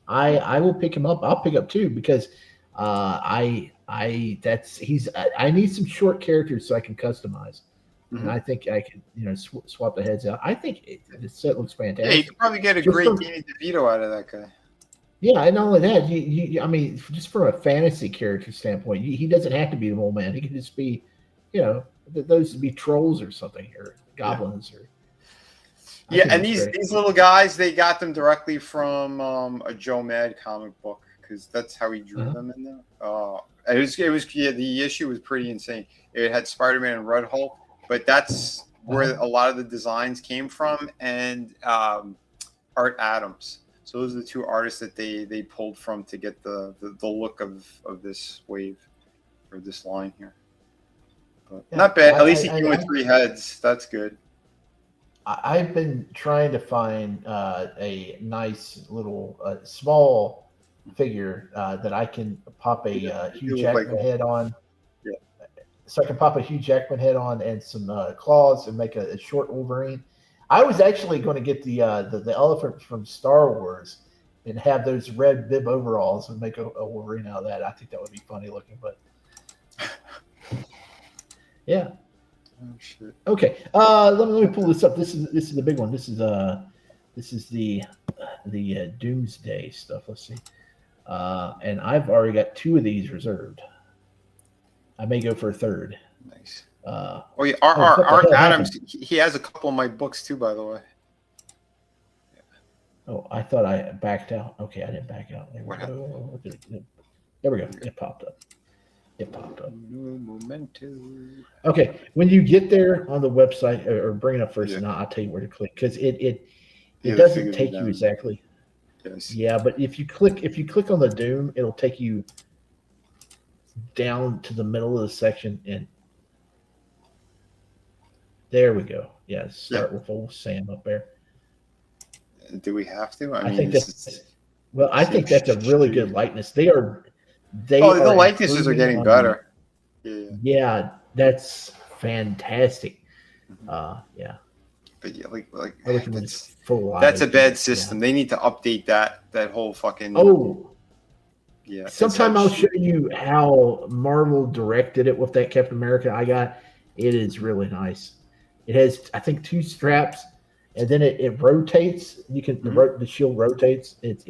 I will pick him up. I'll pick up 2 because I need some short characters so I can customize, and I think I can swap the heads out. I think the set looks fantastic. Yeah, you could probably get a great Danny DeVito out of that guy. Yeah, and not only that, I mean, just from a fantasy character standpoint, he doesn't have to be the mole man. He can just be, those would be trolls or something, or goblins, or. Yeah, and these little guys, they got them directly from a Joe Mad comic book because that's how he drew them in there. The issue was pretty insane. It had Spider-Man and Red Hulk, but that's where a lot of the designs came from, and Art Adams. So those are the 2 artists that they pulled from to get the look of this wave or this line here. But not bad. At least he came with 3 heads. That's good. I've been trying to find a nice little small figure that I can pop a Hugh Jackman head on. Yeah. So I can pop a Hugh Jackman head on and some claws and make a short Wolverine. I was actually going to get the elephant from Star Wars and have those red bib overalls and make a Wolverine out of that. I think that would be funny looking, but yeah. Oh, shit. Okay. Let me pull this up. This is the big one. This is the Doomsday stuff. Let's see. And I've already got 2 of these reserved. I may go for a 3rd. Nice. Art Adams, he has a couple of my books too, by the way. Yeah. Oh, I thought I backed out. Okay, I didn't back out. There we go. There we go. It popped up. Okay, when you get there on the website, or bring it up first, and I'll tell you where to click, because it doesn't take you exactly. Yes. Yeah, but if you click on the Doom, it'll take you down to the middle of the section, and there we go. Yeah, start with old Sam up there. Do we have to? I think that's a really good likeness. The likenesses are getting better. Yeah, that's fantastic. Yeah. But yeah, that's a bad system. They need to update that whole fucking. Oh. Yeah. Sometime I'll show you how Marvel directed it with that Captain America I got. It is really nice. It has, I think, 2 straps, and then it rotates. You can the shield rotates. It's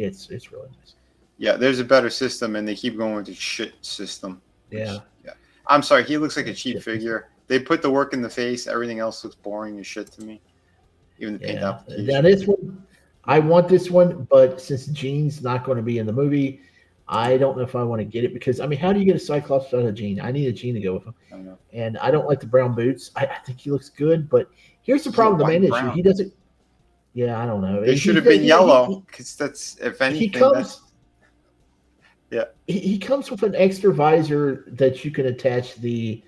really nice. Yeah, there's a better system, and they keep going with the shit system. Yeah. I'm sorry, he looks like a cheap figure. They put the work in the face. Everything else looks boring as shit to me. Even the paint application. Now this one, I want this one, but since Jean's not going to be in the movie, I don't know if I want to get it because, I mean, how do you get a Cyclops out of Jean? I need a Jean to go with him. I know. And I don't like the brown boots. I think he looks good, but here's the problem. The main issue, he doesn't. Yeah, I don't know. It should have been yellow because that's, if anything, he comes with an extra visor that you can attach the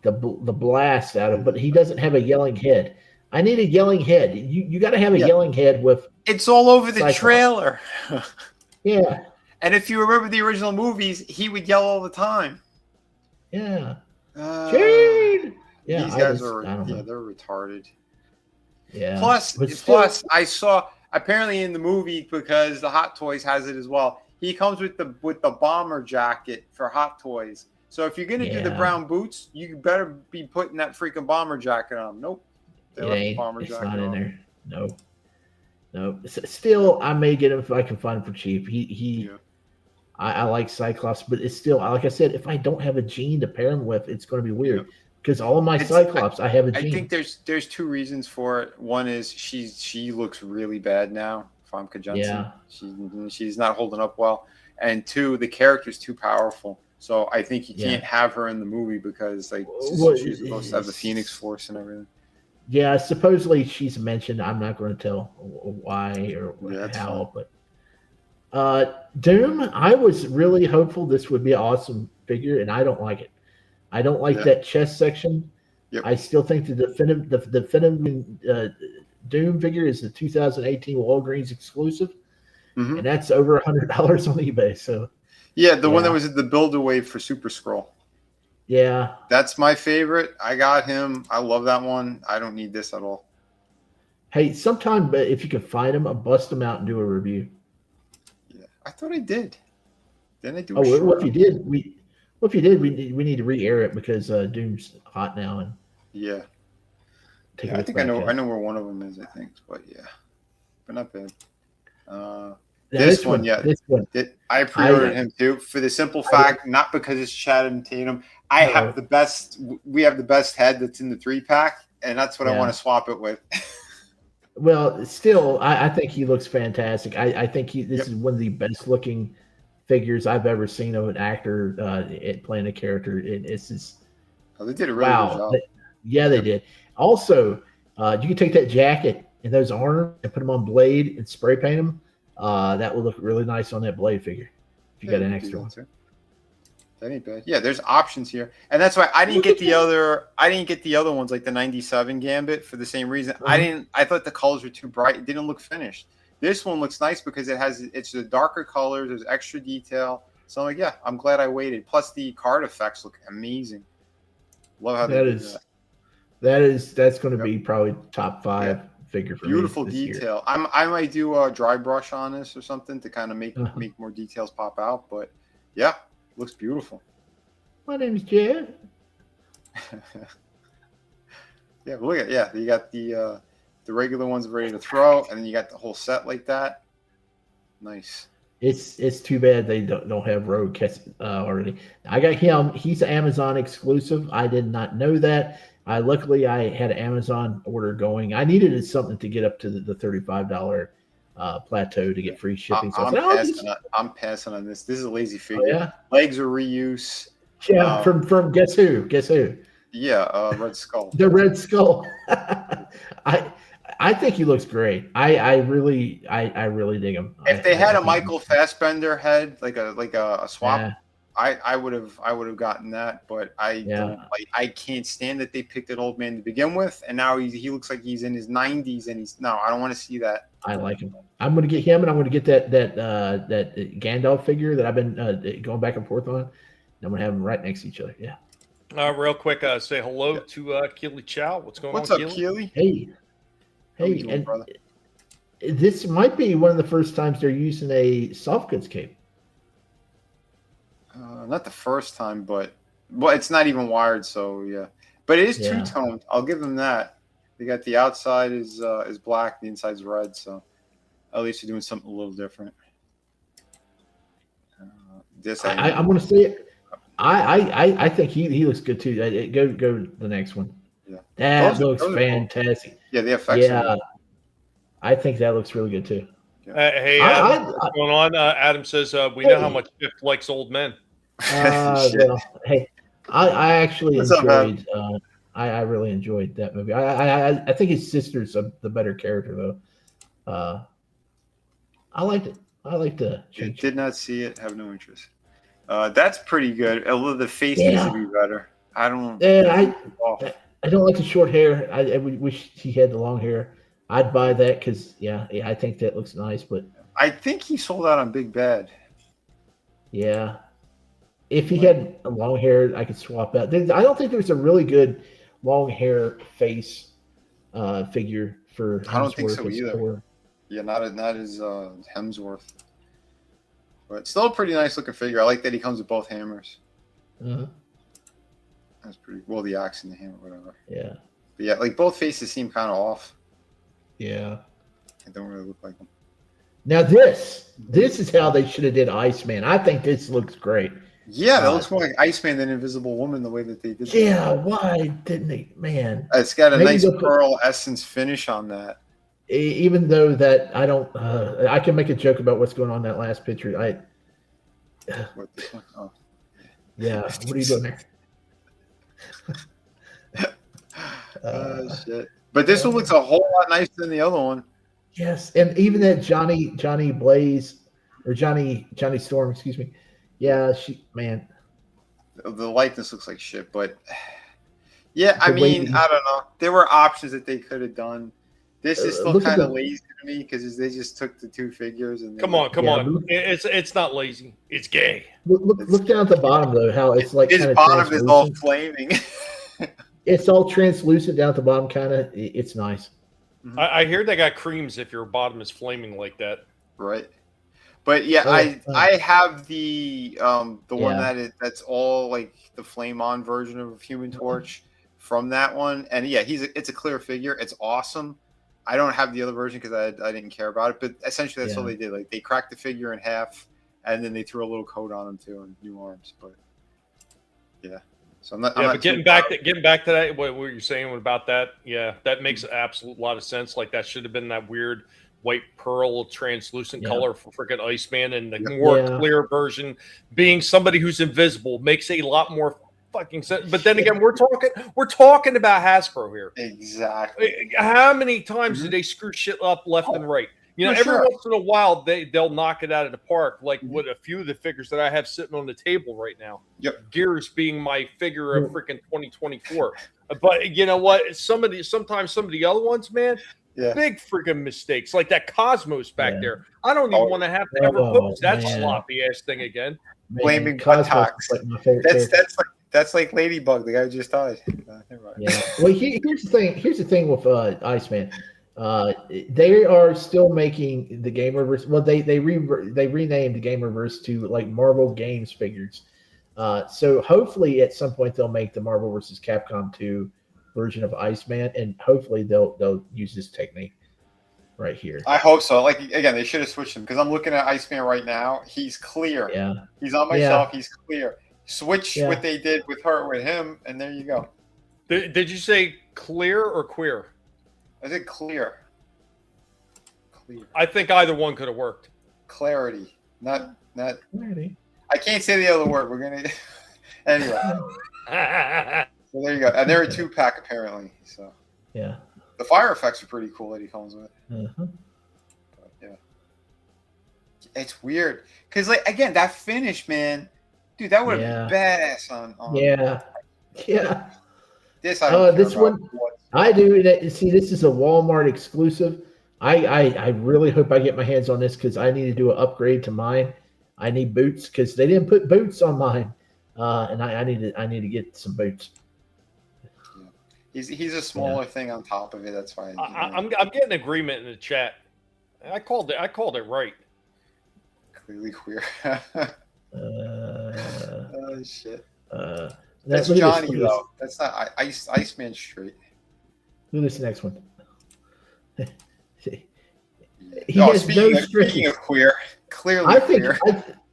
blast out of, but he doesn't have a yelling head. I need a yelling head. You got to have a yelling head with. It's all over the trailer. Yeah. And if you remember the original movies, he would yell all the time. Yeah. Jane! Yeah, these guys they're retarded. Yeah. Plus, I saw apparently in the movie, because the Hot Toys has it as well. He comes with the bomber jacket for Hot Toys. So if you're gonna do the brown boots, you better be putting that freaking bomber jacket on. Nope. They left the bomber jacket not in on. there. No. Still, I may get him if I can find him for cheap. I like Cyclops, but it's still, like I said, if I don't have a Jean to pair him with, it's going to be weird. Because all of my Cyclops, I have a Jean. I think there's 2 reasons for it. One is she looks really bad now. Famke Janssen. Yeah. She's not holding up well. And 2, the character's too powerful. So I think you can't have her in the movie because she's supposed to have the Phoenix Force and everything. Yeah, supposedly she's mentioned. I'm not going to tell why or how, but Doom, I was really hopeful this would be an awesome figure, and I don't like it. I don't like that chest section. Yep. I still think the definitive Doom figure is the 2018 Walgreens exclusive, and that's over $100 on eBay. So yeah, the one that was at the Builder Wave for Super Scroll. Yeah, that's my favorite. I got him. I love that one. I don't need this at all. Hey, sometime if you can find them, I'll bust them out and do a review. Yeah, I thought I did. Then I do. Well, if you did, we need to re-air it because Doom's hot now and yeah. I think I know where one of them is. I think, but yeah, but not bad. This one, I pre-ordered him too for the simple fact, not because it's Channing Tatum. We have the best head that's in the 3-pack, and that's what I want to swap it with. Well, still, I think he looks fantastic. I think this is one of the best looking figures I've ever seen of an actor playing a character. It's just they did a really good job. They did. Also, you can take that jacket and those arms and put them on Blade and spray paint them. That would look really nice on that Blade figure. If you got an extra one. That ain't bad. Yeah, there's options here, and that's why I didn't get the other. I didn't get the other ones like the '97 Gambit for the same reason. I thought the colors were too bright. It didn't look finished. This one looks nice because it's the darker colors. There's extra detail. So I'm like, I'm glad I waited. Plus the card effects look amazing. Love how that's going to be probably top 5 figure for beautiful me this detail. year. I might do a dry brush on this or something to kind of make more details pop out. But yeah, looks beautiful. My name is Jed. Yeah, look at you got the regular ones ready to throw, and then you got the whole set like that. Nice. It's too bad they don't have Rogue already. I got him. He's an Amazon exclusive. I did not know that. Luckily, I had an Amazon order going. I needed something to get up to the $35 plateau to get free shipping. So I'm passing on this. This is a lazy figure. Legs are reuse. Yeah, from guess who? Yeah, Red Skull. The Red Skull. I think he looks great. I really dig him. If they had a Michael Fassbender head, like a swap, I would have gotten that. But I can't stand that they picked an old man to begin with, and now he looks like he's in his 90s, and I don't want to see that. I like him. I'm going to get him, and I'm going to get that Gandalf figure that I've been going back and forth on. And I'm going to have them right next to each other. Yeah. Real quick, say hello to Keely Chow. What's going on? What's up, Keely? Hey, and this might be one of the first times they're using a soft goods cape. Not the first time, but it's not even wired, so yeah. But it is two-toned. I'll give them that. They got the outside is black, the inside's red, so at least you're doing something a little different. I'm going to say it. I think he looks good too. Go to the next one. Yeah, that looks fantastic. Cool. Yeah, the effects. Yeah, I think that looks really good too. Hey, Adam, what's going on? Adam says we know how much Steph likes old men. Well, hey, I actually enjoyed. I really enjoyed that movie. I think his sister's the better character though. I liked it. I liked the. Did not see it. Have no interest. That's pretty good. Although the face needs to be better. I don't. Yeah, I don't like the short hair. I wish he had the long hair. I'd buy that because I think that looks nice. But I think he sold out on Big Bad. Yeah, if he had a long hair, I could swap out. I don't think there's a really good long hair face figure for. I don't think so either. Yeah, not as Hemsworth. But still a pretty nice looking figure. I like that he comes with both hammers. That's pretty well, the axe and the hammer, whatever. Yeah. But yeah, like both faces seem kind of off. Yeah. They don't really look like them. Now this is how they should have did Iceman. I think this looks great. Yeah, that looks more like Iceman than Invisible Woman the way that they did. Yeah, why didn't they? Man, it's got a nice pearl essence finish on that. Even though that I don't, I can make a joke about what's going on in that last picture. What this one? Oh. Yeah, what are you doing there? Shit. But this one looks a whole lot nicer than the other one. Yes, and even that Johnny Blaze or Johnny Storm, excuse me. Yeah, The likeness looks like shit, but yeah, I mean, I don't know. There were options that they could have done. This is still kind of lazy to me because they just took the 2 figures and come on. It's not lazy. It's gay. Look down at the bottom though. How it's like his bottom is all flaming. It's all translucent down at the bottom, kind of. It's nice. I hear they got creams if your bottom is flaming like that. Right. But yeah, I have the one that's all like the flame on version of Human Torch from that one, and yeah, it's a clear figure. It's awesome. I don't have the other version because I didn't care about it, but essentially that's all they did. Like they cracked the figure in half, and then they threw a little coat on him too, and new arms. But yeah, so I'm not. But getting back to that, what you're saying about that, yeah, that makes an absolute lot of sense. Like that should have been that weird white pearl translucent color for freaking Iceman, and the more clear version being somebody who's invisible makes a lot more fucking sense. But then again, we're talking about Hasbro here. Exactly. How many times do they screw shit up left and right? You know, every once in a while they'll knock it out of the park. Like with a few of the figures that I have sitting on the table right now. Yep. Gears being my figure of freaking 2024. But you know what? Sometimes some of the other ones, man. Yeah. Big freaking mistakes, like that Cosmos back there. I don't even want to have to ever post that sloppy ass thing again. Blaming buttocks. That's like Ladybug, the guy who just died. Yeah. Well, here's the thing. Here's the thing with Iceman. They are still making the Game Reverse. Well, they renamed the Game Reverse to like Marvel Games figures. So hopefully at some point they'll make the Marvel vs. Capcom 2 version of Iceman, and hopefully they'll use this technique right here. I hope so. Like again, they should have switched him because I'm looking at Iceman right now. He's clear. Yeah. He's on my shelf. He's clear. Switch what they did with him, and there you go. Did you say clear or queer? I said clear. Clear. I think either one could have worked. Clarity, not clarity. I can't say the other word. We're gonna anyway. So there you go. And they're a 2-pack apparently. So yeah, the fire effects are pretty cool that he comes with. Uh-huh. But, yeah, it's weird because like again that finish, man, dude, that would have been badass on. Yeah. This I don't this one I do. See, this is a Walmart exclusive. I really hope I get my hands on this because I need to do an upgrade to mine. I need boots because they didn't put boots on mine, and I need to get some boots. He's a smaller thing on top of it. That's fine. I'm getting agreement in the chat. I called it right. Clearly queer. Oh shit. That's Johnny though. That's not Iceman straight. Look at this next one. Speaking of queer, clearly queer.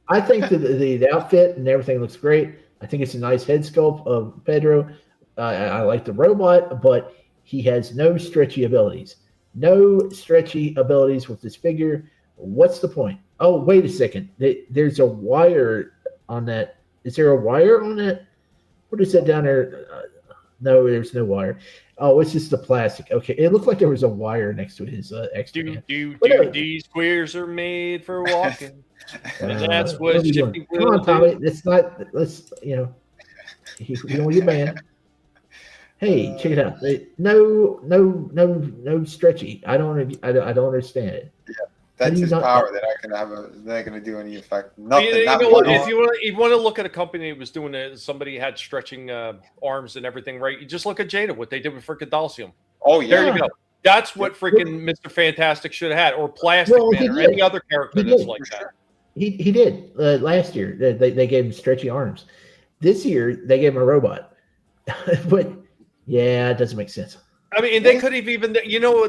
I think the outfit and everything looks great. I think it's a nice head sculpt of Pedro. I like the robot, but he has no stretchy abilities. No stretchy abilities with this figure. What's the point? Oh, wait a second. There's a wire on that. Is there a wire on that? What is that down there? No, there's no wire. Oh, it's just the plastic. Okay, it looked like there was a wire next to his extra. These queers are made for walking. And that's what Shifty will Come on, Tommy. It's not. Let's you don't get banned. Hey, check it out. No stretchy. I don't understand it. Yeah, that's his power. They're not going to do any effect. Nothing. If you want to look at a company that was doing it, somebody had stretching arms and everything, right? You just look at Jada, what they did with freaking Dalcium. Oh yeah, there you go. That's what freaking Mr. Fantastic should have had, or Plastic Man, or any other character that's like that. He did last year. They gave him stretchy arms. This year they gave him a robot, but. Yeah, it doesn't make sense. I mean, they could have even,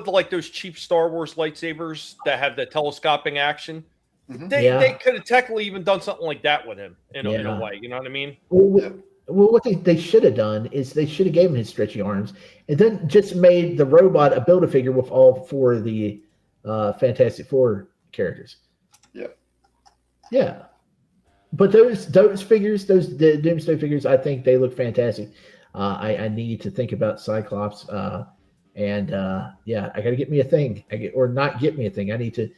like those cheap Star Wars lightsabers that have the telescoping action. Mm-hmm. They could have technically even done something like that with him in a way. You know what I mean? Well, what they should have done is they should have gave him his stretchy arms and then just made the robot a Build-A-Figure with all 4 of the Fantastic Four characters. Yeah. Yeah. But those figures, the Doomsday figures, I think they look fantastic. I need to think about Cyclops, and I got to get me a thing. Not get me a thing. I need to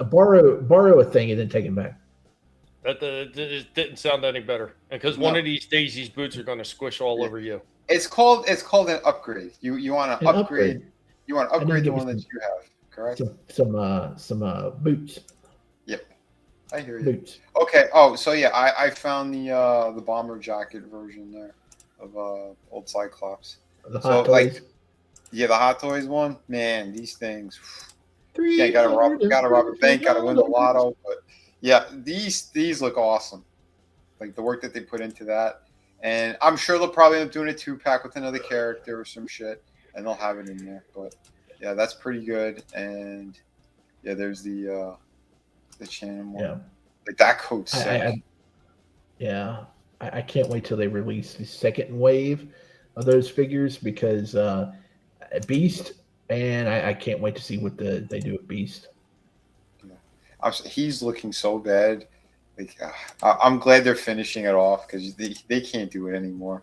borrow a thing and then take it back. It didn't sound any better. Because one of these days, these boots are going to squish all over you. It's called an upgrade. You want to upgrade. You want to upgrade the one that you have, correct? Some boots. Yep, I hear you. Boots. Okay. Oh, so yeah, I found the bomber jacket version there of old Cyclops. The Hot Toys. The Hot Toys one. Man, these things. Yeah, got to rob a bank, got to win the lotto, but yeah, these look awesome. Like the work that they put into that. And I'm sure they'll probably end up doing a 2-pack with another character or some shit, and they'll have it in there. But yeah, that's pretty good. And yeah, there's the Shannon one. Yeah, like that coat's sick. I can't wait till they release the second wave of those figures because Beast, and I can't wait to see what they do with Beast. Yeah. He's looking so bad. Like, I'm glad they're finishing it off because they can't do it anymore.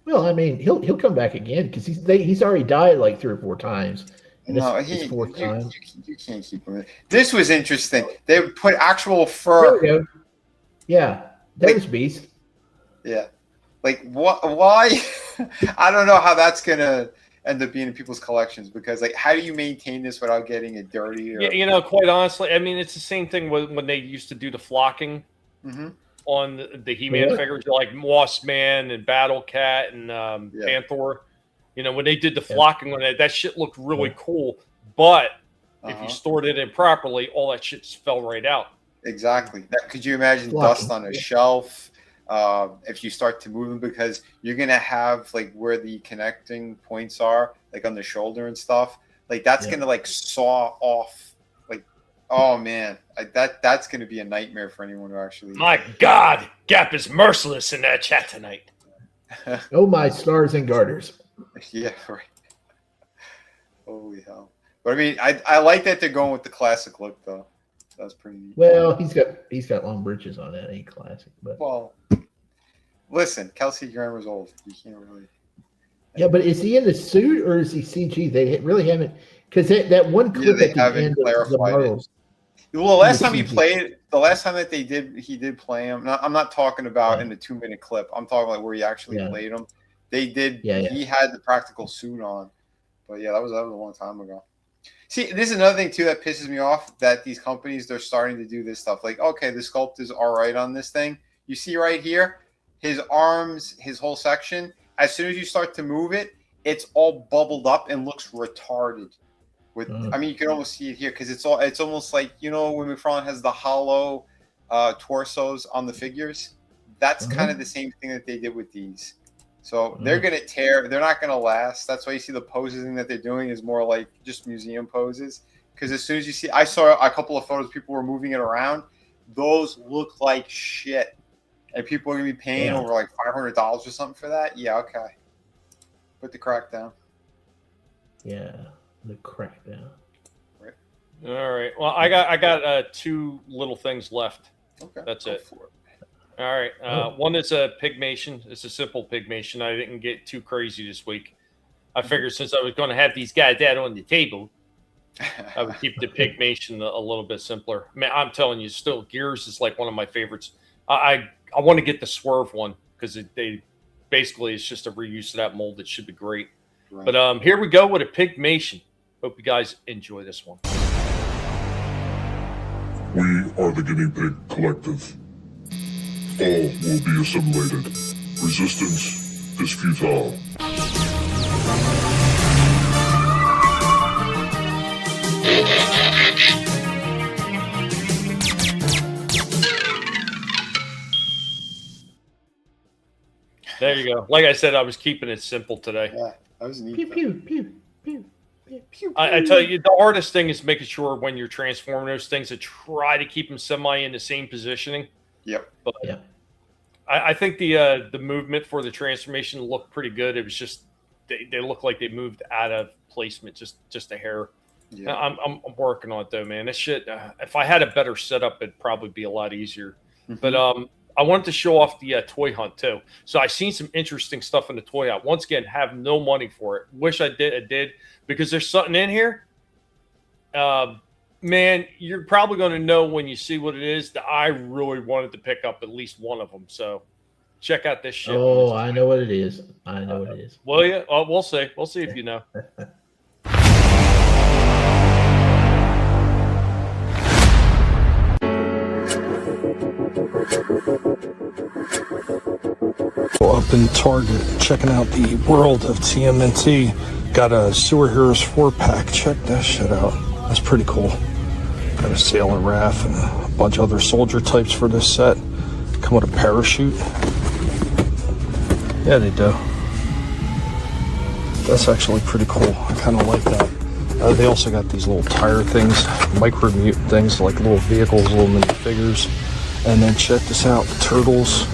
Well, I mean, he'll come back again because he's already died like 3 or 4 times. And no, his fourth time. You can't keep him. This was interesting. They put actual fur. There we go. Yeah, there's Beast. Yeah, like what? Why? I don't know how that's gonna end up being in people's collections because, like, how do you maintain this without getting it dirty? Or... Yeah, quite honestly, I mean, it's the same thing when they used to do the flocking on the He-Man figures, like Wasp Man and Battle Cat and Panther. You know, when they did the flocking on that shit looked really cool. But if you stored it in properly, all that shit just fell right out. Exactly. Could you imagine dust on a shelf? If you start to move them, because you're gonna have like where the connecting points are, like on the shoulder and stuff, like that's gonna like saw off. Like, oh man, that's gonna be a nightmare for anyone who actually. My God, Gap is merciless in that chat tonight. Oh my stars and garters. Yeah, right. Holy hell! But I mean, I like that they're going with the classic look though. That's pretty neat. Well, he's got long britches on that. Ain't classic, but well, listen, Kelsey Grammer's old. You can't really. Yeah, but is he in the suit or is he CG? They really haven't, because that one clip at the end of the Marvels. Well, the last time he played, the last time that he did play him. I'm not talking about in the 2-minute clip. I'm talking like where he actually played him. They did. He had the practical suit on, but yeah, that was a long time ago. See, this is another thing too that pisses me off, that these companies, they're starting to do this stuff. Like, okay, the sculpt is all right on this thing. You see right here, his arms, his whole section. As soon as you start to move it, it's all bubbled up and looks retarded. I mean, you can almost see it here because it's almost like, you know, when McFarlane has the hollow torsos on the figures. That's kind of the same thing that they did with these. So they're going to tear. They're not going to last. That's why you see the posing that they're doing is more like just museum poses. Because as soon as you see, I saw a couple of photos, people were moving it around. Those look like shit. And people are going to be paying over like $500 or something for that. Yeah, okay. Put the crack down. Yeah, the crack down. Right. All right. Well, I got 2 little things left. Okay. That's it. All right. One is a pigmation. It's a simple pigmation. I didn't get too crazy this week. I figured since I was going to have these guys out on the table, I would keep the pigmation a little bit simpler. I mean, I'm telling you, still, Gears is like one of my favorites. I want to get the Swerve one because they basically it's just a reuse of that mold. It should be great. Right. But here we go with a pigmation. Hope you guys enjoy this one. We are the Guinea Pig Collective. All will be assimilated. Resistance is futile. There you go. Like I said, I was keeping it simple today. Yeah, that was neat. Pew, pew, pew, pew, pew, pew. I tell you, the hardest thing is making sure when you're transforming those things to try to keep them semi in the same positioning. Yep. But I think the movement for the transformation looked pretty good. It was just they look like they moved out of placement just a hair. Yeah. I'm working on it though, man. This shit. If I had a better setup, it'd probably be a lot easier. But I wanted to show off the toy hunt too. So I seen some interesting stuff in the toy hunt. Once again, have no money for it. Wish I did because there's something in here. Man, you're probably going to know when you see what it is that I really wanted to pick up at least one of them. So check out this shit. Oh, I know what it is. I know what it is. Well, yeah, we'll see. We'll see if you know. Up in Target, checking out the world of TMNT. Got a Sewer Heroes 4-pack. Check that shit out. That's pretty cool. Got a Sailor Raph and a bunch of other soldier types for this set. Come with a parachute. Yeah, they do. That's actually pretty cool. I kind of like that. They also got these little tire things, micro mutant things, like little vehicles, little mini figures. And then check this out, the Turtles,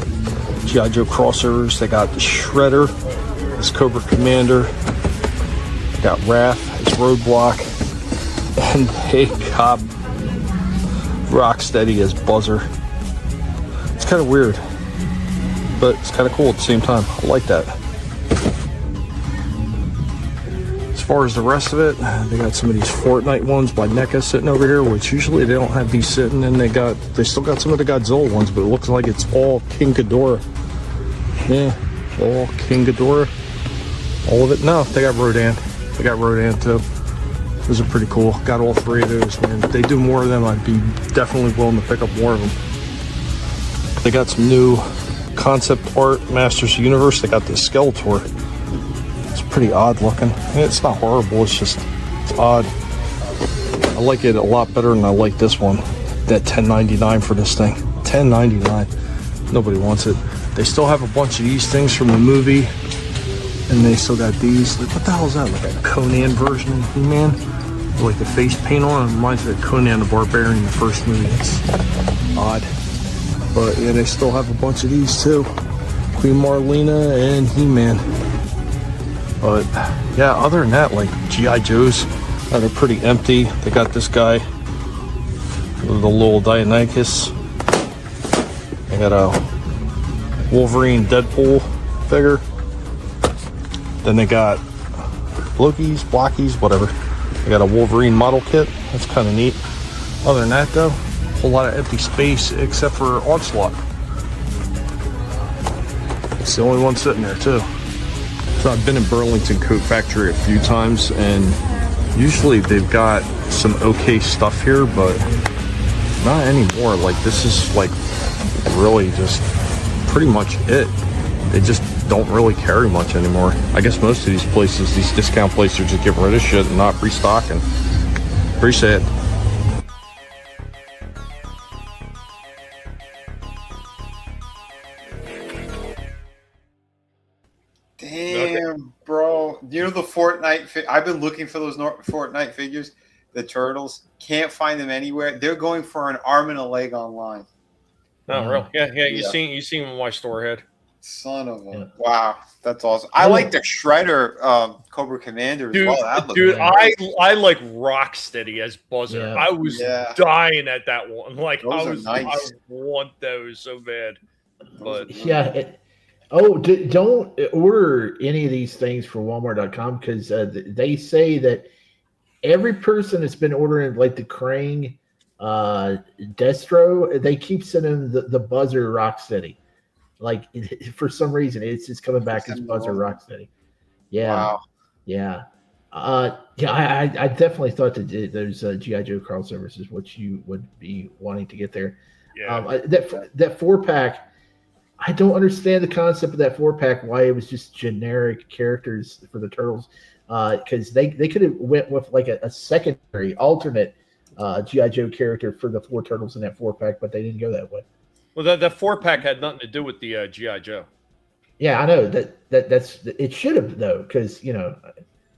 G.I. Joe crossovers. They got the Shredder, this Cobra Commander. They got Raph, his Roadblock. And they got Rocksteady as Buzzer. It's kind of weird, but it's kind of cool at the same time. I like that. As far as the rest of it, they got some of these Fortnite ones by NECA sitting over here, which usually they don't have these sitting, and they still got some of the Godzilla ones, but it looks like it's all King Ghidorah. Yeah, all King Ghidorah. All of it. No, they got Rodan. They got Rodan too. Those are pretty cool. Got all three of those, man. If they do more of them, I'd be definitely willing to pick up more of them. They got some new concept art, Masters of the Universe. They got this Skeletor. It's pretty odd looking. It's not horrible, it's odd. I like it a lot better than I like this one. That $10.99 for this thing. $10.99. Nobody wants it. They still have a bunch of these things from the movie. And they still got these. Like, what the hell is that? Like a Conan version of He-Man? Like the face paint on it reminds me of Conan the Barbarian in the first movie. It's odd. But yeah, they still have a bunch of these too. Queen Marlena and He-Man. But yeah, other than that, like G.I. Joes that are pretty empty. They got this guy, the little Dionychus. They got a Wolverine Deadpool figure. Then they got Loki's, Blockies, whatever. They got a Wolverine model kit. That's kind of neat. Other than that, though, a whole lot of empty space except for Onslaught. It's the only one sitting there, too. So I've been in Burlington Coat Factory a few times, and usually they've got some okay stuff here, but not anymore. Like, this is, like, really just pretty much it. They just don't really carry much anymore. I guess most of these places, these discount places, are just getting rid of shit and not restocking. Pretty sad. Damn, bro. You know the Fortnite? I've been looking for those Fortnite figures, the Turtles. Can't find them anywhere. They're going for an arm and a leg online. No, real. Yeah. You seen them in my store head. Son of a wow, that's awesome. I like the Shredder Cobra Commander as well. That dude, I like Rocksteady as Buzzer. Yeah. I was dying at that one. Like those I want those so bad. But yeah. Don't order any of these things from Walmart.com because they say that every person that's been ordering like the Krang, Destro, they keep sending the Buzzer Rocksteady. Like for some reason, it's just coming back as Buzzer Rocksteady. Yeah, wow. Yeah. I definitely thought that those G.I. Joe crossovers is what you would be wanting to get there. Yeah. That 4-pack, I don't understand the concept of that 4-pack. Why it was just generic characters for the Turtles? Because they could have went with like a secondary alternate G.I. Joe character for the 4 Turtles in that 4-pack, but they didn't go that way. Well, that 4-pack had nothing to do with the G.I. Joe. Yeah, I know that's it should have though, because you know.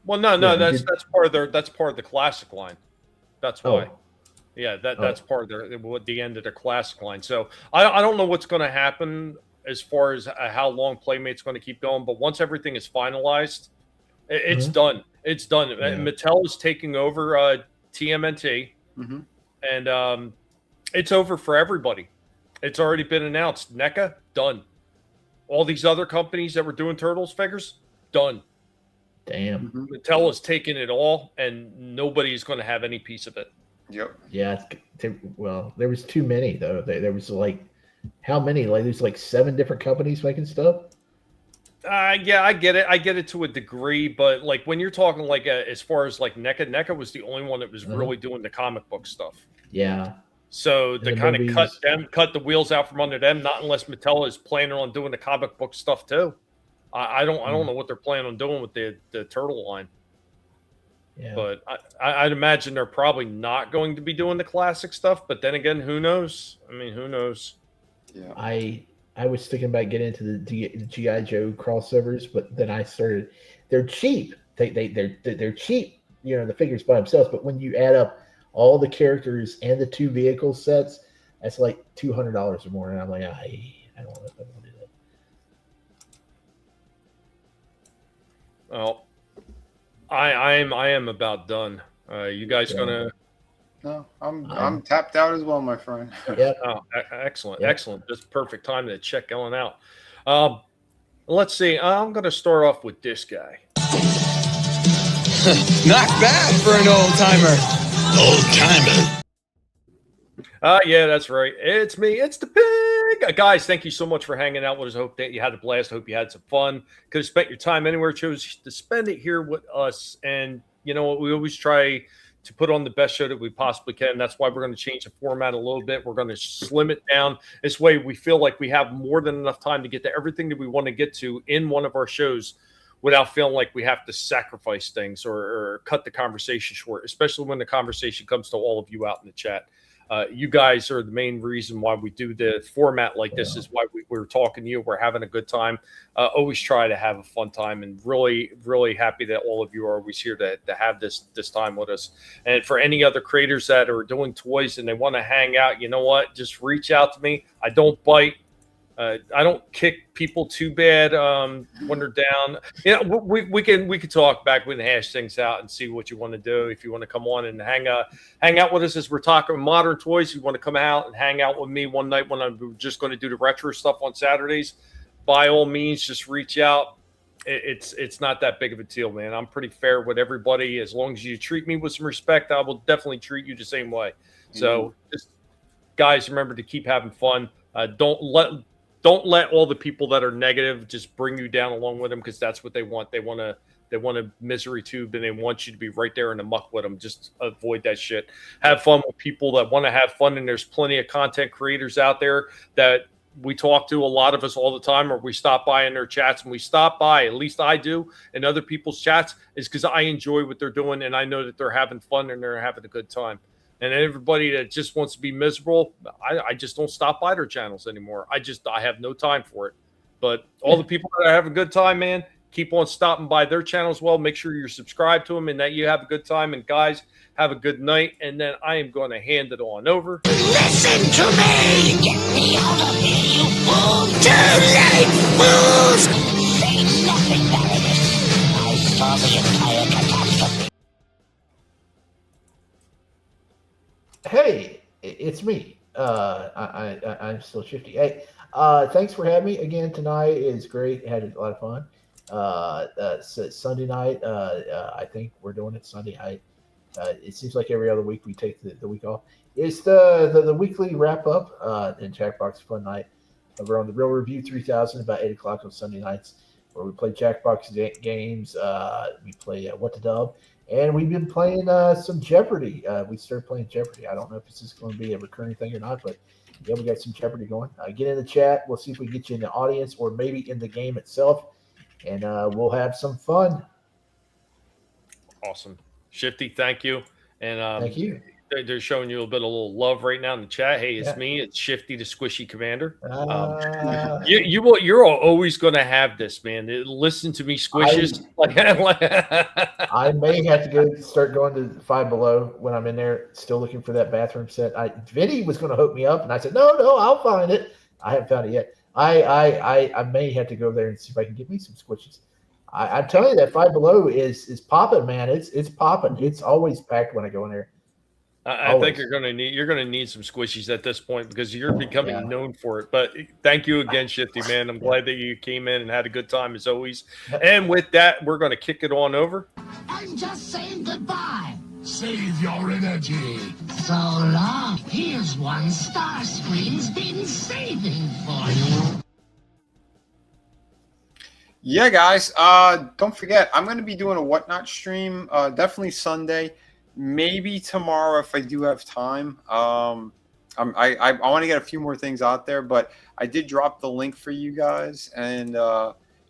Well, no, that's part of the classic line. That's why. Oh. Yeah, that's part of the end of the classic line. So I don't know what's going to happen as far as how long Playmate's going to keep going, but once everything is finalized, it's done. It's done. Yeah. Mattel is taking over TMNT, and it's over for everybody. It's already been announced. NECA, done. All these other companies that were doing Turtles figures, done. Damn. Mattel is taking it all, and nobody's going to have any piece of it. Yep. Yeah. Well, there was too many though. There was like how many? Like there's like 7 different companies making stuff. Yeah, I get it. I get it to a degree, but like when you're talking like as far as like NECA was the only one that was really doing the comic book stuff. Yeah. So to kind of cut the wheels out from under them, not unless Mattel is planning on doing the comic book stuff too. I don't know what they're planning on doing with the Turtle line. Yeah. But I'd imagine they're probably not going to be doing the classic stuff. But then again, who knows? I mean, who knows? Yeah. I was thinking about getting into the G.I. Joe crossovers, but then I started. They're cheap. They're cheap. You know, the figures by themselves. But when you add up all the characters and the 2 vehicle sets, that's like $200 or more. And I'm like, I don't want to do that. Well, I am about done. You guys gonna? No, I'm tapped out as well, my friend. Yeah. Oh, excellent, excellent. Just perfect time to check going out. Let's see. I'm gonna start off with this guy. Not bad for an old timer. Old timer. Yeah, that's right. It's me. It's the pig. Guys, thank you so much for hanging out with us. Hope that you had a blast. Hope you had some fun. Could have spent your time anywhere. Chose to spend it here with us. And you know what? We always try to put on the best show that we possibly can. That's why we're going to change the format a little bit. We're going to slim it down. This way we feel like we have more than enough time to get to everything that we want to get to in one of our shows without feeling like we have to sacrifice things or cut the conversation short, especially when the conversation comes to all of you out in the chat. You guys are the main reason why we do the format like this. Is why we're talking to you. We're having a good time. Always try to have a fun time, and really, really happy that all of you are always here to have this time with us. And for any other creators that are doing toys and they want to hang out, you know what? Just reach out to me. I don't bite. I don't kick people too bad when they're down. Yeah, we can talk back. We can hash things out and see what you want to do. If you want to come on and hang out with us as we're talking modern toys, you want to come out and hang out with me one night when I'm just going to do the retro stuff on Saturdays, by all means, just reach out. It's not that big of a deal, man. I'm pretty fair with everybody. As long as you treat me with some respect, I will definitely treat you the same way. So, just guys, remember to keep having fun. Don't let all the people that are negative just bring you down along with them, because that's what they want. They want a misery tube, and they want you to be right there in the muck with them. Just avoid that shit. Have fun with people that want to have fun, and there's plenty of content creators out there that we talk to, a lot of us all the time, or we stop by in their chats. And we stop by, at least I do, in other people's chats, is because I enjoy what they're doing, and I know that they're having fun and they're having a good time. And everybody that just wants to be miserable, I just don't stop by their channels anymore. I have no time for it. But all the people that are having a good time, man, keep on stopping by their channels. Well, make sure you're subscribed to them and that you have a good time. And guys, have a good night. And then I am going to hand it on over. Listen to me! Get me out of here, you fool! Too late, fools! Say nothing, Baroness. I saw the entire catastrophe. Hey, it's me. I'm still Shifty. Hey, thanks for having me again tonight. It's great. Had a lot of fun. Sunday night, I think we're doing it Sunday night. It seems like every other week we take the week off. It's the weekly wrap up in Jackbox Fun Night over on the Real Review 3000 about 8 o'clock on Sunday nights, where we play Jackbox games. We play What the Dub. And we've been playing some Jeopardy. We started playing Jeopardy. I don't know if this is going to be a recurring thing or not, but yeah, we got some Jeopardy going. Get in the chat. We'll see if we can get you in the audience or maybe in the game itself, and we'll have some fun. Awesome. Shifty, thank you. And thank you. They're showing you a little love right now in the chat. Hey, it's me. It's Shifty, the Squishy Commander. You're always going to have this, man. Listen to me, Squishes. I may have to start going to Five Below when I'm in there, still looking for that bathroom set. Vinnie was going to hook me up, and I said, no, I'll find it. I haven't found it yet. I may have to go there and see if I can get me some Squishes. I'm telling you, that Five Below is popping, man. It's popping. It's always packed when I go in there. I think you're gonna need some squishies at this point, because you're becoming known for it. But thank you again, Shifty, man. I'm glad that you came in and had a good time as always. And with that, we're gonna kick it on over. I'm just saying goodbye. Save your energy. So long. Here's one Starscream's been saving for you. Yeah, guys. Don't forget, I'm going to be doing a Whatnot stream. Definitely Sunday, maybe tomorrow if I do have time. I want to get a few more things out there, but I did drop the link for you guys, and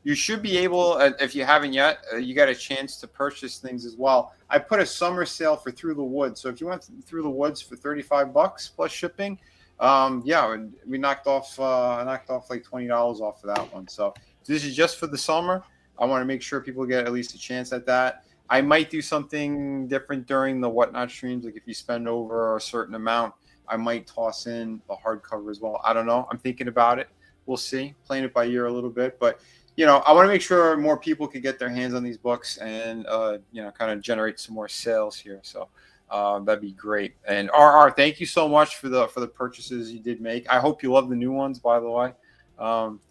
you should be able, if you haven't yet, you got a chance to purchase things as well. I put a summer sale for Through the Woods, so if you went Through the Woods for $35 plus shipping, yeah, we knocked off like $20 off of that one. So this is just for the summer. I want to make sure people get at least a chance at that. I might do something different during the Whatnot streams, like if you spend over a certain amount, I might toss in the hardcover as well. I don't know. I'm thinking about it. We'll see. Playing it by ear a little bit, but you know, I want to make sure more people could get their hands on these books and you know, kind of generate some more sales here. So that'd be great. And RR, thank you so much for the purchases you did make. I hope you love the new ones, by the way.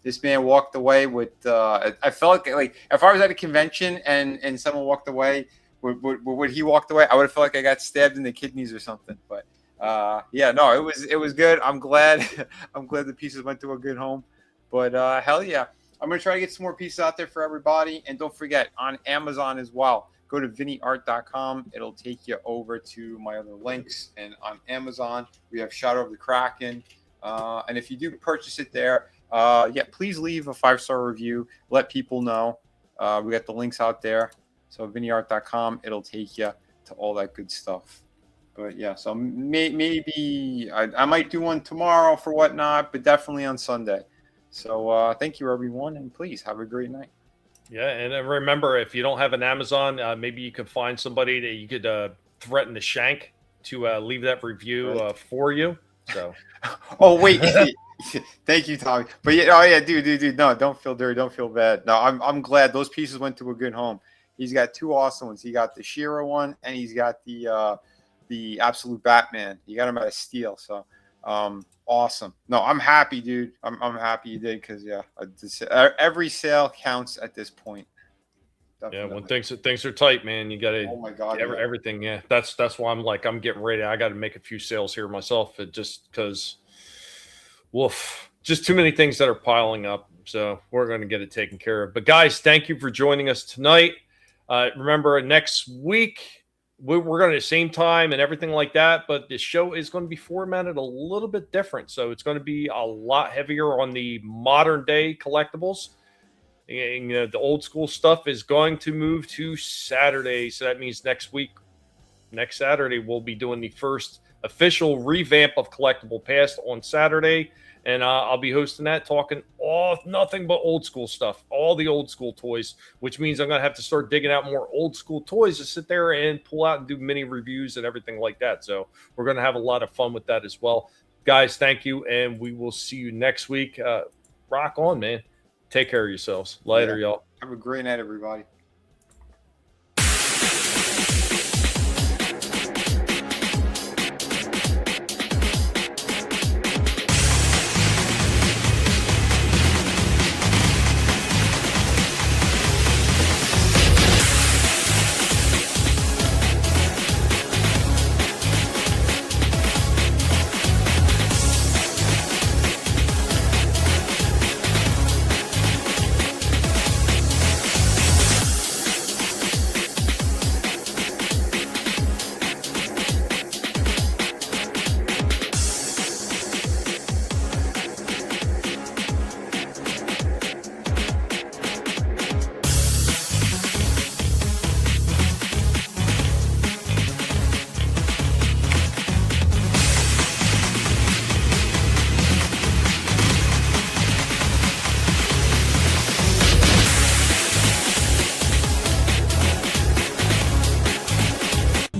This man walked away with I felt like if I was at a convention and someone walked away with what he walked away, I would have felt like I got stabbed in the kidneys or something. But yeah, no, it was good. I'm glad the pieces went to a good home. But hell yeah, I'm gonna try to get some more pieces out there for everybody. And don't forget, on Amazon as well, go to vinnieart.com. It'll take you over to my other links. And on Amazon, we have Shadow of the Kraken. And if you do purchase it there, yeah, please leave a 5-star review. Let people know. We got the links out there. So vinnieart.com, it'll take you to all that good stuff. But yeah, so maybe I might do one tomorrow for Whatnot, but definitely on Sunday. So thank you, everyone, and please have a great night. Yeah, and remember, if you don't have an Amazon, maybe you could find somebody that you could threaten to shank to leave that review for you. So, oh wait, thank you, Tommy. But yeah, oh yeah, dude, no, don't feel dirty, don't feel bad. No, I'm glad those pieces went to a good home. He's got two awesome ones. He got the She-Ra one, and he's got the Absolute Batman. You got him at a steal. So, awesome. No, I'm happy, dude. I'm happy you did, because yeah, every sale counts at this point. Definitely. Yeah, when things are tight, man, you got to. Oh my god, everything. Yeah, that's why I'm getting ready. I got to make a few sales here myself, just because. Woof, just too many things that are piling up. So we're going to get it taken care of. But guys, thank you for joining us tonight. Remember, next week we're going to the same time and everything like that, but the show is going to be formatted a little bit different. So it's going to be a lot heavier on the modern day collectibles. And, the old school stuff is going to move to Saturday. So that means next Saturday, we'll be doing the first official revamp of Collectable Past on Saturday. And I'll be hosting that, talking nothing but old school stuff, all the old school toys, which means I'm going to have to start digging out more old school toys to sit there and pull out and do mini reviews and everything like that. So we're going to have a lot of fun with that as well. Guys, thank you. And we will see you next week. Rock on, man. Take care of yourselves. Later, y'all. Have a great night, everybody.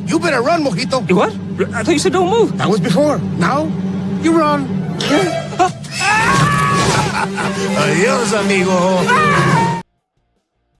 You better run, Mojito. You what? I thought you said don't move. That was before. Now, you run. Adios, amigo.